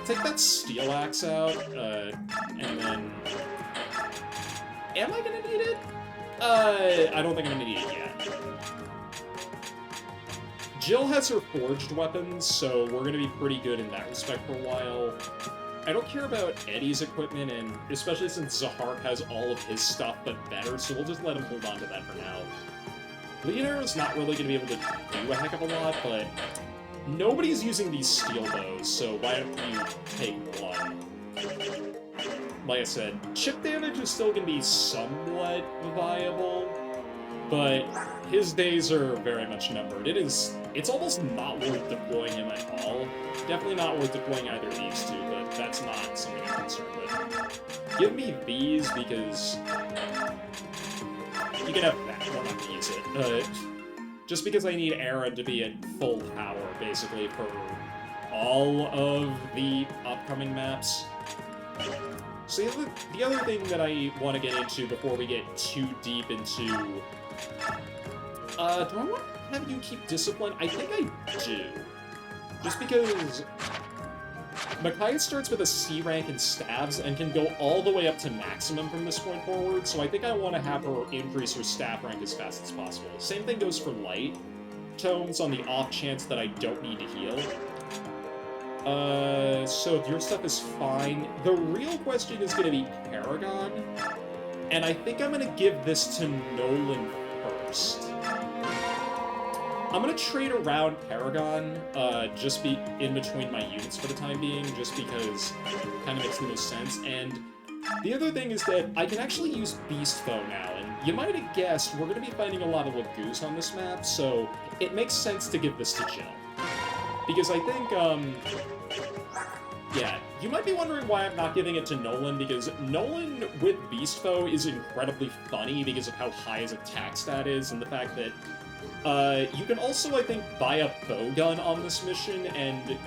Take that steel axe out, and then... Am I going to need it? I don't think I'm going to need it yet. Jill has her forged weapons, so we're going to be pretty good in that respect for a while. I don't care about Eddie's equipment, and especially since Zahark has all of his stuff but better, so we'll just let him hold on to that for now. Leonardo's not really going to be able to do a heck of a lot, but nobody's using these steel bows, so why don't you take one? Like I said, chip damage is still going to be somewhat viable, but his days are very much numbered. It's almost not worth deploying him at all. Definitely not worth deploying either of these two, but that's not something I'm concerned with. Give me these, because... You can have that. I'm not going to use it. Just because I need Aaron to be at full power, basically, for all of the upcoming maps. So the other thing that I want to get into before we get too deep into... do I want to have you keep discipline? I think I do. Just because... Micaiah starts with a C rank in staves and can go all the way up to maximum from this point forward, so I think I want to have her increase her staff rank as fast as possible. Same thing goes for light tomes on the off chance that I don't need to heal. So if your stuff is fine, the real question is going to be Paragon, and I think I'm going to give this to Nolan first. I'm going to trade around Paragon, just be in between my units for the time being, just because it kind of makes the most sense. And the other thing is that I can actually use Beast Foe now, and you might have guessed we're going to be fighting a lot of Laguz on this map, so it makes sense to give this to Jill. Because I think, yeah, you might be wondering why I'm not giving it to Nolan, because Nolan with Beast Foe is incredibly funny because of how high his attack stat is, and the fact that you can also, I think, buy a bowgun on this mission, and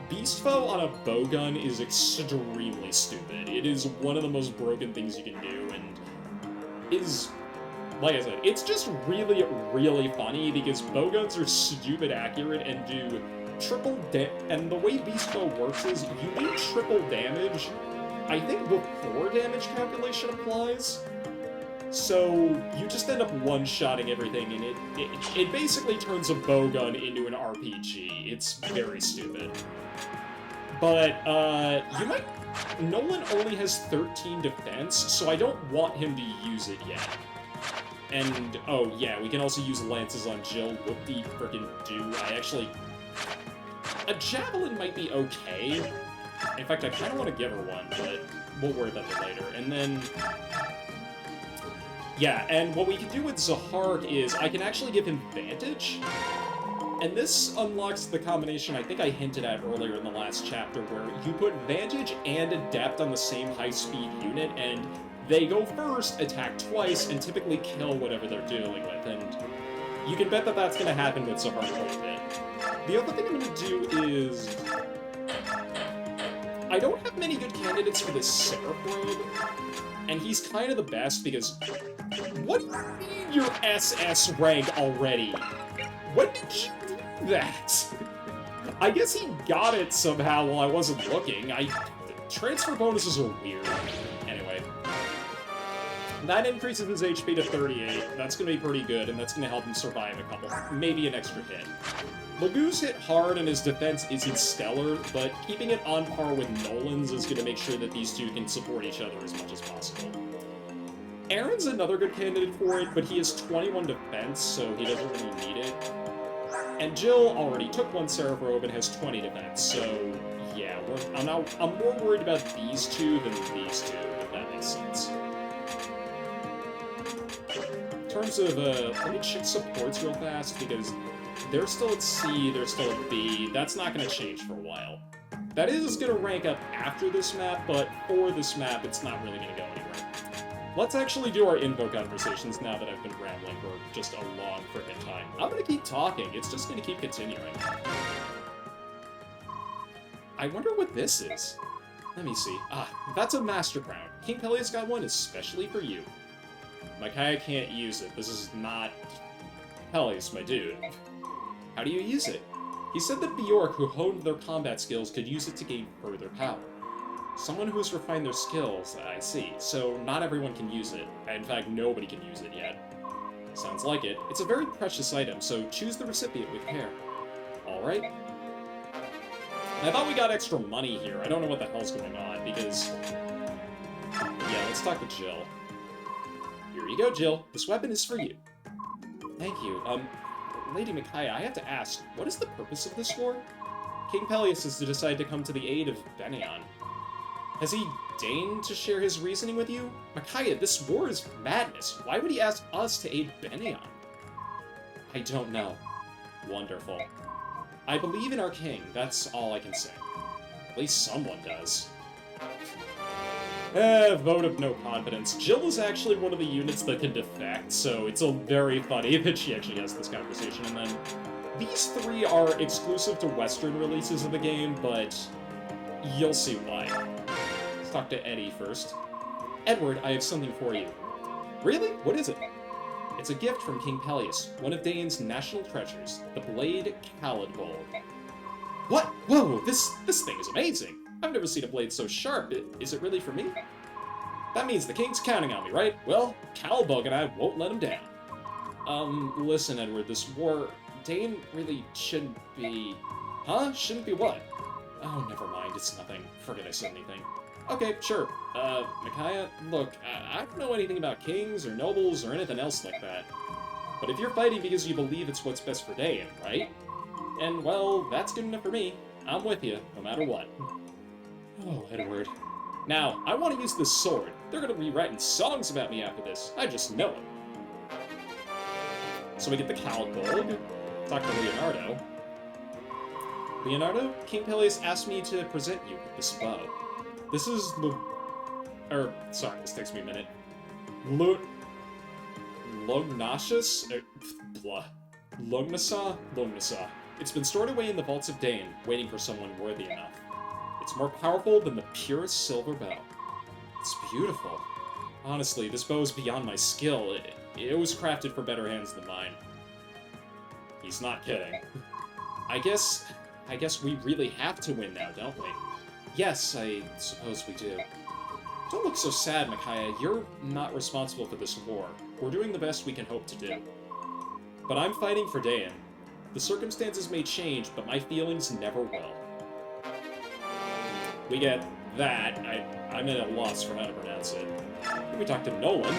Beast Foe on a bowgun is extremely stupid. It is one of the most broken things you can do, and is, like I said, it's just really, really funny, because bowguns are stupid accurate and do triple and the way Beast Foe works is, you do triple damage, I think before damage calculation applies. So you just end up one-shotting everything, and it basically turns a bowgun into an RPG. It's very stupid. But, Nolan only has 13 defense, so I don't want him to use it yet. And, oh yeah, we can also use lances on Jill. Whoop-de frickin' do. A javelin might be okay. In fact, I kind of want to give her one, but we'll worry about that later. And then... yeah, and what we can do with Zahar is I can actually give him Vantage. And this unlocks the combination I think I hinted at earlier in the last chapter, where you put Vantage and Adept on the same high-speed unit, and they go first, attack twice, and typically kill whatever they're dealing with, and you can bet that that's going to happen with Zahar quite a bit. The other thing I'm going to do is... I don't have many good candidates for this Seraph Robe, and he's kind of the best because... what do you mean your SS rank already? When did you do that? I guess he got it somehow while I wasn't looking. Transfer bonuses are weird. Anyway. That increases his HP to 38. That's going to be pretty good, and that's going to help him survive a couple, maybe an extra hit. Magoo's hit hard and his defense isn't stellar, but keeping it on par with Nolan's is going to make sure that these two can support each other as much as possible. Aaron's another good candidate for it, but he has 21 defense, so he doesn't really need it. And Jill already took one Seraph Robe and has 20 defense, so yeah, I'm more worried about these two than these two, if that makes sense. In terms of, let me check supports real fast, because they're still at C, they're still at B. That's not going to change for a while. That is going to rank up after this map, but for this map, it's not really going to go anywhere. Let's actually do our info conversations now that I've been rambling for just a long frickin' time. I'm going to keep talking. It's just going to keep continuing. I wonder what this is. Let me see. Ah, that's a Master Crown. King Peleus got one especially for you. Micaiah can't use it. This is not... Peleus, my dude. How do you use it? He said that Bjork, who honed their combat skills, could use it to gain further power. Someone who has refined their skills, I see. So not everyone can use it. In fact, nobody can use it yet. Sounds like it. It's a very precious item, so choose the recipient with care. Alright. I thought we got extra money here. I don't know what the hell's going on, because... yeah, let's talk to Jill. Here you go, Jill. This weapon is for you. Thank you. Lady Micaiah, I have to ask, what is the purpose of this war? King Peleus has decided to come to the aid of Bennion. Has he deigned to share his reasoning with you? Micaiah, this war is madness. Why would he ask us to aid Bennion? I don't know. Wonderful. I believe in our king, that's all I can say. At least someone does. Vote of no confidence. Jill is actually one of the units that can defect, so it's very funny that she actually has this conversation. And then, these three are exclusive to Western releases of the game, but you'll see why. Let's talk to Eddie first. Edward, I have something for you. Really? What is it? It's a gift from King Peleus, one of Dane's national treasures, the blade Caladbold. What? Whoa, this thing is amazing! I've never seen a blade so sharp. Is it really for me? That means the king's counting on me, right? Well, Calbug and I won't let him down. Listen, Edward, this war... Dane really shouldn't be... Huh? Shouldn't be what? Oh, never mind, it's nothing. Forget I said anything. Okay, sure. Micaiah, look, I don't know anything about kings or nobles or anything else like that. But if you're fighting because you believe it's what's best for Dane, right? And, well, that's good enough for me. I'm with you, no matter what. Oh, Edward. Now, I want to use this sword. They're going to be writing songs about me after this. I just know it. So we get the Calgold. Talk to Leonardo. Leonardo, King Peleus asked me to present you with this bow. This is sorry, this takes me a minute. Lognasius? Lognasa. It's been stored away in the vaults of Dane, waiting for someone worthy enough. It's more powerful than the purest silver bow. It's beautiful. Honestly, this bow is beyond my skill. It was crafted for better hands than mine. He's not kidding. I guess we really have to win now, don't we? Yes, I suppose we do. Don't look so sad, Micaiah. You're not responsible for this war. We're doing the best we can hope to do. But I'm fighting for Dayan. The circumstances may change, but my feelings never will. We get that. I'm at a loss for how to pronounce it. Then we talk to Nolan.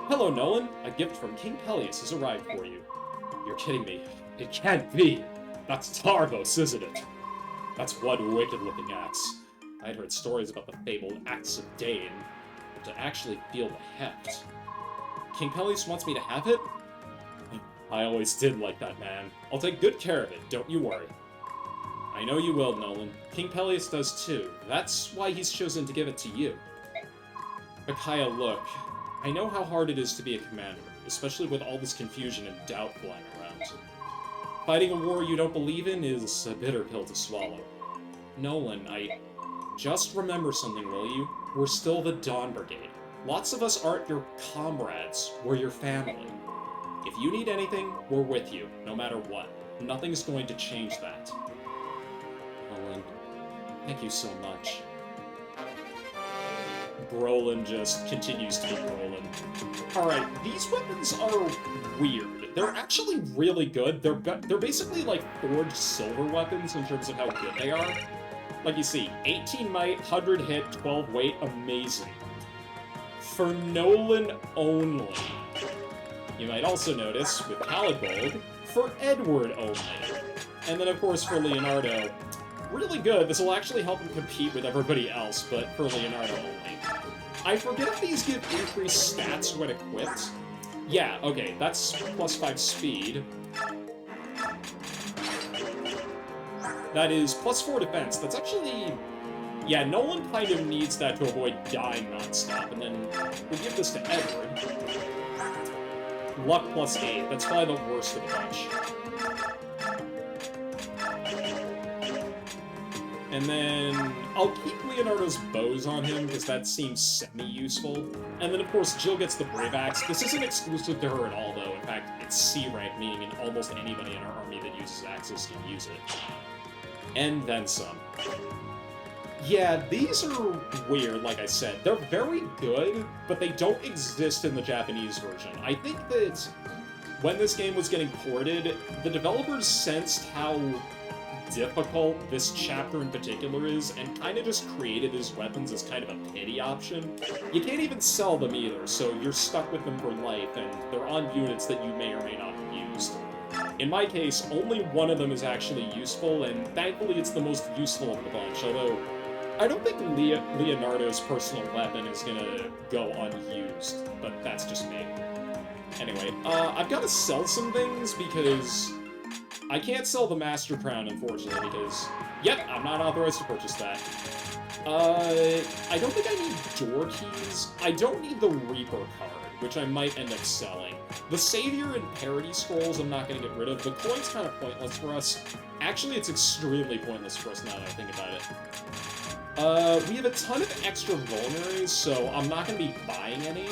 Hello, Nolan. A gift from King Peleus has arrived for you. You're kidding me. It can't be. That's Tarvos, isn't it? That's one wicked-looking axe. I'd heard stories about the fabled Axe of Dain, but to actually feel the heft. King Peleus wants me to have it? I always did like that man. I'll take good care of it, don't you worry. I know you will, Nolan. King Peleus does too. That's why he's chosen to give it to you. Micaiah, look. I know how hard it is to be a commander, especially with all this confusion and doubt flying around. Fighting a war you don't believe in is a bitter pill to swallow. Nolan, just remember something, will you? We're still the Dawn Brigade. Lots of us aren't your comrades, we're your family. If you need anything, we're with you, no matter what. Nothing's going to change that. Nolan, thank you so much. Brolin just continues to be Brolin. Alright, these weapons are weird. They're actually really good. They're basically like forged silver weapons in terms of how good they are. Like you see, 18 might, 100 hit, 12 weight, amazing. For Nolan only. You might also notice, with Haligold, for Edward only. And then of course for Leonardo, really good. This will actually help him compete with everybody else, but for Leonardo only. I forget if these give increased stats when equipped. Yeah, okay, that's +5 speed. That is +4 defense. That's actually... Yeah, Nolan kind of needs that to avoid dying non-stop, and then we'll give this to Edward. Luck +8. That's probably the worst of the bunch. And then I'll keep Leonardo's bows on him, because that seems semi-useful. And then, of course, Jill gets the Brave Axe. This isn't exclusive to her at all, though. In fact, it's C rank, meaning almost anybody in our army that uses axes can use it. And then some. Yeah, these are weird, like I said. They're very good, but they don't exist in the Japanese version. I think that when this game was getting ported, the developers sensed how difficult this chapter in particular is, and kind of just created these weapons as kind of a pity option. You can't even sell them either, so you're stuck with them for life, and they're on units that you may or may not have used. In my case, only one of them is actually useful, and thankfully it's the most useful of the bunch, although I don't think Leonardo's personal weapon is gonna go unused, but that's just me. Anyway, I've got to sell some things because I can't sell the Master Crown, unfortunately, because, yep, I'm not authorized to purchase that. I don't think I need door keys. I don't need the Reaper card, which I might end up selling. The Savior and Parody Scrolls I'm not going to get rid of. The coin's kind of pointless for us. Actually, it's extremely pointless for us now that I think about it. We have a ton of extra vulneraries, so I'm not going to be buying any.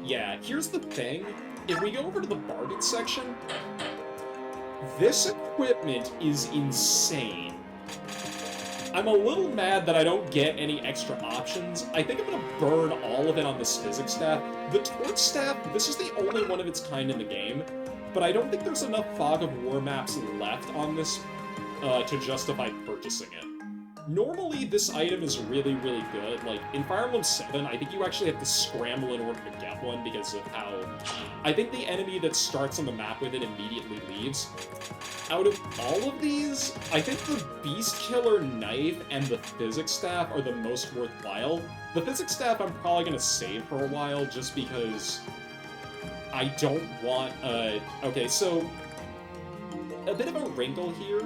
Yeah, here's the thing. If we go over to the bargain section, this equipment is insane. I'm a little mad that I don't get any extra options. I think I'm gonna burn all of it on this physics staff. The torch staff, this is the only one of its kind in the game, but I don't think there's enough Fog of War maps left on this to justify purchasing it. Normally, this item is really, really good. Like, in Fire Emblem 7, I think you actually have to scramble in order to get one because of how... I think the enemy that starts on the map with it immediately leaves. Out of all of these, I think the Beast Killer Knife and the Physics Staff are the most worthwhile. The Physics Staff I'm probably going to save for a while just because I don't want... Okay, so... A bit of a wrinkle here.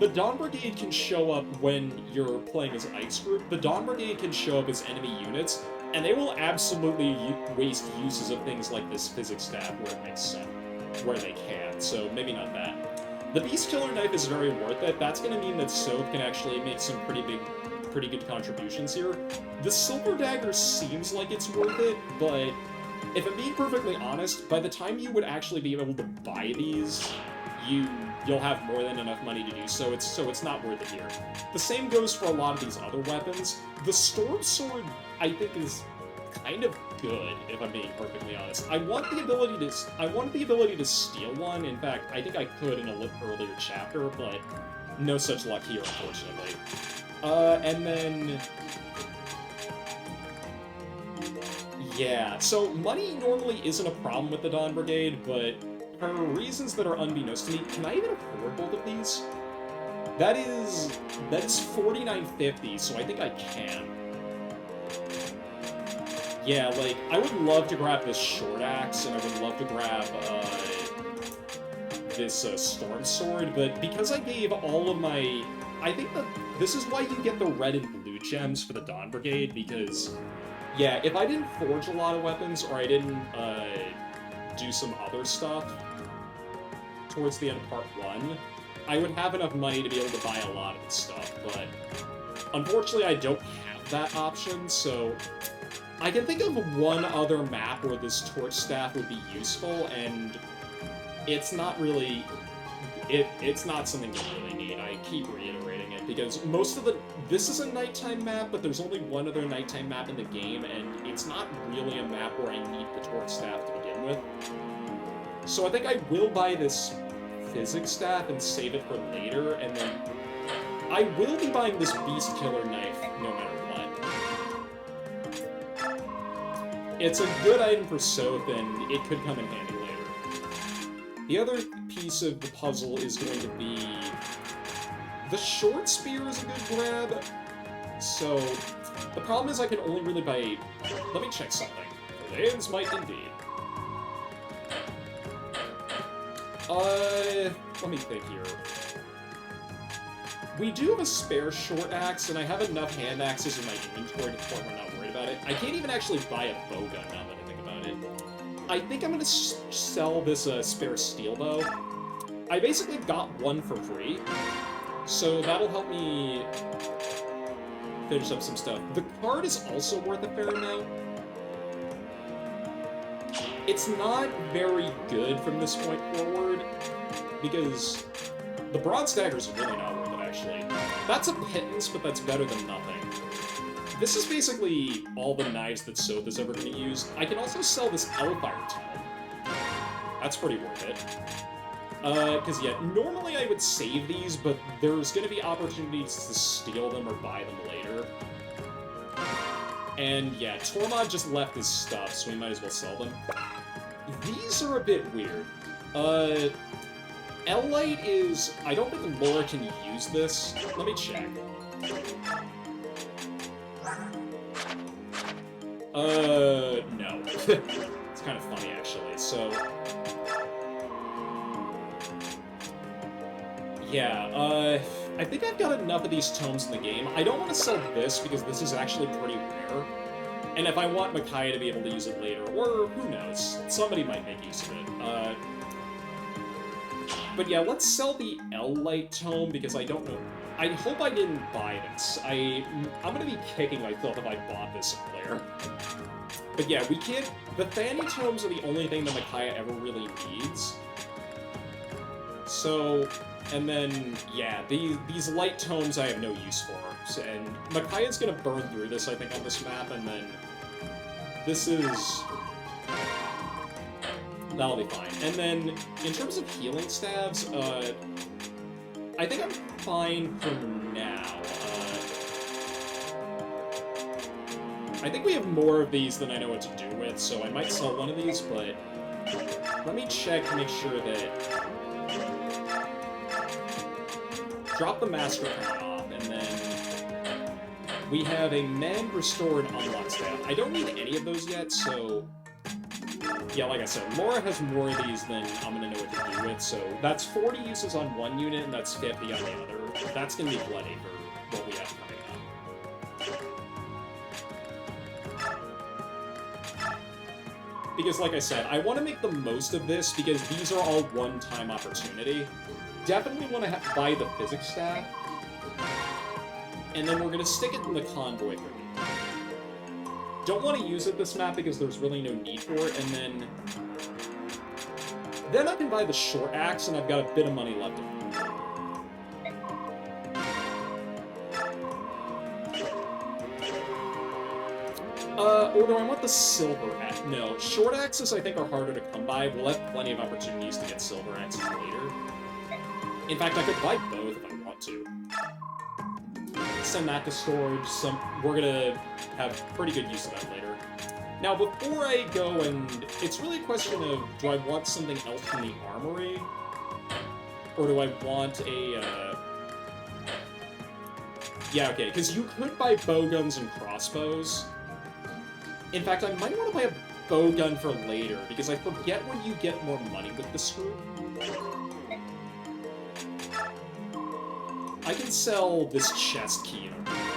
The Dawn Brigade can show up when you're playing as Ike's group. The Dawn Brigade can show up as enemy units, and they will absolutely waste uses of things like this Physics Staff where it makes sense, where they can, so maybe not that. The Beast Killer Knife is very worth it. That's going to mean that Soph can actually make some pretty good contributions here. The Silver Dagger seems like it's worth it, but if I'm being perfectly honest, by the time you would actually be able to buy these, you'll have more than enough money to do so it's not worth it here. The same goes for a lot of these other weapons. The Storm Sword, I think, is kind of good, if I'm being perfectly honest. I want the ability to steal one. In fact, I think I could in a little earlier chapter, but no such luck here, unfortunately. And then... Yeah, so money normally isn't a problem with the Dawn Brigade, but for reasons that are unbeknownst to me, can I even afford both of these? That is $49.50, so I think I can. Yeah, like, I would love to grab this short axe, and I would love to grab, this, storm sword, but because I gave all of my... I think that this is why you get the red and blue gems for the Dawn Brigade, because, yeah, if I didn't forge a lot of weapons, or I didn't, do some other stuff towards the end of Part 1, I would have enough money to be able to buy a lot of this stuff, but unfortunately I don't have that option, so I can think of one other map where this torch staff would be useful, and it's not really... It's not something you really need. I keep reiterating it, because most of the... This is a nighttime map, but there's only one other nighttime map in the game, and it's not really a map where I need the torch staff to begin with. So I think I will buy this physics staff and save it for later, and then I will be buying this beast killer knife no matter what. It's a good item for Soth, and it could come in handy later. The other piece of the puzzle is going to be... The short spear is a good grab, so the problem is I can only really buy... Let me check something. Today's might indeed. Let me think here. We do have a spare short axe, and I have enough hand axes in my inventory to the point where I'm not worried about it. I can't even actually buy a bowgun now that I think about it. I think I'm gonna sell this spare steel bow. I basically got one for free, so that'll help me finish up some stuff. The card is also worth a fair amount. It's not very good from this point forward, because the bronze dagger is really not worth it, actually. That's a pittance, but that's better than nothing. This is basically all the knives that Soth is ever going to use. I can also sell this Hellfire Tome. That's pretty worth it. Because, yeah, normally I would save these, but there's going to be opportunities to steal them or buy them later. And, yeah, Tormod just left his stuff, so we might as well sell them. These are a bit weird. L-Light is... I don't think Laura can use this. Let me check. No. It's kind of funny, actually, so... Yeah, I think I've got enough of these tomes in the game. I don't want to sell this, because this is actually pretty rare. And if I want Micaiah to be able to use it later, or who knows, somebody might make use of it. But yeah, let's sell the L-Light tome, because I don't know... I hope I didn't buy this. I'm gonna be kicking myself if I bought this player. But yeah, we can't... The Thani tomes are the only thing that Micaiah ever really needs. So... And then, yeah, these light tomes I have no use for. So, and Micaiah's gonna burn through this, I think, on this map, and then... This is... That'll be fine. And then, in terms of healing staves, I think I'm fine for now. I think we have more of these than I know what to do with, so I might sell one of these, but... Let me check to make sure that... Drop the Master Crown off, and then... We have a Mend, Restore, and Unlock staff. I don't need any of those yet, so... Yeah, like I said, Laura has more of these than I'm gonna know what to do with, so that's 40 uses on one unit, and that's 50 on the other. That's gonna be bloody for what we have coming up. Because, like I said, I want to make the most of this, because these are all one-time opportunity. Definitely want to buy the physics staff, and then we're gonna stick it in the convoy for me. Don't want to use it this map because there's really no need for it, and then I can buy the short axe, and I've got a bit of money left over. Or do I want the silver axe? No, short axes I think are harder to come by. We'll have plenty of opportunities to get silver axes later. In fact, I could buy both if I want to. send that to storage. We're gonna have pretty good use of that later. Now, before I go and... It's really a question of, do I want something else from the armory? Or do I want a, Yeah, okay, because you could buy bowguns and crossbows. In fact, I might want to buy a bowgun for later, because I forget when you get more money with the screw. I can sell this chest key in order to do that.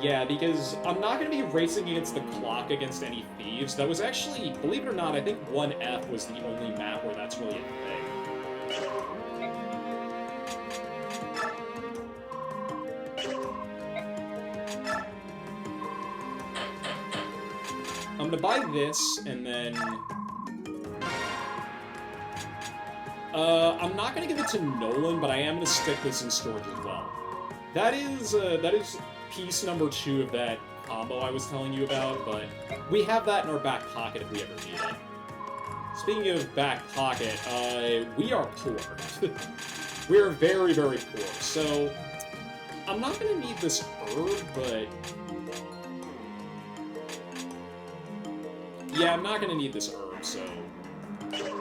Yeah, because I'm not going to be racing against the clock against any thieves. That was actually, believe it or not, I think 1F was the only map where that's really a thing. I'm gonna buy this, and then... I'm not gonna give it to Nolan, but I am gonna stick this in storage as well. That is piece number 2 of that combo I was telling you about, but we have that in our back pocket if we ever need it. Speaking of back pocket, we are poor. We are very, very poor, so... I'm not gonna need this herb, but... Yeah, I'm not gonna need this herb, so...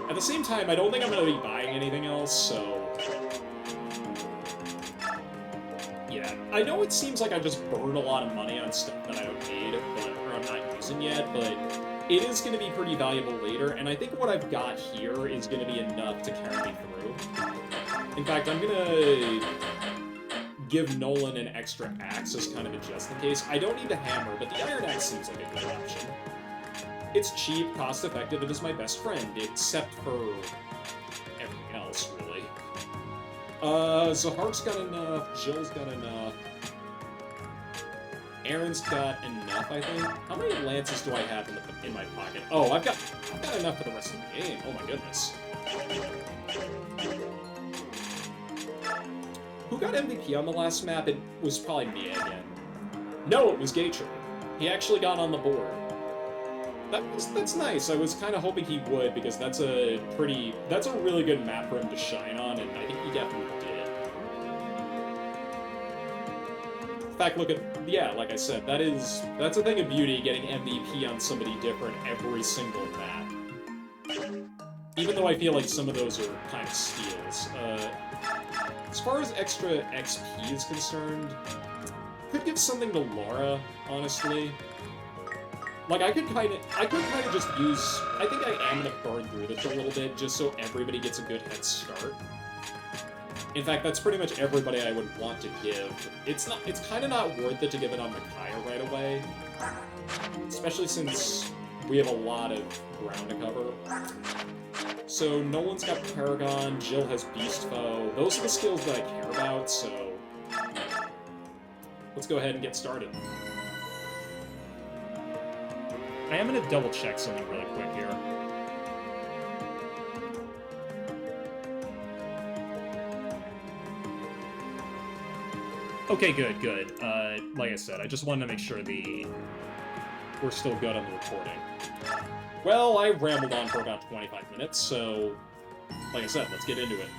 At the same time, I don't think I'm gonna be buying anything else, so... Yeah, I know it seems like I just burned a lot of money on stuff that I don't need, or I'm not using yet, but it is gonna be pretty valuable later, and I think what I've got here is gonna be enough to carry me through. In fact, I'm gonna give Nolan an extra axe as kind of a just in case. I don't need the hammer, but the iron axe seems like a good option. It's cheap, cost-effective, and is my best friend, except for everything else, really. Zahark's got enough, Jill's got enough. Aaron's got enough, I think. How many lances do I have in my pocket? Oh, I've got enough for the rest of the game. Oh my goodness. Who got MVP on the last map? It was probably me again. No, it was Gatron. He actually got on the board. That's nice. I was kind of hoping he would, because that's a really good map for him to shine on, and I think he definitely did. In fact, look at, yeah, like I said, that's a thing of beauty, getting MVP on somebody different every single map. Even though I feel like some of those are kind of steals. As far as extra XP is concerned, could give something to Laura, honestly. Like, I could kind of just use... I think I am going to burn through this a little bit, just so everybody gets a good head start. In fact, that's pretty much everybody I would want to give. It's kind of not worth it to give it on Micaiah right away. Especially since we have a lot of ground to cover. So, Nolan's got Paragon, Jill has Beast Foe. Those are the skills that I care about, so... Let's go ahead and get started. I am going to double-check something really quick here. Okay, good. Like I said, I just wanted to make sure we're still good on the recording. Well, I rambled on for about 25 minutes, so... Like I said, let's get into it.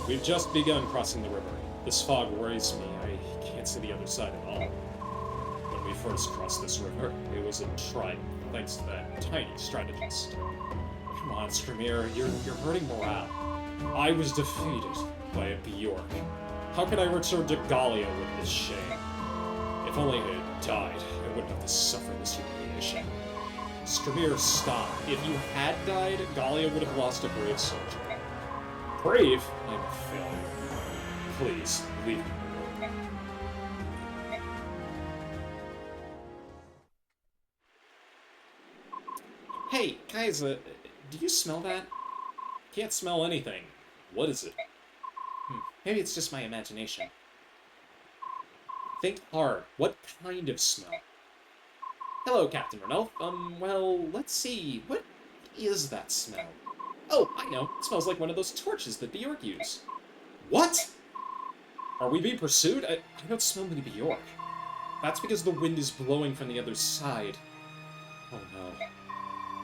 We've just begun crossing the river. This fog worries me. I can't see the other side at all. When we first crossed this river, it was a triumph, thanks to that tiny strategist. Come on, Skrimir, you're hurting morale. I was defeated by a Bjork. How could I return to Gallia with this shame? If only I had died, I wouldn't have to suffer this humiliation. Skrimir, stop. If you had died, Gallia would have lost a brave soldier. Brave? I'm a failure. Please, leave me alone. Hey, guys, do you smell that? Can't smell anything. What is it? Maybe it's just my imagination. Think hard. What kind of smell? Hello, Captain Ranulph. Well, let's see. What is that smell? Oh, I know. It smells like one of those torches that Bjork used. What? Are we being pursued? I don't smell any Bjork. That's because the wind is blowing from the other side. Oh no.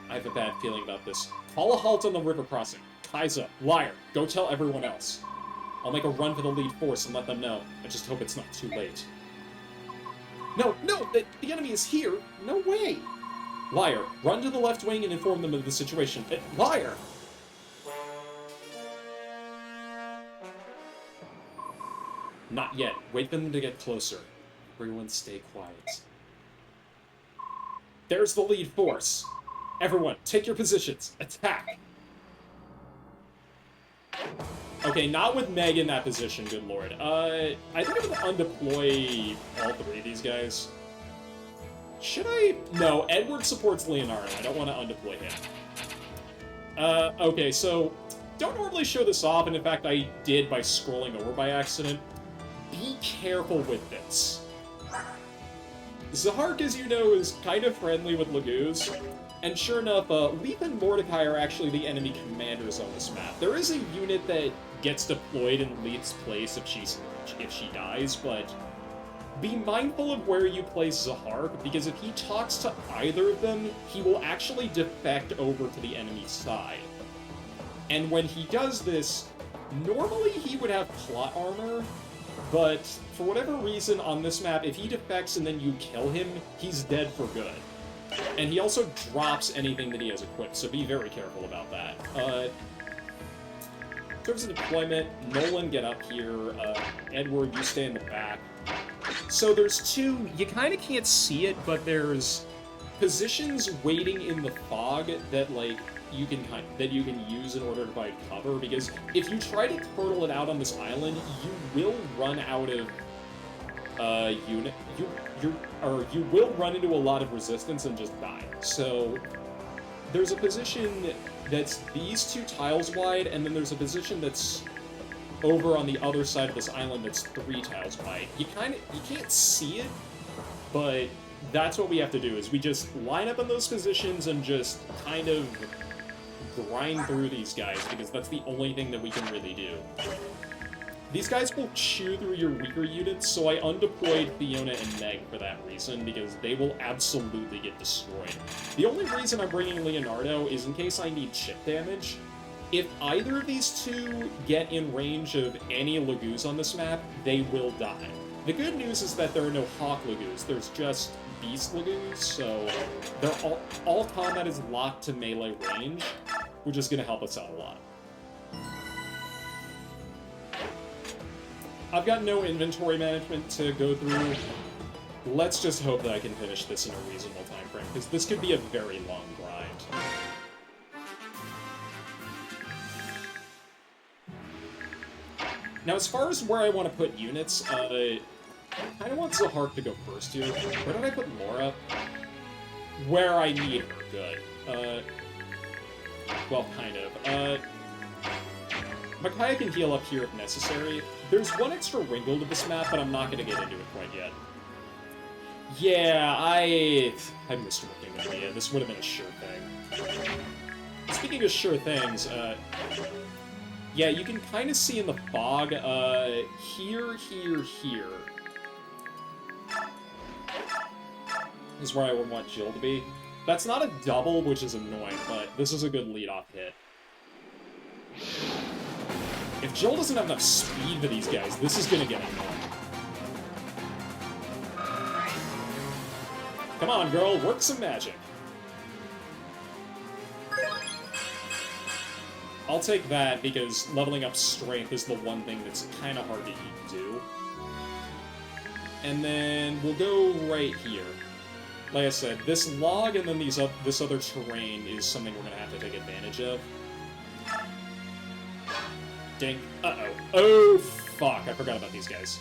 I have a bad feeling about this. Call a halt on the river crossing. Kaiza, liar, go tell everyone else. I'll make a run for the lead force and let them know. I just hope it's not too late. No, the enemy is here. No way. Liar, run to the left wing and inform them of the situation. Liar! Not yet. Wait for them to get closer. Everyone stay quiet. There's the lead force. Everyone, take your positions. Attack! Okay, not with Meg in that position, good lord. I think I'm gonna undeploy all three of these guys. Should I? No, Edward supports Leonardo. I don't want to undeploy him. Okay, so don't normally show this off, and in fact I did by scrolling over by accident. Be careful with this. Zahark, as you know, is kind of friendly with Laguz, and sure enough, Leaf and Mordecai are actually the enemy commanders on this map. There is a unit that gets deployed in Leaf's place if she dies, but be mindful of where you place Zahark, because if he talks to either of them, he will actually defect over to the enemy side. And when he does this, normally he would have plot armor, but for whatever reason on this map, if he defects and then you kill him, he's dead for good. And he also drops anything that he has equipped, so be very careful about that. In terms of deployment, Nolan, get up here. Edward, you stay in the back. So there's two, you kind of can't see it, but there's positions waiting in the fog that, like, you can use in order to provide cover, because if you try to turtle it out on this island, you will run out of you will run into a lot of resistance and just die. So there's a position that's these two tiles wide, and then there's a position that's over on the other side of this island that's 3 tiles wide. You can't see it, but that's what we have to do, is we just line up in those positions and just kind of grind through these guys, because that's the only thing that we can really do. These guys will chew through your weaker units, so I undeployed Fiona and Meg for that reason, because they will absolutely get destroyed. The only reason I'm bringing Leonardo is in case I need chip damage. If either of these two get in range of any Laguz on this map, they will die. The good news is that there are no Hawk Laguz, there's just Beast Laguz, so they're all combat is locked to melee range, which is going to help us out a lot. I've got no inventory management to go through. Let's just hope that I can finish this in a reasonable time frame, because this could be a very long grind. Now, as far as where I want to put units, I kind of want Zahark to go first here. Where did I put Laura? Where I need her. Good. Well, kind of. Micaiah can heal up here if necessary. There's one extra wrinkle to this map, but I'm not going to get into it quite yet. Yeah, I missed working with Mia. This would have been a sure thing. Speaking of sure things, yeah, you can kind of see in the fog, here is where I would want Jill to be. That's not a double, which is annoying, but this is a good lead-off hit. If Jill doesn't have enough speed for these guys, this is gonna get annoying. Come on, girl, work some magic. I'll take that, because leveling up strength is the one thing that's kind of hard to do. And then we'll go right here. Like I said, this log and then this other terrain is something we're going to have to take advantage of. Dink. Uh-oh. Oh, fuck. I forgot about these guys.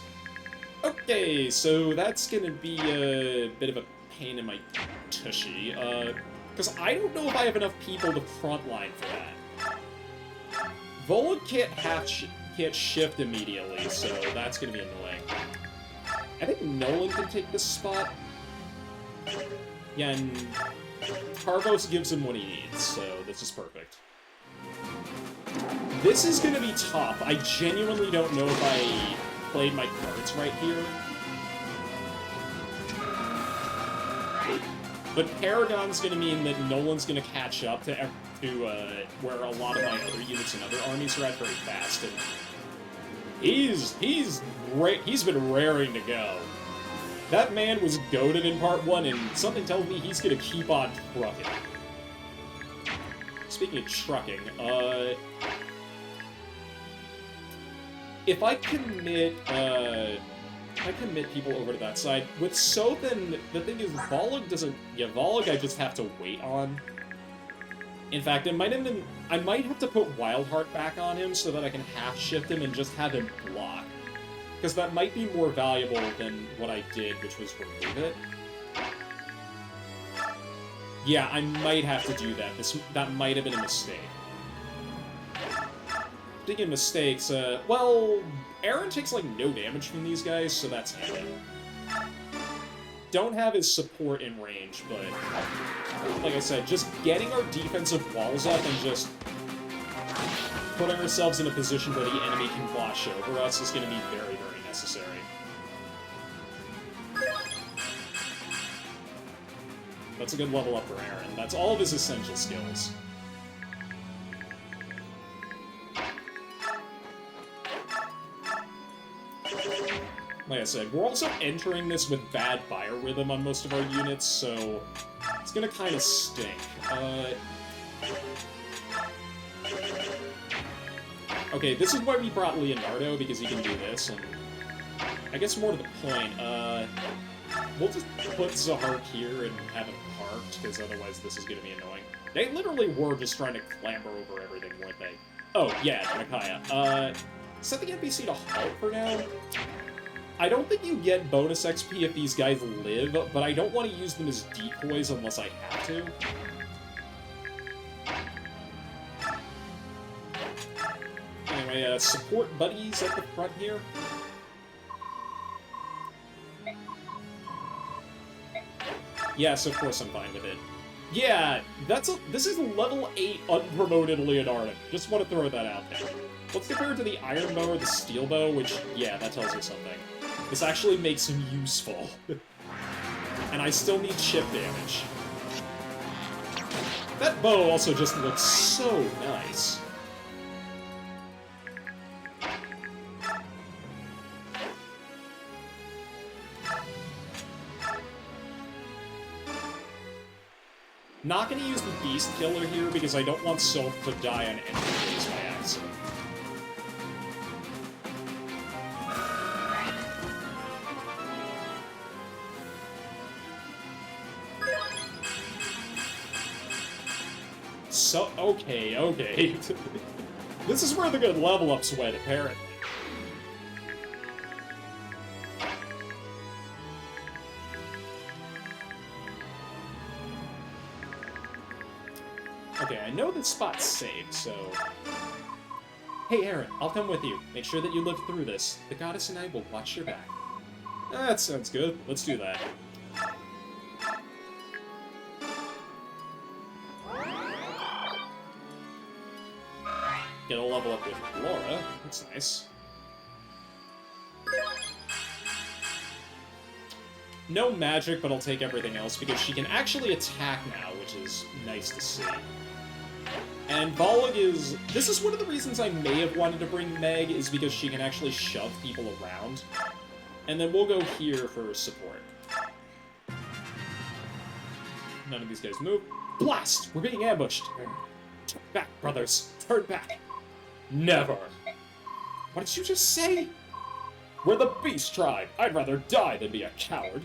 Okay, so that's going to be a bit of a pain in my tushy. Because I don't know if I have enough people to frontline for that. Vola can't shift immediately, so that's going to be annoying. I think Nolan can take this spot. Yeah, and Tarvos gives him what he needs, so this is perfect. This is going to be tough. I genuinely don't know if I played my cards right here. But Paragon's gonna mean that Nolan's gonna catch up to where a lot of my other units and other armies are at very fast, and he's been raring to go. That man was goated in part 1, and something tells me he's gonna keep on trucking. Speaking of trucking, if I commit people over to that side, with Sothan, the thing is, Volag doesn't... Yeah, Volag I just have to wait on. In fact, I might have to put Wildheart back on him so that I can half-shift him and just have him block. Because that might be more valuable than what I did, which was remove it. Yeah, I might have to do that. That might have been a mistake. Speaking of mistakes, well, Aaron takes, like, no damage from these guys, so that's handy. Don't have his support in range, but, like I said, just getting our defensive walls up and just putting ourselves in a position where the enemy can wash over us is going to be very, very necessary. That's a good level up for Aaron. That's all of his essential skills. Like I said, we're also entering this with bad biorhythm on most of our units, so it's gonna kind of stink. Okay, this is why we brought Leonardo, because he can do this, and I guess more to the point, we'll just put Zahar here and have him parked, because otherwise this is gonna be annoying. They literally were just trying to clamber over everything, weren't they? Oh, yeah, Micaiah. Set the NPC to halt for now. I don't think you get bonus XP if these guys live, but I don't want to use them as decoys unless I have to. Anyway, support buddies at the front here. Yes, of course I'm fine with it. Yeah, this is level 8 unpromoted Leonardo. Just want to throw that out there. Let's compare it to the Iron Bow or the Steel Bow, which, yeah, that tells you something. This actually makes him useful. And I still need chip damage. That bow also just looks so nice. Not gonna use the Beast Killer here because I don't want Sylph to die on any phase by accident. So, okay. This is where the good level ups went, apparently. Okay, I know this spot's safe, so... Hey, Aaron, I'll come with you. Make sure that you live through this. The goddess and I will watch your back. That sounds good. Let's do that. Get a level up with Laura. That's nice. No magic, but I'll take everything else because she can actually attack now, which is nice to see. And Volag is... This is one of the reasons I may have wanted to bring Meg, is because she can actually shove people around. And then we'll go here for support. None of these guys move. Blast! We're being ambushed! Turn back, brothers! Turn back! Never! What did you just say? We're the Beast Tribe! I'd rather die than be a coward!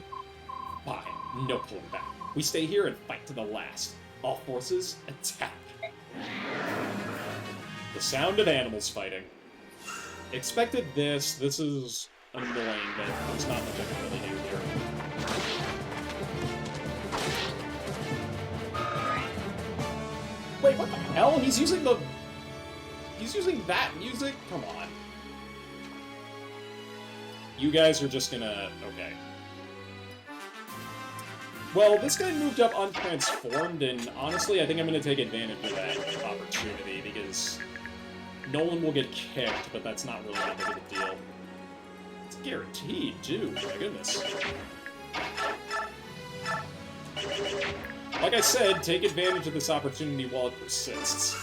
Fine, no pulling back. We stay here and fight to the last. All forces, attack! The sound of animals fighting. Expected this. This is annoying, but there's not much I can really do here. Wait, what the hell? He's using the... He's using that music? Come on. You guys are just gonna... Okay. Well, this guy moved up untransformed, and honestly, I think I'm gonna take advantage of that opportunity, because Nolan will get kicked, but that's not really that big of a deal. It's guaranteed, too. My goodness. Like I said, take advantage of this opportunity while it persists.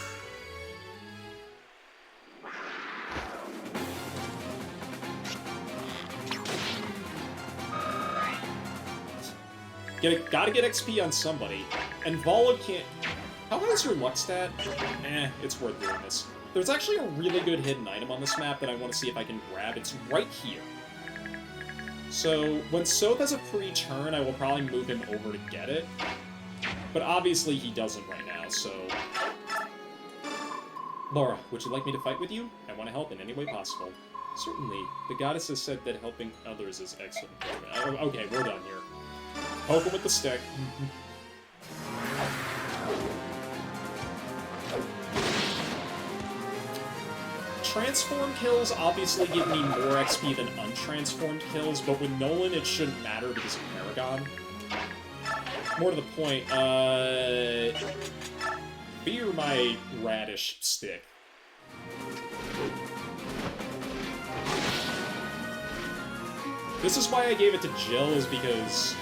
Gotta get XP on somebody. And Vala can't... How high is your luck stat? It's worth doing this. There's actually a really good hidden item on this map that I want to see if I can grab. It's right here. So, when Soth has a free turn, I will probably move him over to get it. But obviously he doesn't right now, so... Laura, would you like me to fight with you? I want to help in any way possible. Certainly. The goddess has said that helping others is excellent. Okay, we're done here. Poke him with the stick. Transform kills obviously give me more XP than untransformed kills, but with Nolan it shouldn't matter because of Paragon. More to the point, fear my radish stick. This is why I gave it to Jill, is because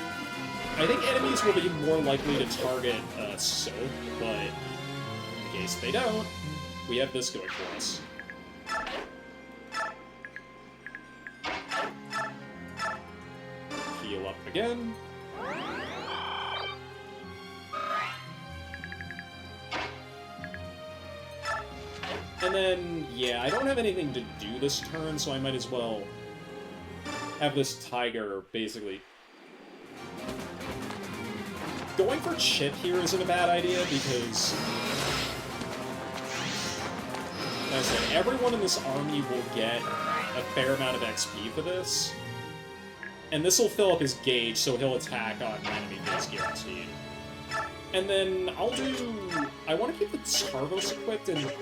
I think enemies will be more likely to target Soap, but in case they don't, we have this going for us. Heal up again. And then, yeah, I don't have anything to do this turn, so I might as well have this tiger, basically. Going for Chip here isn't a bad idea, because, as I said, everyone in this army will get a fair amount of XP for this. And this will fill up his gauge, so he'll attack on enemy base guaranteed. And then I'll do... I want to keep the Tarvos equipped, and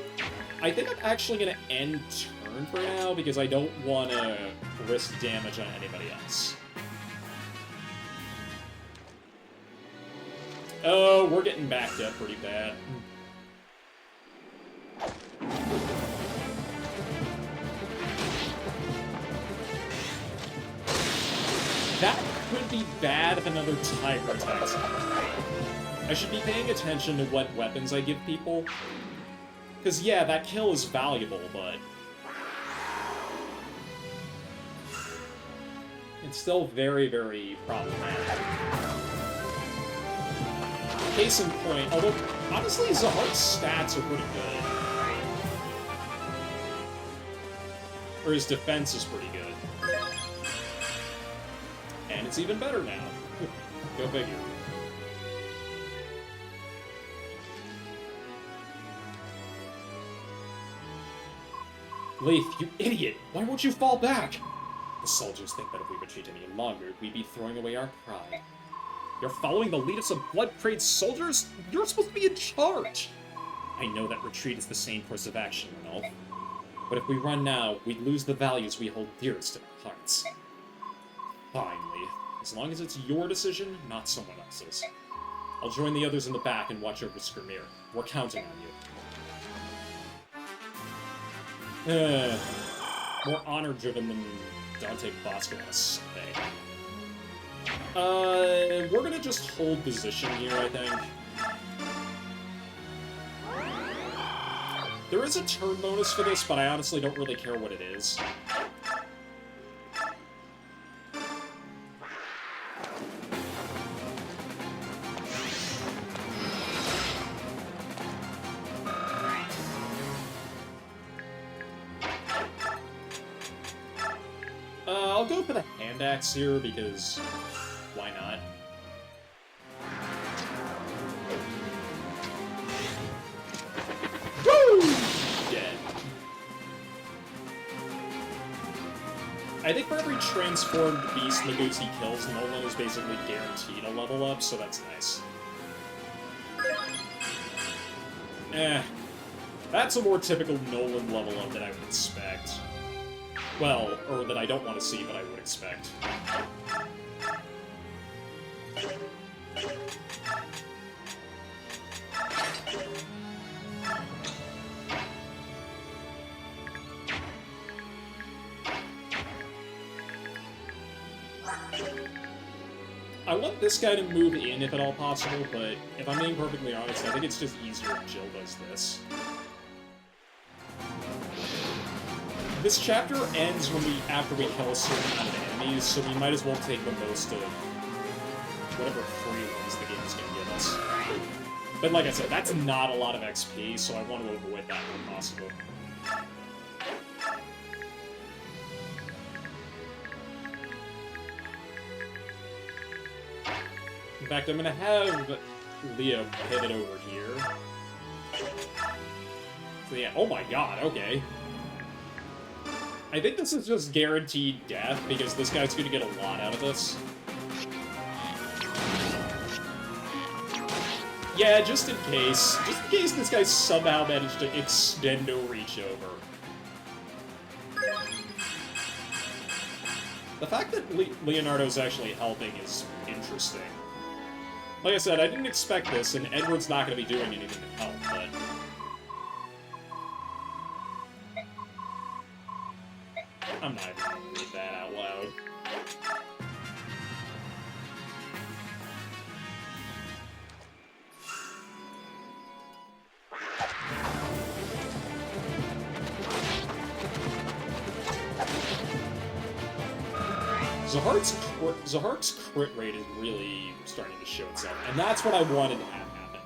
I think I'm actually going to end turn for now, because I don't want to risk damage on anybody else. Oh, we're getting backed up pretty bad. That could be bad if another tiger attacks him. I should be paying attention to what weapons I give people. Because, yeah, that kill is valuable, but... it's still very, very problematic. Case in point, although, honestly, Zahar's stats are pretty good. Or his defense is pretty good. And it's even better now. Go figure. Leif, you idiot! Why won't you fall back? The soldiers think that if we retreat any longer, we'd be throwing away our pride. You're following the lead of some blood-crazed soldiers? You're supposed to be in charge! I know that retreat is the sane course of action, Renolf. But if we run now, we'd lose the values we hold dearest in our hearts. Finally, as long as it's your decision, not someone else's. I'll join the others in the back and watch over Skirmir. We're counting on you. More honor-driven than Dante Bosco on a Sunday. We're gonna just hold position here, I think. There is a turn bonus for this, but I honestly don't really care what it is. I'll go for the hand axe here, because why not? Woo! Dead. I think for every transformed beast Legusi kills, Nolan is basically guaranteed a level up, so that's nice. That's a more typical Nolan level up that I would expect. Well, or that I don't want to see, but I would expect. I want this guy to move in if at all possible, but if I'm being perfectly honest, I think it's just easier if Jill does this. This chapter ends after we kill a certain amount of enemies, so we might as well take the most of whatever free ones the game is going to give us. But like I said, that's not a lot of XP, so I want to avoid that when possible. In fact, I'm going to have Leo pivot over here. So yeah, oh my god, okay. I think this is just guaranteed death, because this guy's going to get a lot out of this. Yeah, just in case. Just in case this guy somehow managed to extend no reach over. The fact that Leonardo's actually helping is interesting. Like I said, I didn't expect this, and Edward's not going to be doing anything to help, but... I'm not even going to read that out loud. Zahark's crit rate is really starting to show itself, and that's what I wanted to have happen.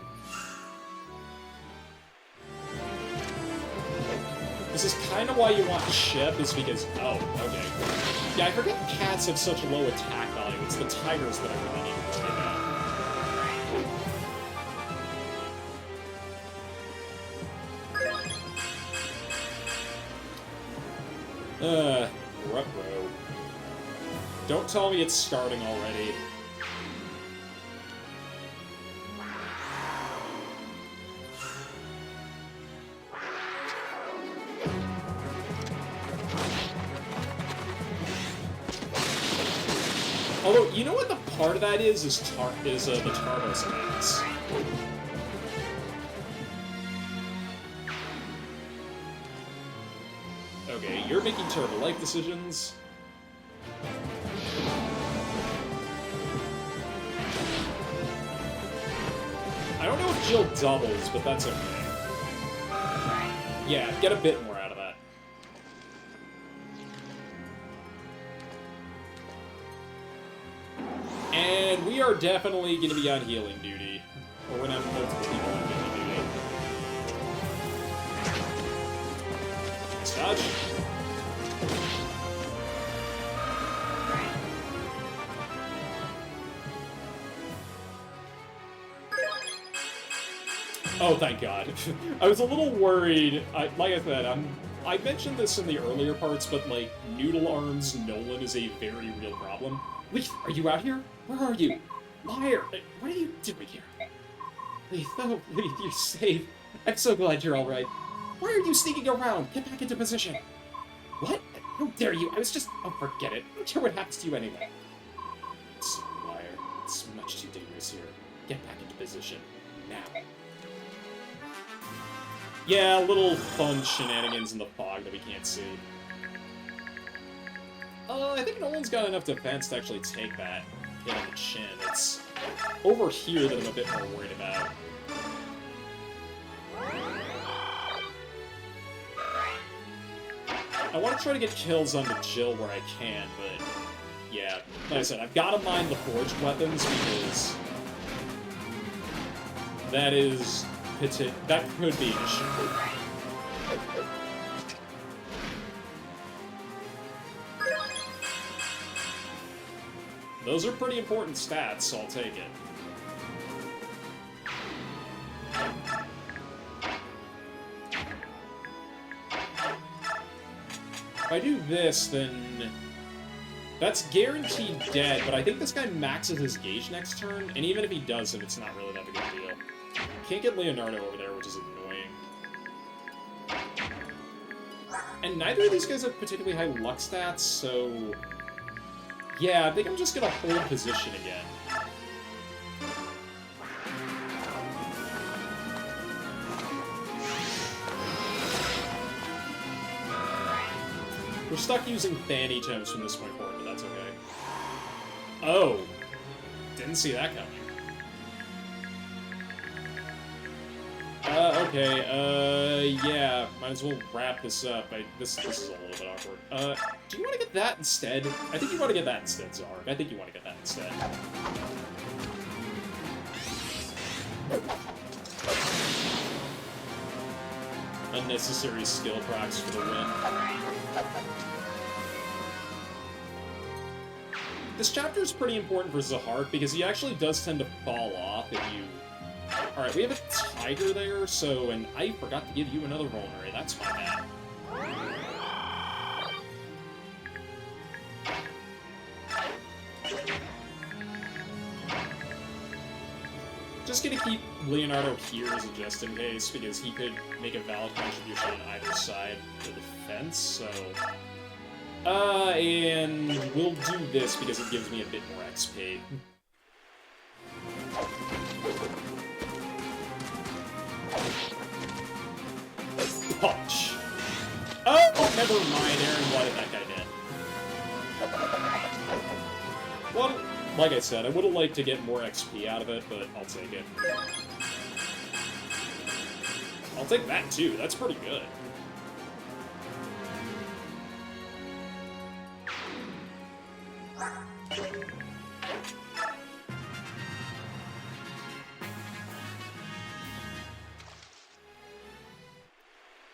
This is kind of why you want Ship, is because... Oh, okay. Yeah, I forget cats have such low attack value. It's the tigers that I really need to worry about. Ruh-roh. Don't tell me it's starting already. Although, you know what the part of that is the Tardos attacks. Okay, you're making terrible life decisions. I don't know if Jill doubles, but that's okay. Yeah, get a bit more out of that. And we are definitely going to be on healing duty. Or we're going to have multiple people on healing duty. Dodge. Oh, thank God. I was a little worried. Like I said, I mentioned this in the earlier parts, but, like, Noodle Arms Nolan is a very real problem. Leaf, are you out here? Where are you? Liar! What are you doing here? Leaf, oh, Leaf, you're safe. I'm so glad you're alright. Why are you sneaking around? Get back into position. What? How dare you? I was just... Oh, forget it. I don't care what happens to you anyway. So, liar. It's much too dangerous here. Get back into position. Now. Yeah, little fun shenanigans in the fog that we can't see. I think Nolan's got enough defense to actually take that hit on the chin. It's over here that I'm a bit more worried about. I want to try to get kills onto Jill where I can, but yeah, like I said, I've got to mind the forged weapons because that could be an issue. Those are pretty important stats, so I'll take it. If I do this, then that's guaranteed dead, but I think this guy maxes his gauge next turn, and even if he doesn't, it's not really that big of a deal. Can't get Leonardo over there, which is annoying. And neither of these guys have particularly high luck stats, so... Yeah, I think I'm just gonna hold position again. We're stuck using Fanny gems from this point forward, but that's okay. Oh. Didn't see that coming. Okay, yeah, might as well wrap this up. This is a little bit awkward. Do you want to get that instead? I think you want to get that instead, Zarg. I think you want to get that instead. Unnecessary skill procs for the win. This chapter is pretty important for Zahart because he actually does tend to fall off if you... Alright, we have a tiger there, so... And I forgot to give you another vulnerary. That's my bad. Just gonna keep Leonardo here as a just in case, because he could make a valid contribution on either side to the defense, so... and we'll do this because it gives me a bit more XP. Punch! Oh, never mind, Aaron, what did that guy did? Well, like I said, I would have liked to get more XP out of it, but I'll take it. I'll take that, too. That's pretty good.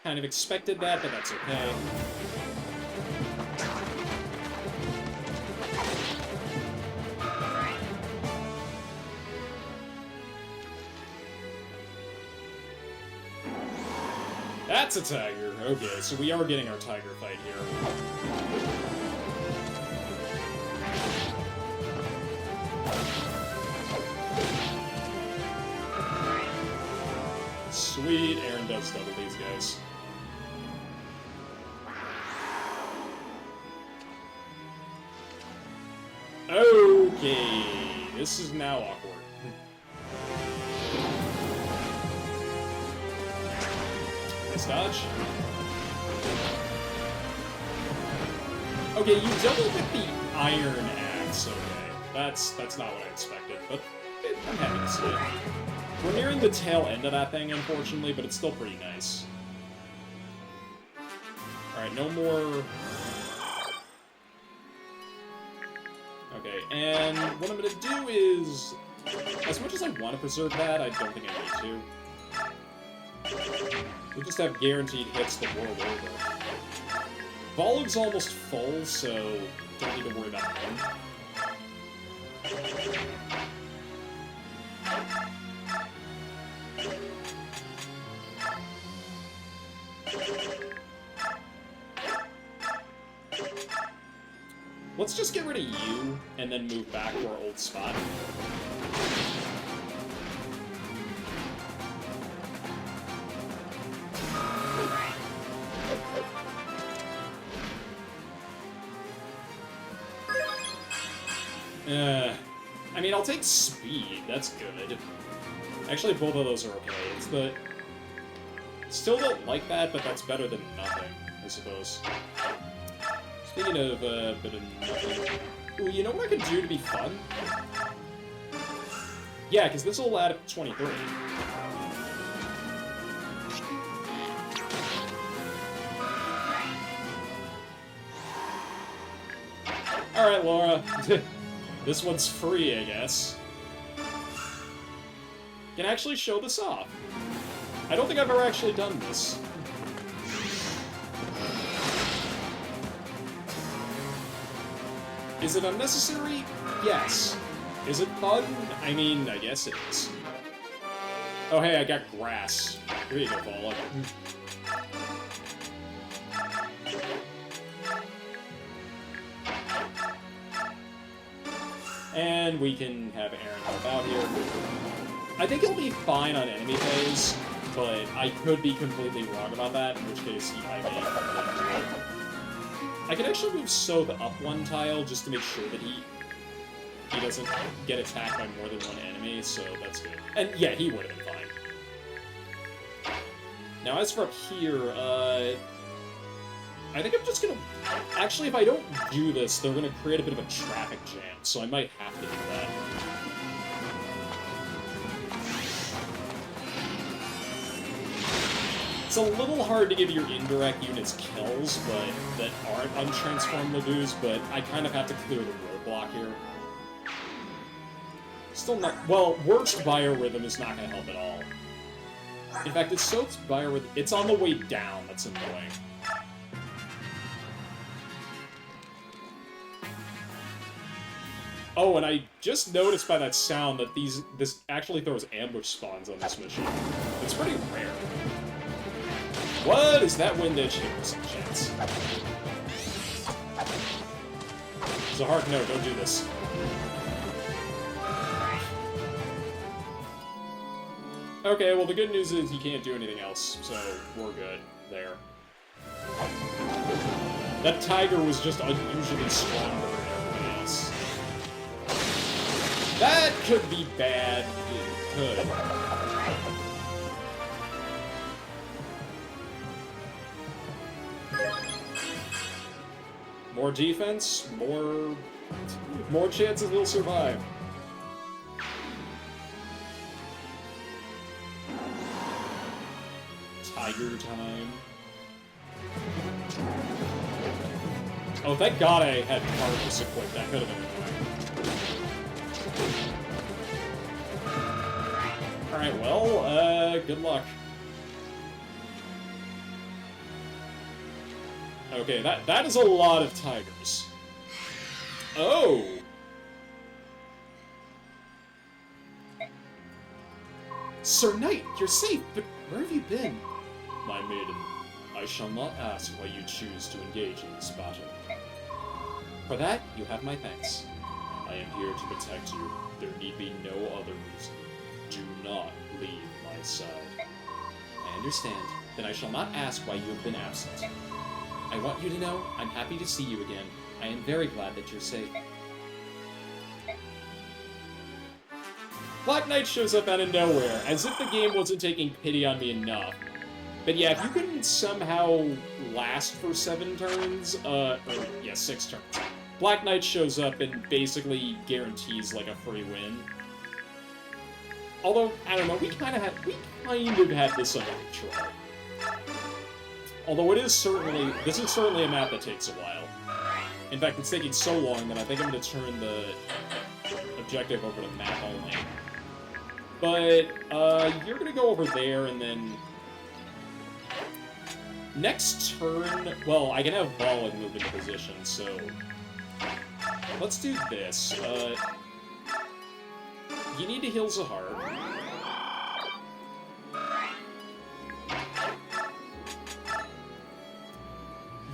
Kind of expected that, but that's okay. That's a tiger. Okay, so we are getting our tiger fight here. Sweet, Aaron does double these guys. Okay, this is now awkward. Nice dodge. Okay, you double with the iron axe. Okay, that's not what I expected, but I'm happy to see it. We're nearing the tail end of that thing, unfortunately, but it's still pretty nice. Alright, no more... Okay, and what I'm gonna do is... As much as I want to preserve that, I don't think I need to. We'll just have guaranteed hits the world over. Volug's almost full, so don't need to worry about him. Let's just get rid of you, and then move back to our old spot. I mean, I'll take speed, that's good. Actually, both of those are okay. It's the... Still don't like that, but that's better than nothing, I suppose. Speaking of a bit of nothing... Ooh, you know what I could do to be fun? Yeah, because this will add up to 23. Alright, Laura. This one's free, I guess. Can actually show this off. I don't think I've ever actually done this. Is it unnecessary? Yes. Is it fun? I mean, I guess it is. Oh, hey, I got grass. Here you go, Paula. And we can have Aaron help out here. I think he'll be fine on enemy phase, but I could be completely wrong about that, in which case I may have to. I can actually move Sothe up one tile just to make sure that he doesn't get attacked by more than one enemy, so that's good. And yeah, he would have been fine. Now, as for up here, I think I'm just gonna... Actually, if I don't do this, they're gonna create a bit of a traffic jam, so I might have to do that. It's a little hard to give your indirect units kills, but that aren't untransformed Lagoos, but I kind of have to clear the roadblock here. Still not... Well, worst biorhythm is not gonna help at all. In fact, it's Soap's biorhythm... It's on the way down, that's annoying. Oh, and I just noticed by that sound that this actually throws ambush spawns on this mission. It's pretty rare. What is that wind edge here? Some chance. Zahark, no, don't do this. Okay, well the good news is you can't do anything else, so we're good there. That tiger was just unusually stronger than everybody else. That could be bad. It could. More defense, more chances he'll survive. Tiger time. Oh, thank God I had Cardinals equipped. That could have been annoying. Alright, well, good luck. Okay, that is a lot of tigers. Oh! Sir Knight, you're safe, but where have you been? My maiden, I shall not ask why you choose to engage in this battle. For that, you have my thanks. I am here to protect you. There need be no other reason. Do not leave my side. I understand. Then I shall not ask why you have been absent. I want you to know I'm happy to see you again. I am very glad that you're safe. Black Knight shows up out of nowhere, as if the game wasn't taking pity on me enough. But yeah, if you can somehow last for 7 turns, or, yeah, 6 turns, Black Knight shows up and basically guarantees, like, a free win. Although, I don't know, we kind of had this under control. Although this is certainly a map that takes a while. In fact, it's taking so long that I think I'm going to turn the objective over to map only. But, you're going to go over there, and then... Next turn... Well, I can have Volog move into position, so... Let's do this. You need to heal Zahar.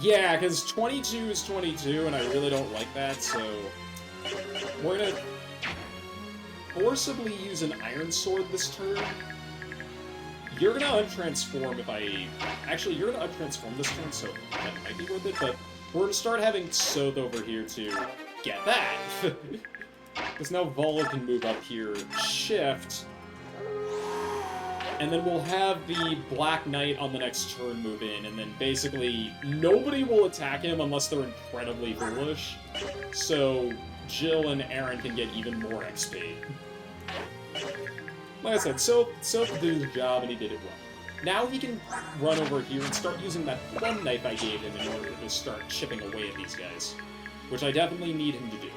Yeah, because 22 is 22, and I really don't like that, so... We're gonna... forcibly use an Iron Sword this turn. You're gonna untransform if I... Actually, you're gonna untransform this turn, so that might be worth it, but we're gonna start having Soth over here to get that! Because now Volo can move up here, shift, and then we'll have the Black Knight on the next turn move in, and then basically nobody will attack him unless they're incredibly foolish, so Jill and Aaron can get even more XP. Like I said, Soth did his job, and he did it well. Now he can run over here and start using that one knife I gave him in order to start chipping away at these guys. Which I definitely need him to do.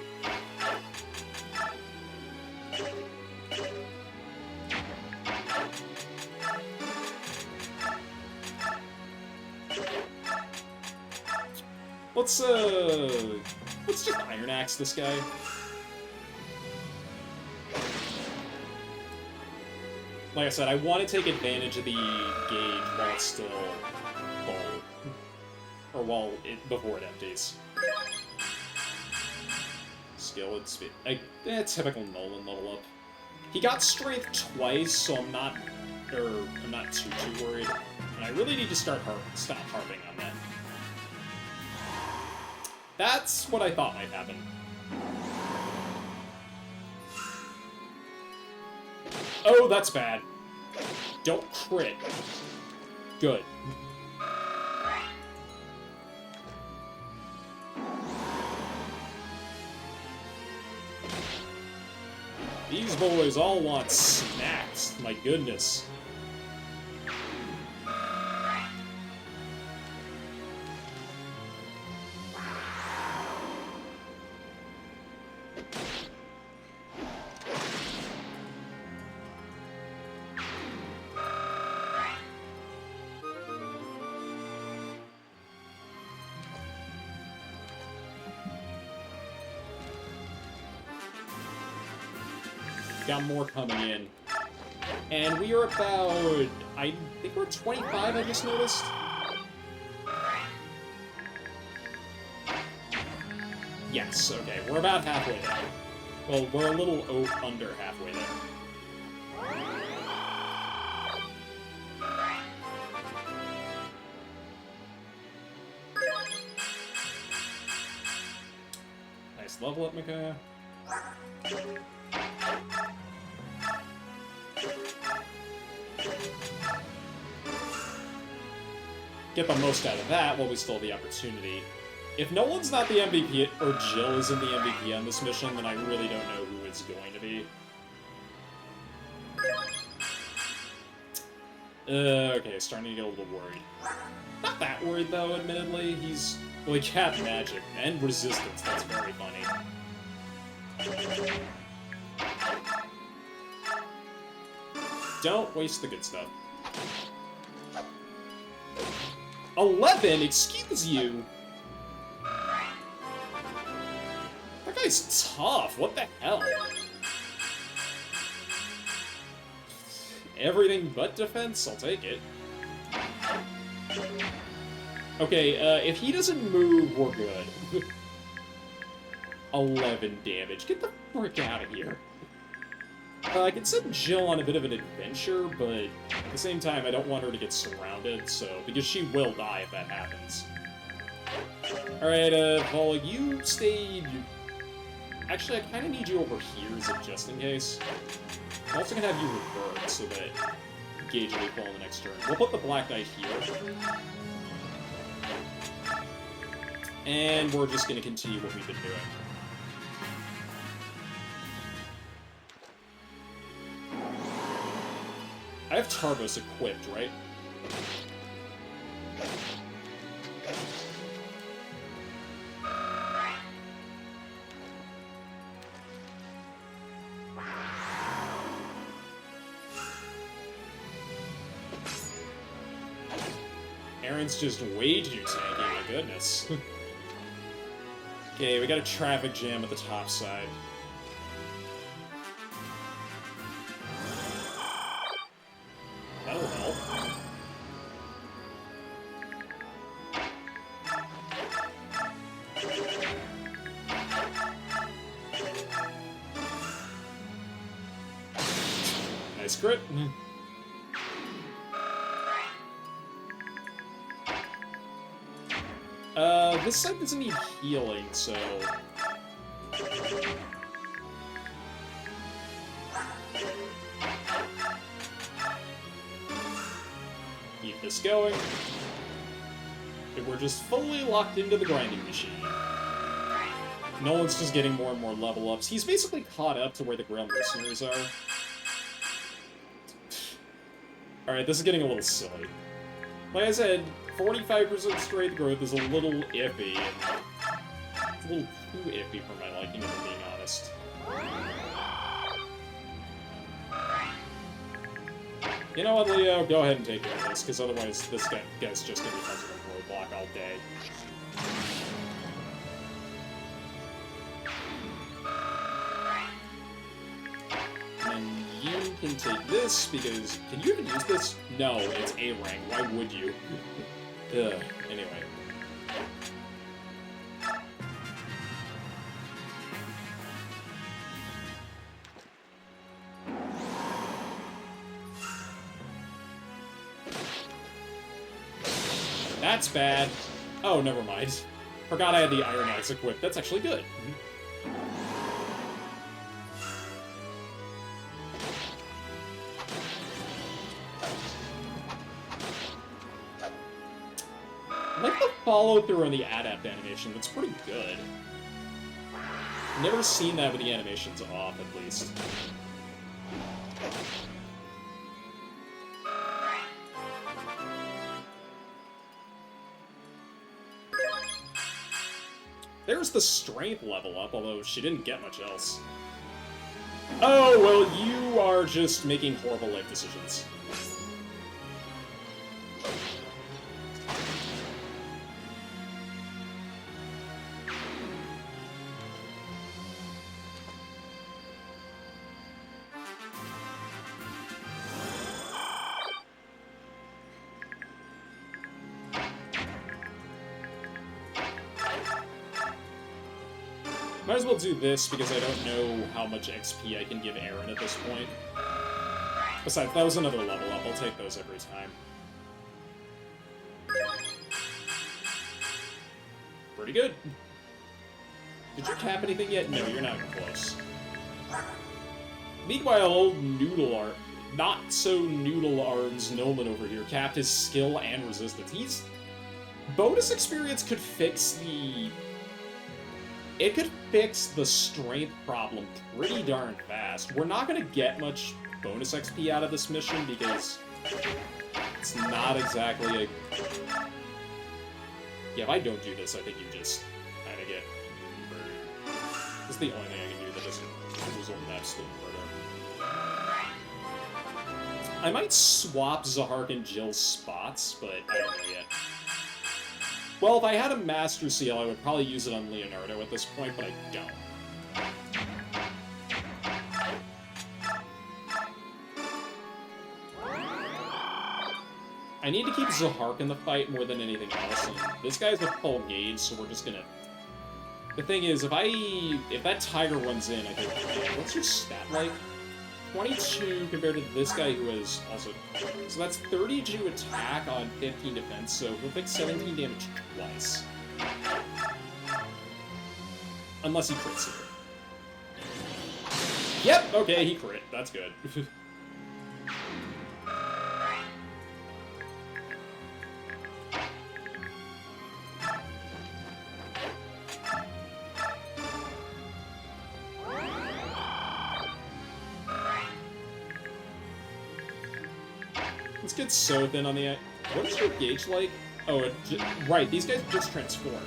Let's just Iron Axe this guy. Like I said, I want to take advantage of the gauge while it's still full. Or before it empties. Skill and speed. Typical Nolan level up. He got strength twice, so I'm not too worried. And I really need to stop harping on that. That's what I thought might happen. Oh, that's bad. Don't crit. Good. These boys all want snacks. My goodness. Got more coming in. And we are about... I think we're 25, I just noticed. Yes, okay. We're about halfway there. Well, we're a little under halfway there. Nice level up, Micaiah. Get the most out of that while we still have the opportunity. If no one's not the MVP, or Jill isn't the MVP on this mission, then I really don't know who it's going to be. Okay, starting to get a little worried. Not that worried, though, admittedly. He's... well, he got magic and resistance. That's very funny. Don't waste the good stuff. 11? Excuse you? That guy's tough. What the hell? Everything but defense? I'll take it. Okay, if he doesn't move, we're good. 11 damage. Get the frick out of here. I can send Jill on a bit of an adventure, but at the same time, I don't want her to get surrounded, so... because she will die if that happens. Alright, Paul, you stayed... Actually, I kind of need you over here, just in case. I'm also gonna have you revert, so that Gage will be full in the next turn. We'll put the Black Knight here. And we're just gonna continue what we've been doing. I have Tarvos equipped, right? Aaron's just way too tanky, my goodness. Okay, we got a traffic jam at the top side. That'll help. Nice crit. This side doesn't need healing, so... keep this going. And we're just fully locked into the grinding machine. Nolan's just getting more and more level ups. He's basically caught up to where the Grail Mercenaries are. Alright, this is getting a little silly. Like I said, 45% strength growth is a little iffy. It's a little too iffy for my liking, if I'm being honest. You know what, Leo? Go ahead and take care of this, because otherwise this guy's just going to be causing a roadblock all day. And you can take this, because... can you even use this? No, it's A rank. Why would you? Ugh. Anyway. That's bad. Oh, never mind. Forgot I had the Iron Axe equipped. That's actually good. I like the follow-through on the Adapt animation. That's pretty good. Never seen that with the animations off, at least. There's the strength level up, although she didn't get much else. Oh, well, you are just making horrible life decisions. Might as well do this, because I don't know how much XP I can give Aaron at this point. Besides, that was another level up. I'll take those every time. Pretty good. Did you cap anything yet? No, you're not even close. Meanwhile, old not so Noodle Arms Nolan over here capped his skill and resistance. Bonus experience could fix the... It could fix the strength problem pretty darn fast. We're not going to get much bonus XP out of this mission because it's not exactly a... Yeah, if I don't do this, I think you just kind of get murdered. This is the only thing I can do that doesn't result in absolute murder. I might swap Zahark and Jill's spots, but I don't know yet. Well, if I had a Master Seal, I would probably use it on Leonardo at this point, but I don't. I need to keep Zahark in the fight more than anything else, and this guy's with full gauge, so we're just gonna... The thing is, if that Tiger runs in, I think... Man, what's your stat like? 22 compared to this guy who is also... So that's 32 attack on 15 defense, so he'll take 17 damage twice. Unless he crits here. Yep, okay, he crit. That's good. Let's get so thin on the... What is your gauge like? Oh, right, these guys just transformed.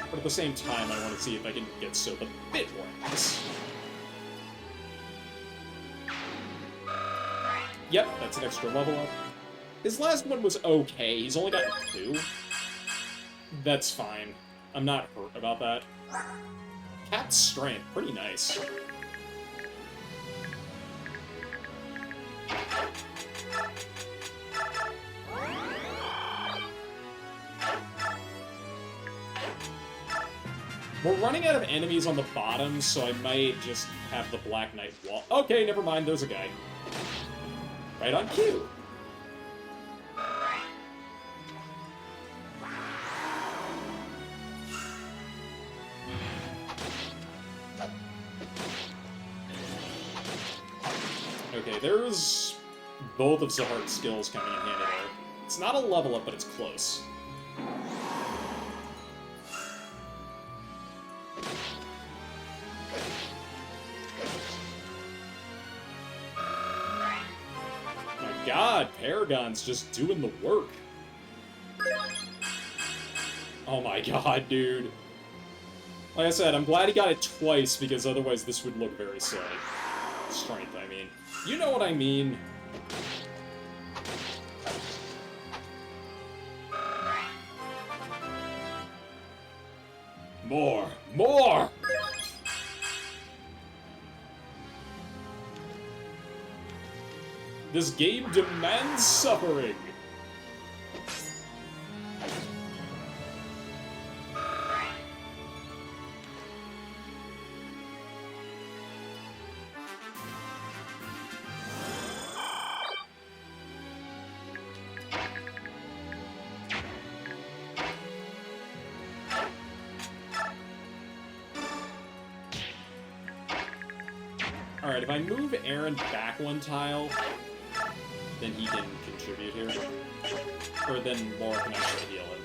But at the same time, I want to see if I can get Soap a bit more nice. Yep, that's an extra level up. His last one was okay. He's only got 2. That's fine. I'm not hurt about that. Cat's strength, pretty nice. We're running out of enemies on the bottom, so I might just have the Black Knight wall. Okay, never mind, there's a guy. Right on cue. Okay, there's both of Zahark's skills coming in handy there. It's not a level up, but it's close. God, Paragon's just doing the work. Oh my god, dude. Like I said, I'm glad he got it twice, because otherwise this would look very silly. Strength, I mean. You know what I mean. More! More! This game demands suffering! Alright, if I move Aaron back one tile, then he can contribute here. Or then Laura can actually heal him.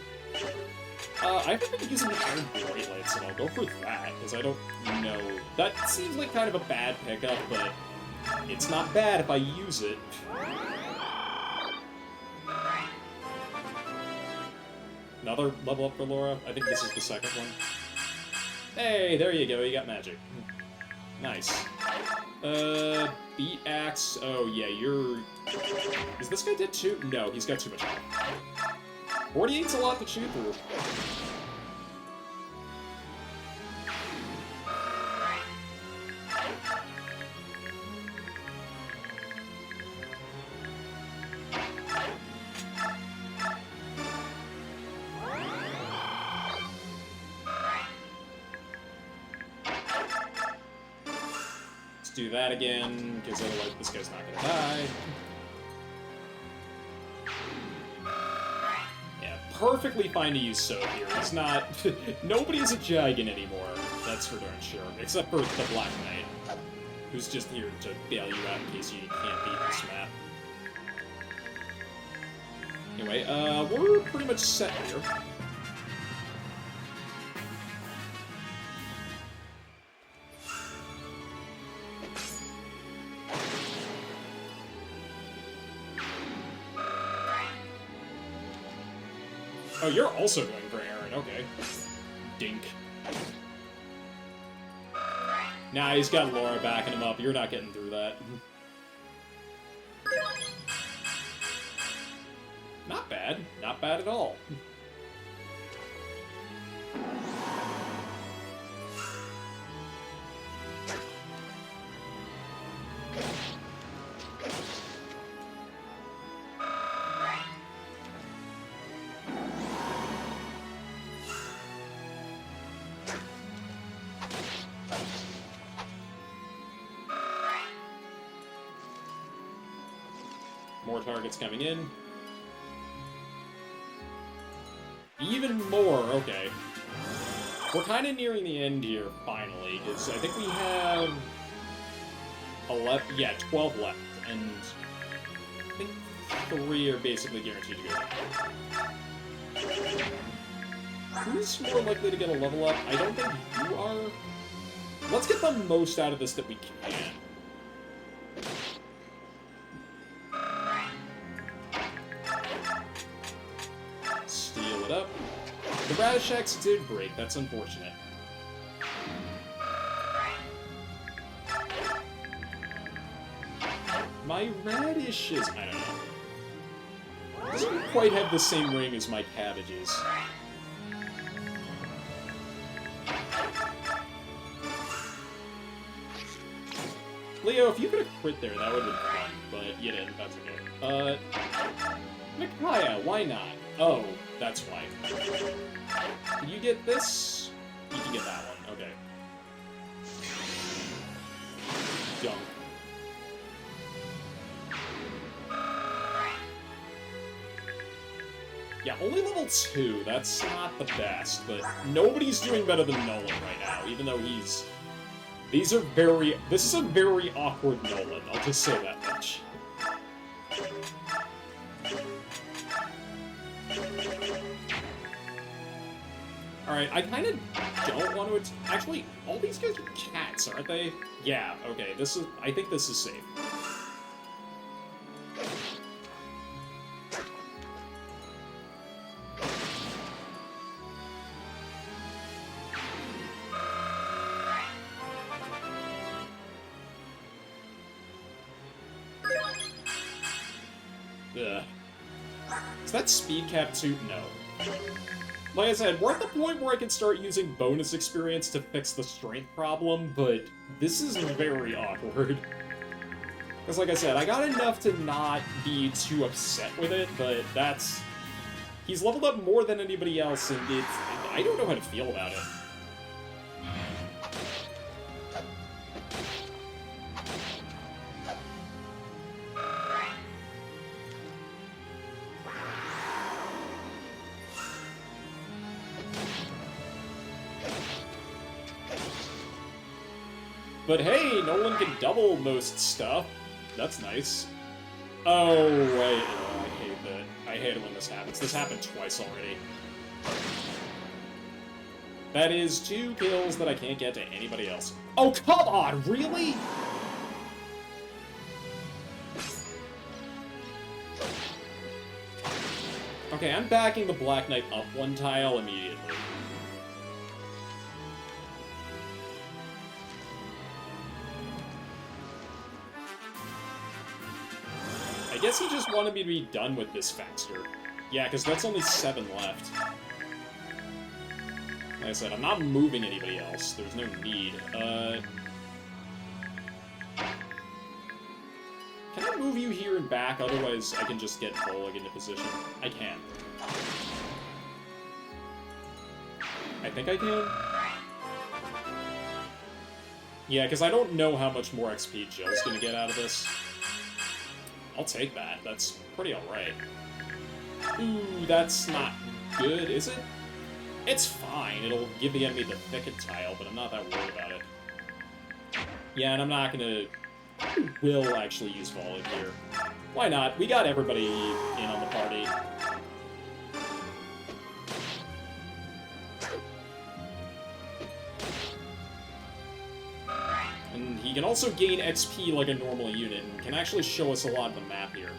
I haven't been using the Iron Glory Lights, and I'll go for that, because I don't know. That seems like kind of a bad pickup, but it's not bad if I use it. Another level up for Laura? I think this is the second one. Hey, there you go, you got magic. Nice. Beat Axe. Oh, yeah, you're... Is this guy dead too? No, he's got too much health. 48's a lot to chew through. Let's do that again, because otherwise this guy's not gonna die. Perfectly fine to use Soap here. He's not... Nobody's a Gigan anymore, that's for darn sure. Except for the Black Knight, who's just here to bail you out in case you can't beat this map. Anyway, we're pretty much set here. Oh, you're also going for Aaron, okay. Dink. Nah, he's got Laura backing him up. You're not getting through that. Not bad. Not bad at all. More targets coming in. Even more, okay. We're kind of nearing the end here, finally, because I think we have 12 left, and I think 3 are basically guaranteed to go. Who's more likely to get a level up? I don't think you are. Let's get the most out of this that we can. Steal it up. The Radishaks did break, that's unfortunate. My radishes, I don't know. Doesn't quite have the same ring as my cabbages. Leo, if you could have crit there, that would have been fun, but you didn't, that's okay. Micaiah, why not? Oh, that's why. Can you get this? You can get that one, okay. Dunk. Yeah, only level 2, that's not the best, but nobody's doing better than Nolan right now, even though he's... This is a very awkward Nolan, I'll just say that much. Alright, I kind of don't want to... Actually, all these guys are cats, aren't they? Yeah, okay, I think this is safe. Ugh. Is that speed cap too? No. Like I said, we're at the point where I can start using bonus experience to fix the strength problem, but this is very awkward. Because like I said, I got enough to not be too upset with it, but that's... He's leveled up more than anybody else, and I don't know how to feel about it. But hey, Nolan can double most stuff. That's nice. Oh, I hate that. I hate it when this happens. This happened twice already. That is 2 kills that I can't get to anybody else. Oh, come on, really? Okay, I'm backing the Black Knight up 1 tile immediately. I guess he just wanted me to be done with this faster. Yeah, because that's only 7 left. Like I said, I'm not moving anybody else. There's no need. Can I move you here and back? Otherwise, I can just get Volog into position. I can. I think I can. Yeah, because I don't know how much more XP Jill's gonna get out of this. I'll take that. That's pretty alright. Ooh, that's not good, is it? It's fine. It'll give the enemy the thicket tile, but I'm not that worried about it. Yeah, and I'm not gonna... will actually use Volog here. Why not? We got everybody in on the party. And he can also gain XP like a normal unit, and can actually show us a lot of the map here.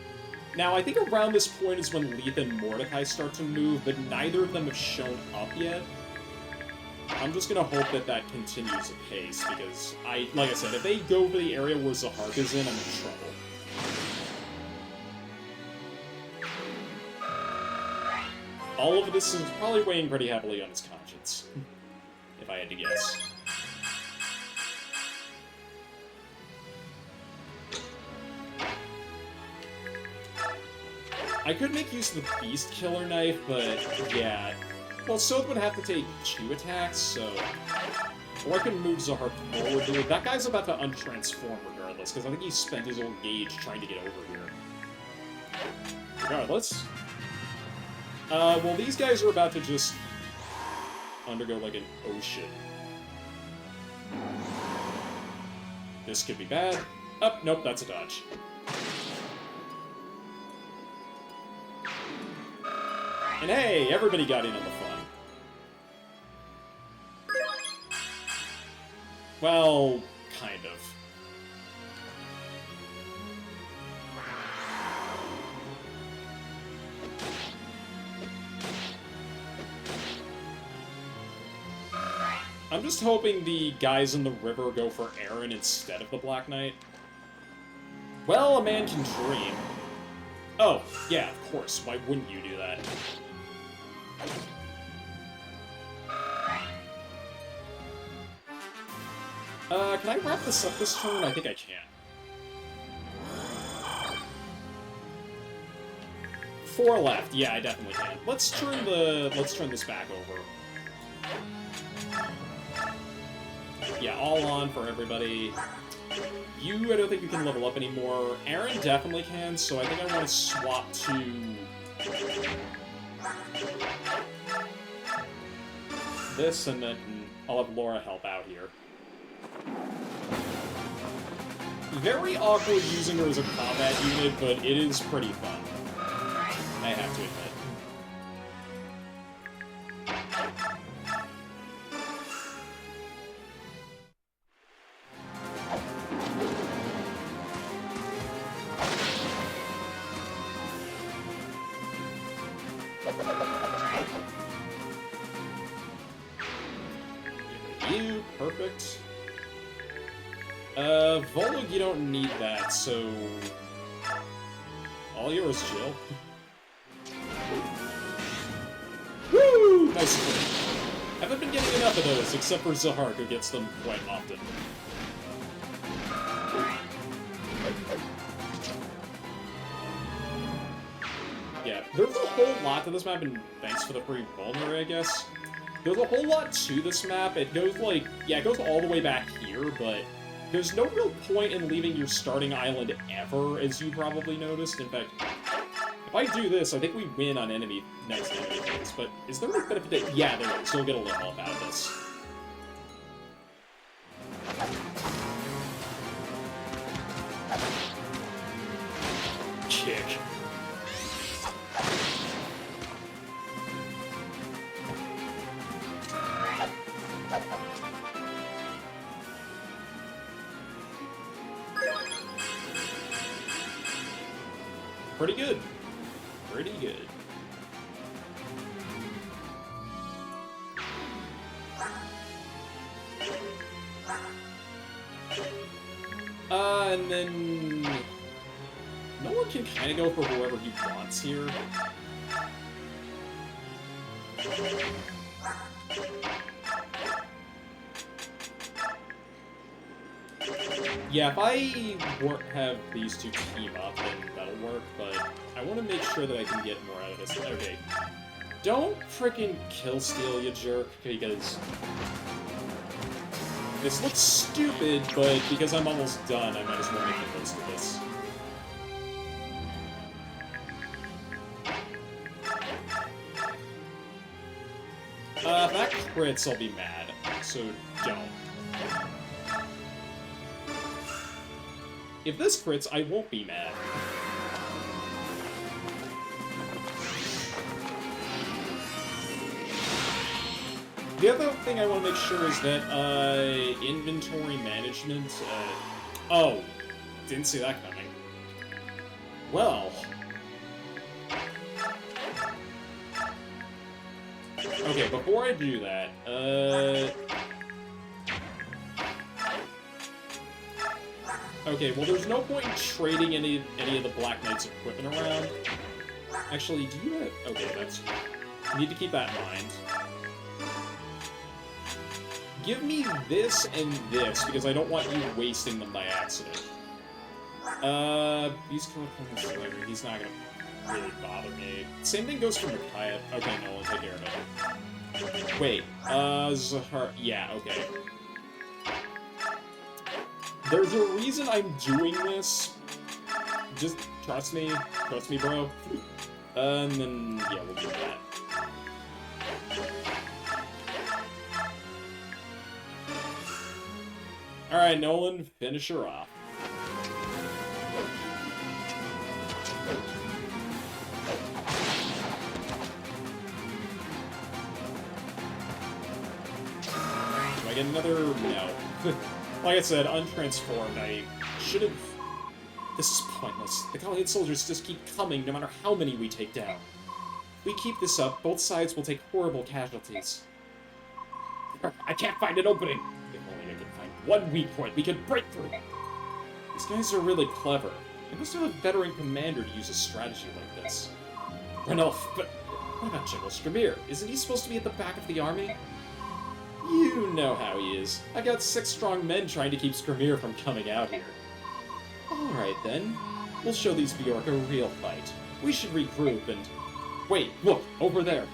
Now, I think around this point is when Letha and Mordecai start to move, but neither of them have shown up yet. I'm just gonna hope that that continues apace, because like I said, if they go for the area where Zahark is in, I'm in trouble. All of this is probably weighing pretty heavily on his conscience, if I had to guess. I could make use of the Beast Killer Knife, but yeah. Well, Soth would have to take 2 attacks, so... Or I can move Zahark forward here. That guy's about to untransform regardless, because I think he spent his old gauge trying to get over here. Regardless. Well, these guys are about to just undergo like an ocean. This could be bad. Oh, nope, that's a dodge. And hey, everybody got in on the fun. Well, kind of. I'm just hoping the guys in the river go for Aaron instead of the Black Knight. Well, a man can dream. Oh, yeah, of course. Why wouldn't you do that? Can I wrap this up this turn? I think I can. 4 left. Yeah, I definitely can. Let's turn this back over. Yeah, all on for everybody. You, I don't think you can level up anymore. Aaron definitely can, so I think I want to swap to... this, and then I'll have Laura help out here. Very awkward using her as a combat unit, but it is pretty fun. I have to admit. You, perfect. Volog, you don't need that, so... all yours, Jill. Woo! Nice win. Haven't been getting enough of those, except for Zahark, who gets them quite often. Yeah, there's a whole lot to this map, and thanks for the free vulnerary, I guess. There's a whole lot to this map. It goes, like, yeah, it goes all the way back here, but there's no real point in leaving your starting island ever, as you probably noticed. In fact, if I do this, I think we win on next enemy things, but is there a benefit to... yeah, there is. You'll get a level up out of this. Kick. Pretty good. Pretty good. And then... No one can kind of go for whoever he wants here. Yeah, if I have these two team up, then that'll work, but I want to make sure that I can get more out of this. Okay. Don't freaking kill steal, you jerk, because... This looks stupid, but because I'm almost done, I might as well make the most of this. If that crits, I'll be mad, so don't. If this crits, I won't be mad. The other thing I want to make sure is that, inventory management, oh, didn't see that coming. Well. Okay, before I do that, okay, well, there's no point in trading any of the Black Knight's equipment around. Actually, do you have... Okay, that's... You need to keep that in mind. Give me this and this, because I don't want you wasting them by accident. He's he's not gonna really bother me. Same thing goes for Micaiah. Okay, no, I'll take care of it. Wait, Zahar... Yeah, okay. There's a reason I'm doing this. Just trust me, bro. And then, yeah, we'll do that. Alright, Nolan, finish her off. Do I get another? No. Like I said, untransformed, I should have... This is pointless. The Galliot soldiers just keep coming no matter how many we take down. If we keep this up, both sides will take horrible casualties. I can't find an opening! If only I could find one weak point we could break through! These guys are really clever. They must have a veteran commander to use a strategy like this. Ranulf, but what about General Stramir? Isn't he supposed to be at the back of the army? You know how he is. I got 6 strong men trying to keep Skirmir from coming out here. Alright then. We'll show these Bjork a real fight. We should regroup and... Wait, look, over there.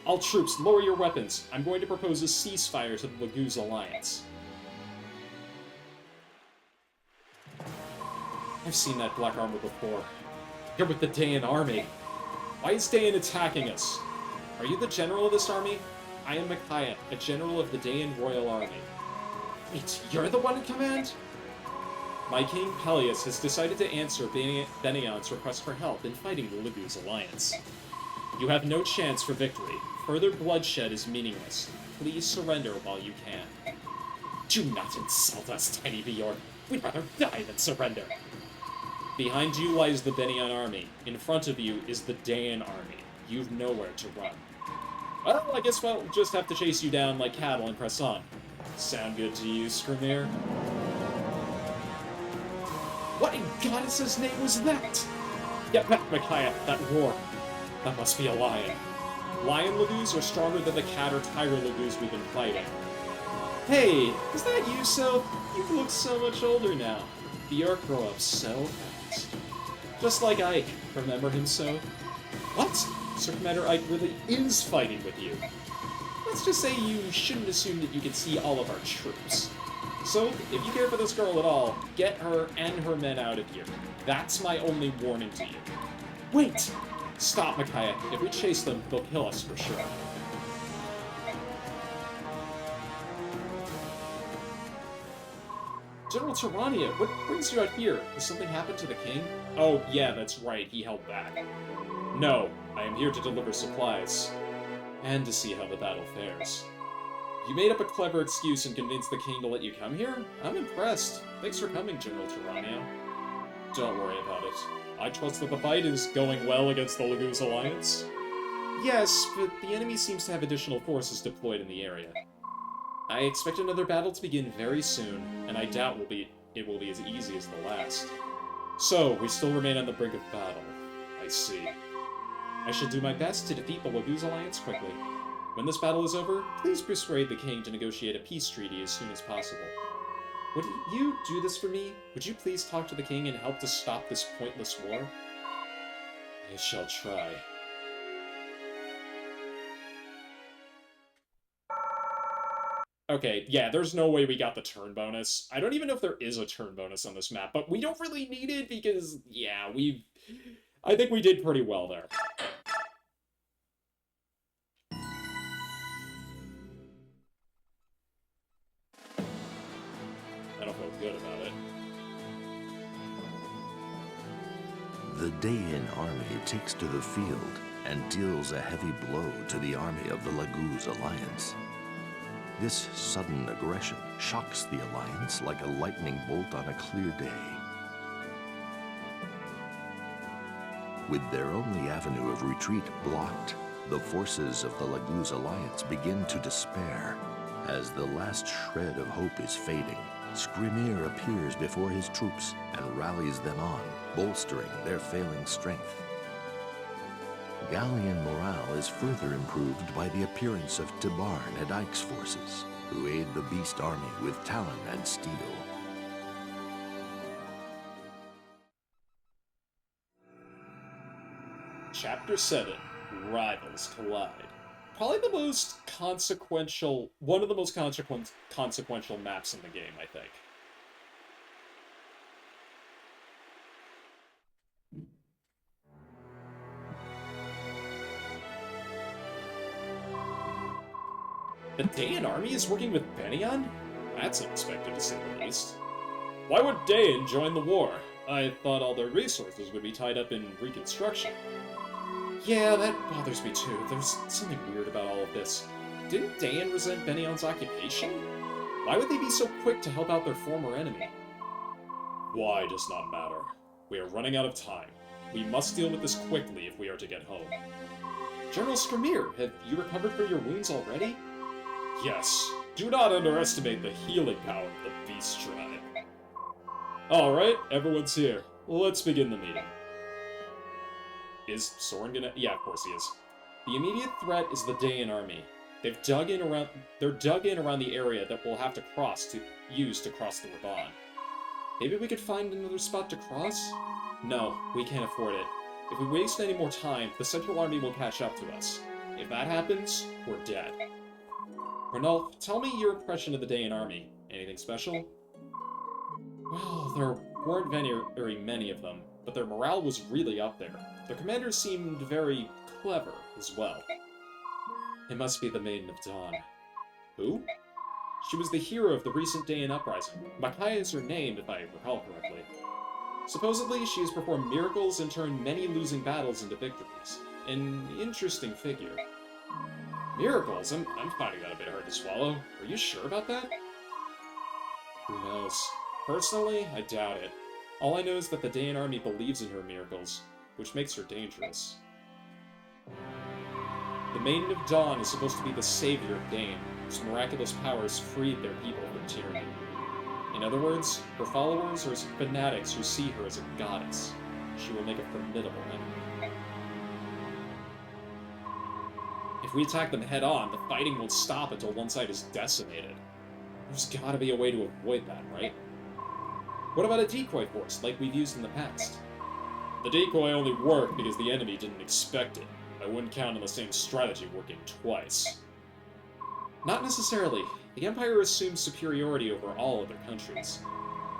All troops, lower your weapons. I'm going to propose a ceasefire to the Laguz Alliance. I've seen that black armor before. You're with the Dayan army. Why is Dayan attacking us? Are you the general of this army? I am Micaiah, a general of the Dayan Royal Army. Wait, you're the one in command? My king, Peleus, has decided to answer Benion's request for help in fighting the Laguz Alliance. You have no chance for victory. Further bloodshed is meaningless. Please surrender while you can. Do not insult us, tiny Bjork. We'd rather die than surrender. Behind you lies the Benion army. In front of you is the Dayan army. You've nowhere to run. Well, I guess we'll just have to chase you down like cattle and press on. Sound good to you, Skirmir? What in goddess's name was that? Get back, Micaiah, that roar. That must be a lion. Lion Laguz are stronger than the cat or tiger Laguz we've been fighting. Hey, is that you, Soph? You look so much older now. Bjork grew up so fast. Just like Ike. Remember him, Soph? What? Sir Commander Ike really is fighting with you. Let's just say you shouldn't assume that you can see all of our troops. So, if you care for this girl at all, get her and her men out of here. That's my only warning to you. Wait! Stop, Micaiah. If we chase them, they'll kill us for sure. General Tyrannia, what brings you out here? Has something happened to the king? Oh, yeah, that's right. He held back. No, I am here to deliver supplies. And to see how the battle fares. You made up a clever excuse and convinced the king to let you come here? I'm impressed. Thanks for coming, General Tyrannia. Don't worry about it. I trust that the fight is going well against the Laguz Alliance. Yes, but the enemy seems to have additional forces deployed in the area. I expect another battle to begin very soon, and I doubt it will be as easy as the last. So, we still remain on the brink of battle. I see. I shall do my best to defeat the Laguz Alliance quickly. When this battle is over, please persuade the king to negotiate a peace treaty as soon as possible. Would you do this for me? Would you please talk to the king and help to stop this pointless war? I shall try. Okay, yeah, there's no way we got the turn bonus. I don't even know if there is a turn bonus on this map, but we don't really need it because, yeah, I think we did pretty well there. I don't feel good about it. The Dayan army takes to the field and deals a heavy blow to the army of the Laguz Alliance. This sudden aggression shocks the Alliance like a lightning bolt on a clear day. With their only avenue of retreat blocked, the forces of the Laguz Alliance begin to despair. As the last shred of hope is fading, Skrimir appears before his troops and rallies them on, bolstering their failing strength. Gallian morale is further improved by the appearance of Tibarn and Ike's forces, who aid the Beast Army with talon and steel. Chapter 7, Rivals Collide. Probably the most consequential, one of the most consequential maps in the game, I think. The Dayan army is working with Bennion? That's unexpected to say the least. Why would Dayan join the war? I thought all their resources would be tied up in reconstruction. Yeah, that bothers me too. There's something weird about all of this. Didn't Dayan resent Bennion's occupation? Why would they be so quick to help out their former enemy? Why does not matter. We are running out of time. We must deal with this quickly if we are to get home. General Skrimir, have you recovered from your wounds already? Yes. Do not underestimate the healing power of the Beast Tribe. Alright, everyone's here. Let's begin the meeting. Is Soren gonna... Yeah, of course he is. The immediate threat is the Dayan army. They're dug in around the area that we'll have to use to cross the Raban. Maybe we could find another spot to cross? No, we can't afford it. If we waste any more time, the Central Army will catch up to us. If that happens, we're dead. Renulf, tell me your impression of the Dayan army. Anything special? Well, there weren't very many of them, but their morale was really up there. Their commander seemed very clever as well. It must be the Maiden of Dawn. Who? She was the hero of the recent Dayan uprising. Makaya is her name, if I recall correctly. Supposedly, she has performed miracles and turned many losing battles into victories. An interesting figure. Miracles? I'm finding that a bit hard to swallow. Are you sure about that? Who knows? Personally, I doubt it. All I know is that the Dayan army believes in her miracles, which makes her dangerous. The Maiden of Dawn is supposed to be the savior of Dayan, whose miraculous powers freed their people from tyranny. In other words, her followers are fanatics who see her as a goddess. She will make a formidable enemy. If we attack them head-on, the fighting won't stop until one side is decimated. There's gotta be a way to avoid that, right? What about a decoy force, like we've used in the past? The decoy only worked because the enemy didn't expect it. I wouldn't count on the same strategy working twice. Not necessarily. The Empire assumes superiority over all other countries.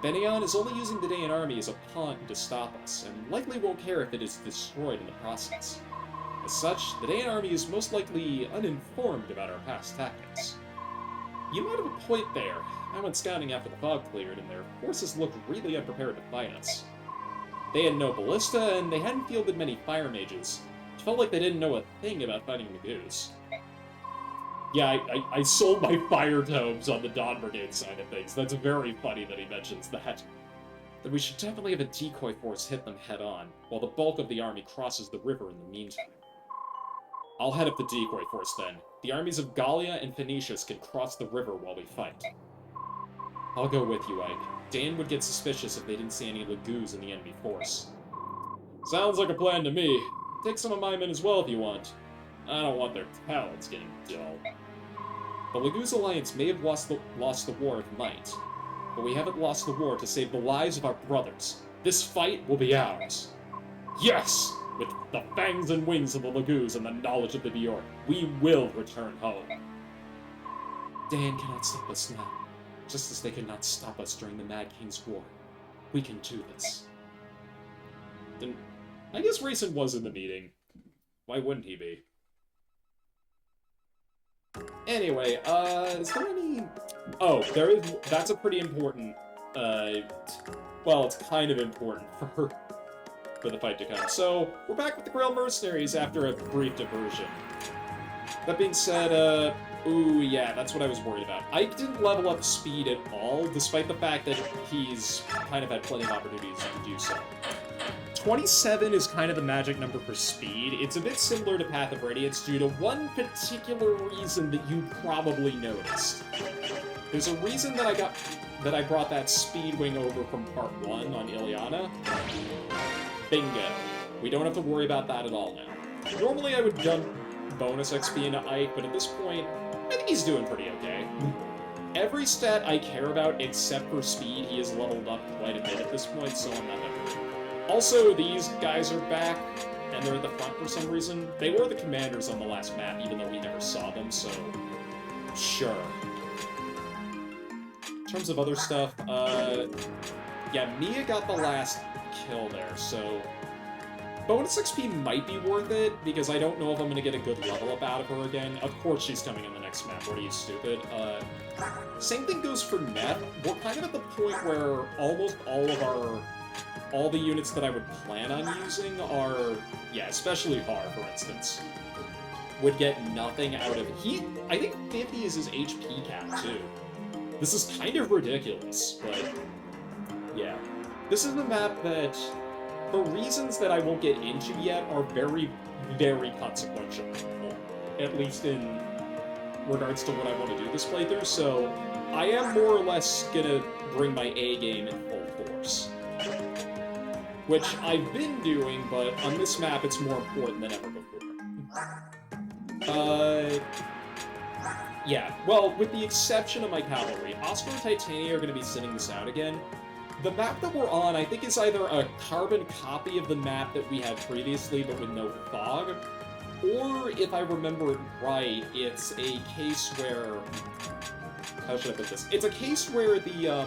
Bennion is only using the Dayan army as a pawn to stop us, and likely won't care if it is destroyed in the process. As such, the Dayan army is most likely uninformed about our past tactics. You might have a point there. I went scouting after the fog cleared, and their forces looked really unprepared to fight us. They had no ballista, and they hadn't fielded many fire mages. It felt like they didn't know a thing about fighting the goose. Yeah, I sold my fire tomes on the Dawn Brigade side of things. That's very funny that he mentions that. then we should definitely have a decoy force hit them head-on, while the bulk of the army crosses the river in the meantime. I'll head up the decoy force then. The armies of Gallia and Phoenicius can cross the river while we fight. I'll go with you, Ike. Dan would get suspicious if they didn't see any Lagoos in the enemy force. Sounds like a plan to me. Take some of my men as well if you want. I don't want their talents getting dull. The Lagoos Alliance may have lost the war of might, but we haven't lost the war to save the lives of our brothers. This fight will be ours. Yes! With the fangs and wings of the Lagoos and the knowledge of the Bjorn, we will return home. Dan cannot stop us now, just as they could not stop us during the Mad King's War. We can do this. Then, I guess Rayson was in the meeting. Why wouldn't he be? Anyway, is there any... Oh, there is... That's a pretty important, well, it's kind of important for the fight to come. So, we're back with the Grail Mercenaries after a brief diversion. That being said, ooh, yeah, that's what I was worried about. Ike didn't level up speed at all, despite the fact that he's kind of had plenty of opportunities to do so. 27 is kind of the magic number for speed. It's a bit similar to Path of Radiance due to one particular reason that you probably noticed. There's a reason that I brought that speed wing over from part 1 on Ileana. Bingo. We don't have to worry about that at all now. Normally I would dump bonus XP into Ike, but at this point, I think he's doing pretty okay. Every stat I care about except for speed, he has leveled up quite a bit at this point, so I'm not that worried. Also, these guys are back, and they're at the front for some reason. They were the commanders on the last map, even though we never saw them, so... Sure. In terms of other stuff, yeah, Mia got the last kill there, so... Bonus XP might be worth it, because I don't know if I'm gonna get a good level up out of her again. Of course she's coming in the next map, what are you, stupid? Same thing goes for Neff. We're kind of at the point where almost all the units that I would plan on using are, yeah, especially Har, for instance, would get nothing out of it. I think 50 is his HP cap, too. This is kind of ridiculous, but, yeah. This is a map that, for reasons that I won't get into yet, are very, very consequential, at least in regards to what I want to do this playthrough, so I am more or less gonna bring my A game in full force. Which I've been doing, but on this map it's more important than ever before. Yeah, well, with the exception of my cavalry, Oscar and Titania are going to be sitting this out again. The map that we're on, I think, is either a carbon copy of the map that we had previously, but with no fog, or, if I remember it right, it's a case where... How should I put this? It's a case where the,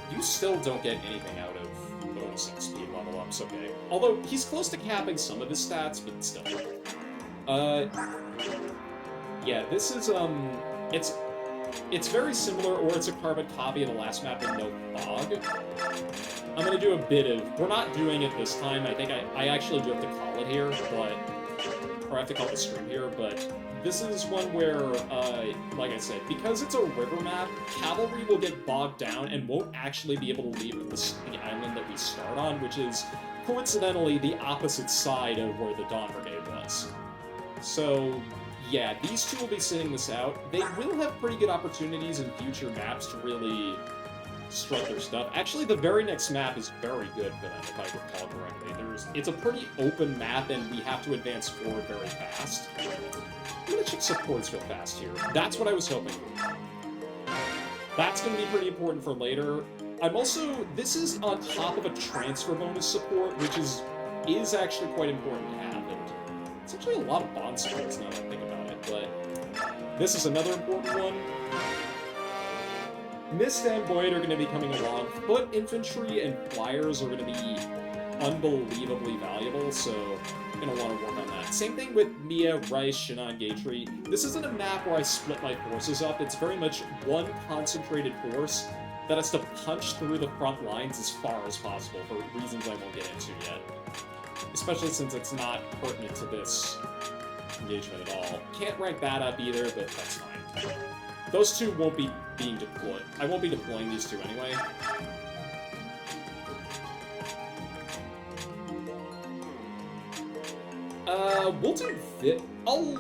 you still don't get anything out of bonus XP level ups, okay. Although, he's close to capping some of his stats, but still. Yeah, this is, it's very similar, or it's a carbon copy of the last map with no fog. I'm gonna do a bit of... We're not doing it this time, I think I actually do have to call it here, but... Or I have to call the stream here, but... This is one where, like I said, because it's a river map, cavalry will get bogged down and won't actually be able to leave the island that we start on, which is, coincidentally, the opposite side of where the Dawn Brigade was. So, yeah, these two will be sitting this out. They will have pretty good opportunities in future maps to really strut their stuff. Actually, the very next map is very good for them, if I recall correctly. It's a pretty open map, and we have to advance forward very fast. I'm gonna check supports real fast here. That's what I was hoping for. That's gonna be pretty important for later. I'm also... This is on top of a transfer bonus support, which is actually quite important to have. And it's actually a lot of bond supports now that I think about it, but... This is another important one. Mist and Void are going to be coming along. Foot infantry and flyers are going to be unbelievably valuable, so I'm going to want to work on that. Same thing with Mia, Rice, Shinan, Gatry. This isn't a map where I split my forces up. It's very much one concentrated force that has to punch through the front lines as far as possible for reasons I won't get into yet. Especially since it's not pertinent to this engagement at all. Can't rank that up either, but that's fine. Those two won't be being deployed. I won't be deploying these two anyway. We'll do this. I'll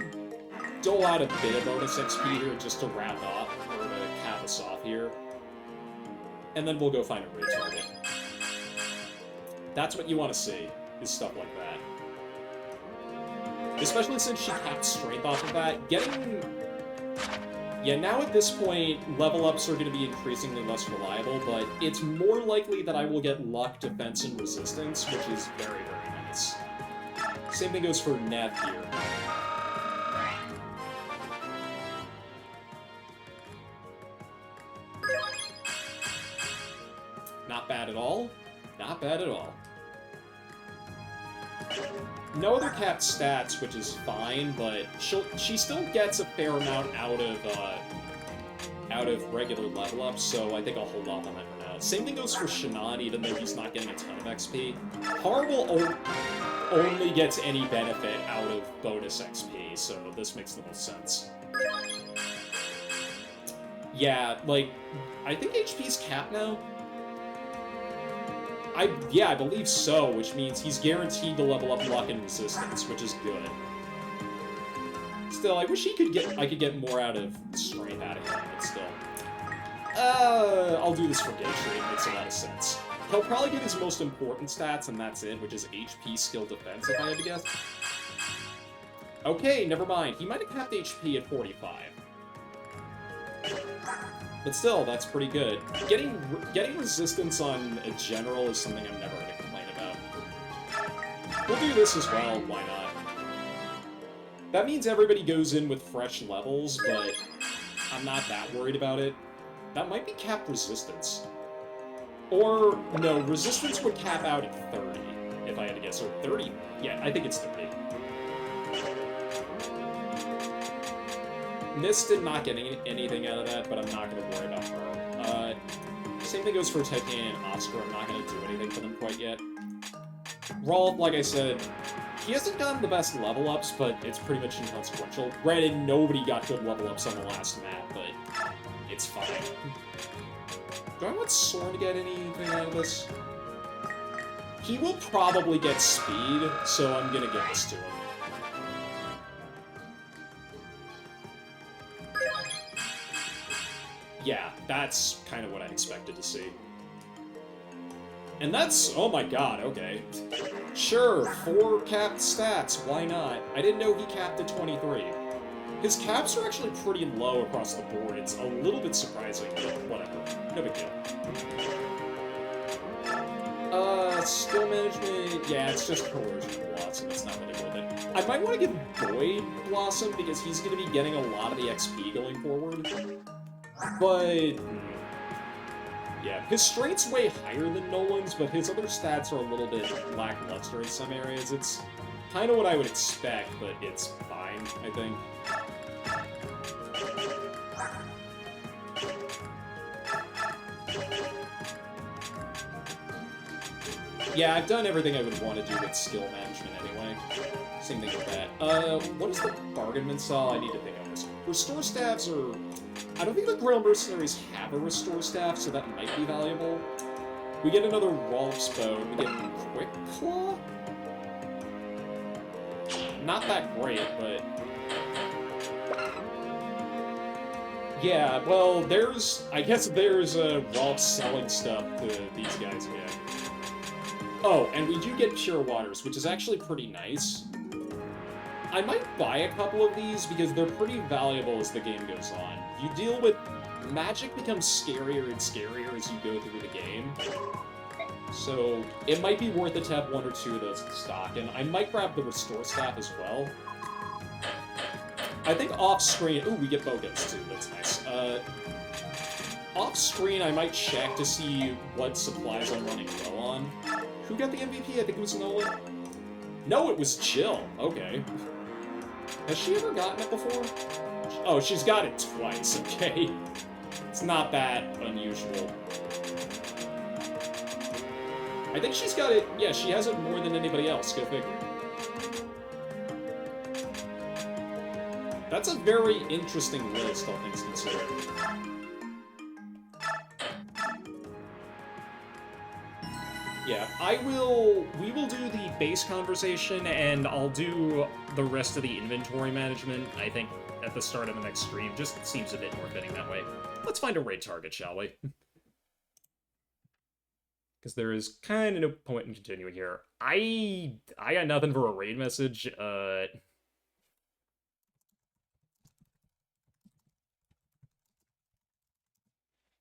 dole out a bit of bonus XP here just to round off, or to cap us off here. And then we'll go find a raid target. That's what you want to see, is stuff like that. Especially since she capped strength off of that. Yeah, now at this point, level ups are going to be increasingly less reliable, but it's more likely that I will get luck, defense, and resistance, which is very, very nice. Same thing goes for Nev here. Not bad at all. Not bad at all. No other capped stats, which is fine, but she still gets a fair amount out of regular level ups, so I think I'll hold off on that for now. Same thing goes for Shannon, even though he's not getting a ton of XP. Harwell only gets any benefit out of bonus XP, so this makes the most sense. Yeah, like, I think HP's capped now. Yeah, I believe so, which means he's guaranteed to level up luck and resistance, which is good. Still, I wish I could get more out of strength out of him, but still. I'll do this for Day Trade, it makes a lot of sense. He'll probably get his most important stats, and that's it, which is HP, skill, defense, if I had to guess. Okay, never mind. He might have capped HP at 45. But still, that's pretty good. Getting resistance on a general is something I'm never going to complain about. We'll do this as well, why not? That means everybody goes in with fresh levels, but I'm not that worried about it. That might be capped resistance. Or, no, resistance would cap out at 30, if I had to guess. Or 30? Yeah, I think it's 30. Mist did not get anything out of that, but I'm not going to worry about her. Same thing goes for Titanian and Oscar. I'm not going to do anything for them quite yet. Rolf, like I said, he hasn't gotten the best level ups, but it's pretty much inconsequential. Granted, nobody got good level ups on the last map, but it's fine. Do I want Soren to get anything out of this? He will probably get speed, so I'm going to give this to him. Yeah, that's kind of what I expected to see. And that's... oh my god, okay. Sure, 4 capped stats, why not? I didn't know he capped at 23. His caps are actually pretty low across the board. It's a little bit surprising, but whatever. No big deal. Skill management... yeah, it's just Coercion Blossom. It's not really worth it. I might want to give Boyd Blossom, because he's going to be getting a lot of the XP going forward. But... yeah, his strength's way higher than Nolan's, but his other stats are a little bit lackluster in some areas. It's kind of what I would expect, but it's fine, I think. Yeah, I've done everything I would want to do with skill management anyway. Same thing with that. What is the bargain mensal? I need to think of this. Restore staffs are... I don't think the Grail Mercenaries have a restore staff, so that might be valuable. We get another Rolf's Bow. We get Quick Claw? Not that great, but... yeah, well, there's... I guess there's Rolf selling stuff to these guys again. Oh, and we do get Pure Waters, which is actually pretty nice. I might buy a couple of these because they're pretty valuable as the game goes on. You deal with... magic becomes scarier and scarier as you go through the game. So, it might be worth it to have 1 or 2 of those in stock, and I might grab the Restore Staff as well. I think off-screen... ooh, we get Bogos too, that's nice. Off-screen, I might check to see what supplies I'm running low on. Who got the MVP? I think it was Nolan. No, it was Jill. Okay. Has she ever gotten it before? Oh, she's got it twice, okay. It's not that unusual. I think she's got it... yeah, she has it more than anybody else, go figure. That's a very interesting list, all things considered. Yeah, we will do the base conversation, and I'll do the rest of the inventory management, I think, at the start of the next stream. Just seems a bit more fitting that way. Let's find a raid target, shall we? Because there is kind of no point in continuing here. I got nothing for a raid message.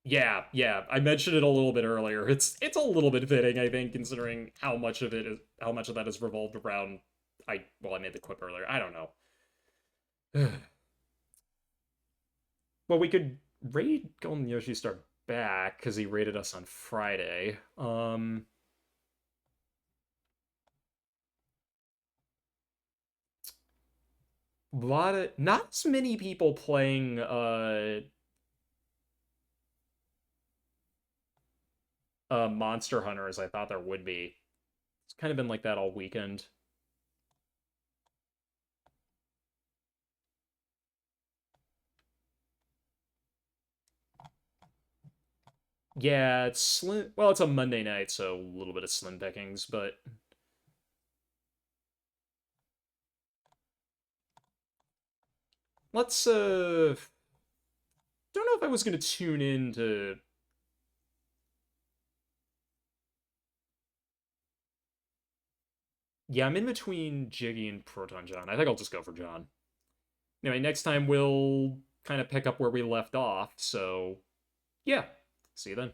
Yeah, I mentioned it a little bit earlier. It's a little bit fitting, I think, considering how much of that is revolved around. I made the quip earlier. I don't know. Well, we could raid Golden Yoshi Star back because he raided us on Friday. Lot of not as many people playing Monster Hunter as I thought there would be. It's kind of been like that all weekend. Yeah, it's slim. Well, it's a Monday night, so a little bit of slim pickings, but let's don't know if I was gonna tune in to. Yeah, I'm in between Jiggy and Proton John. I think I'll just go for John. Anyway, next time we'll kind of pick up where we left off, so yeah. See you then.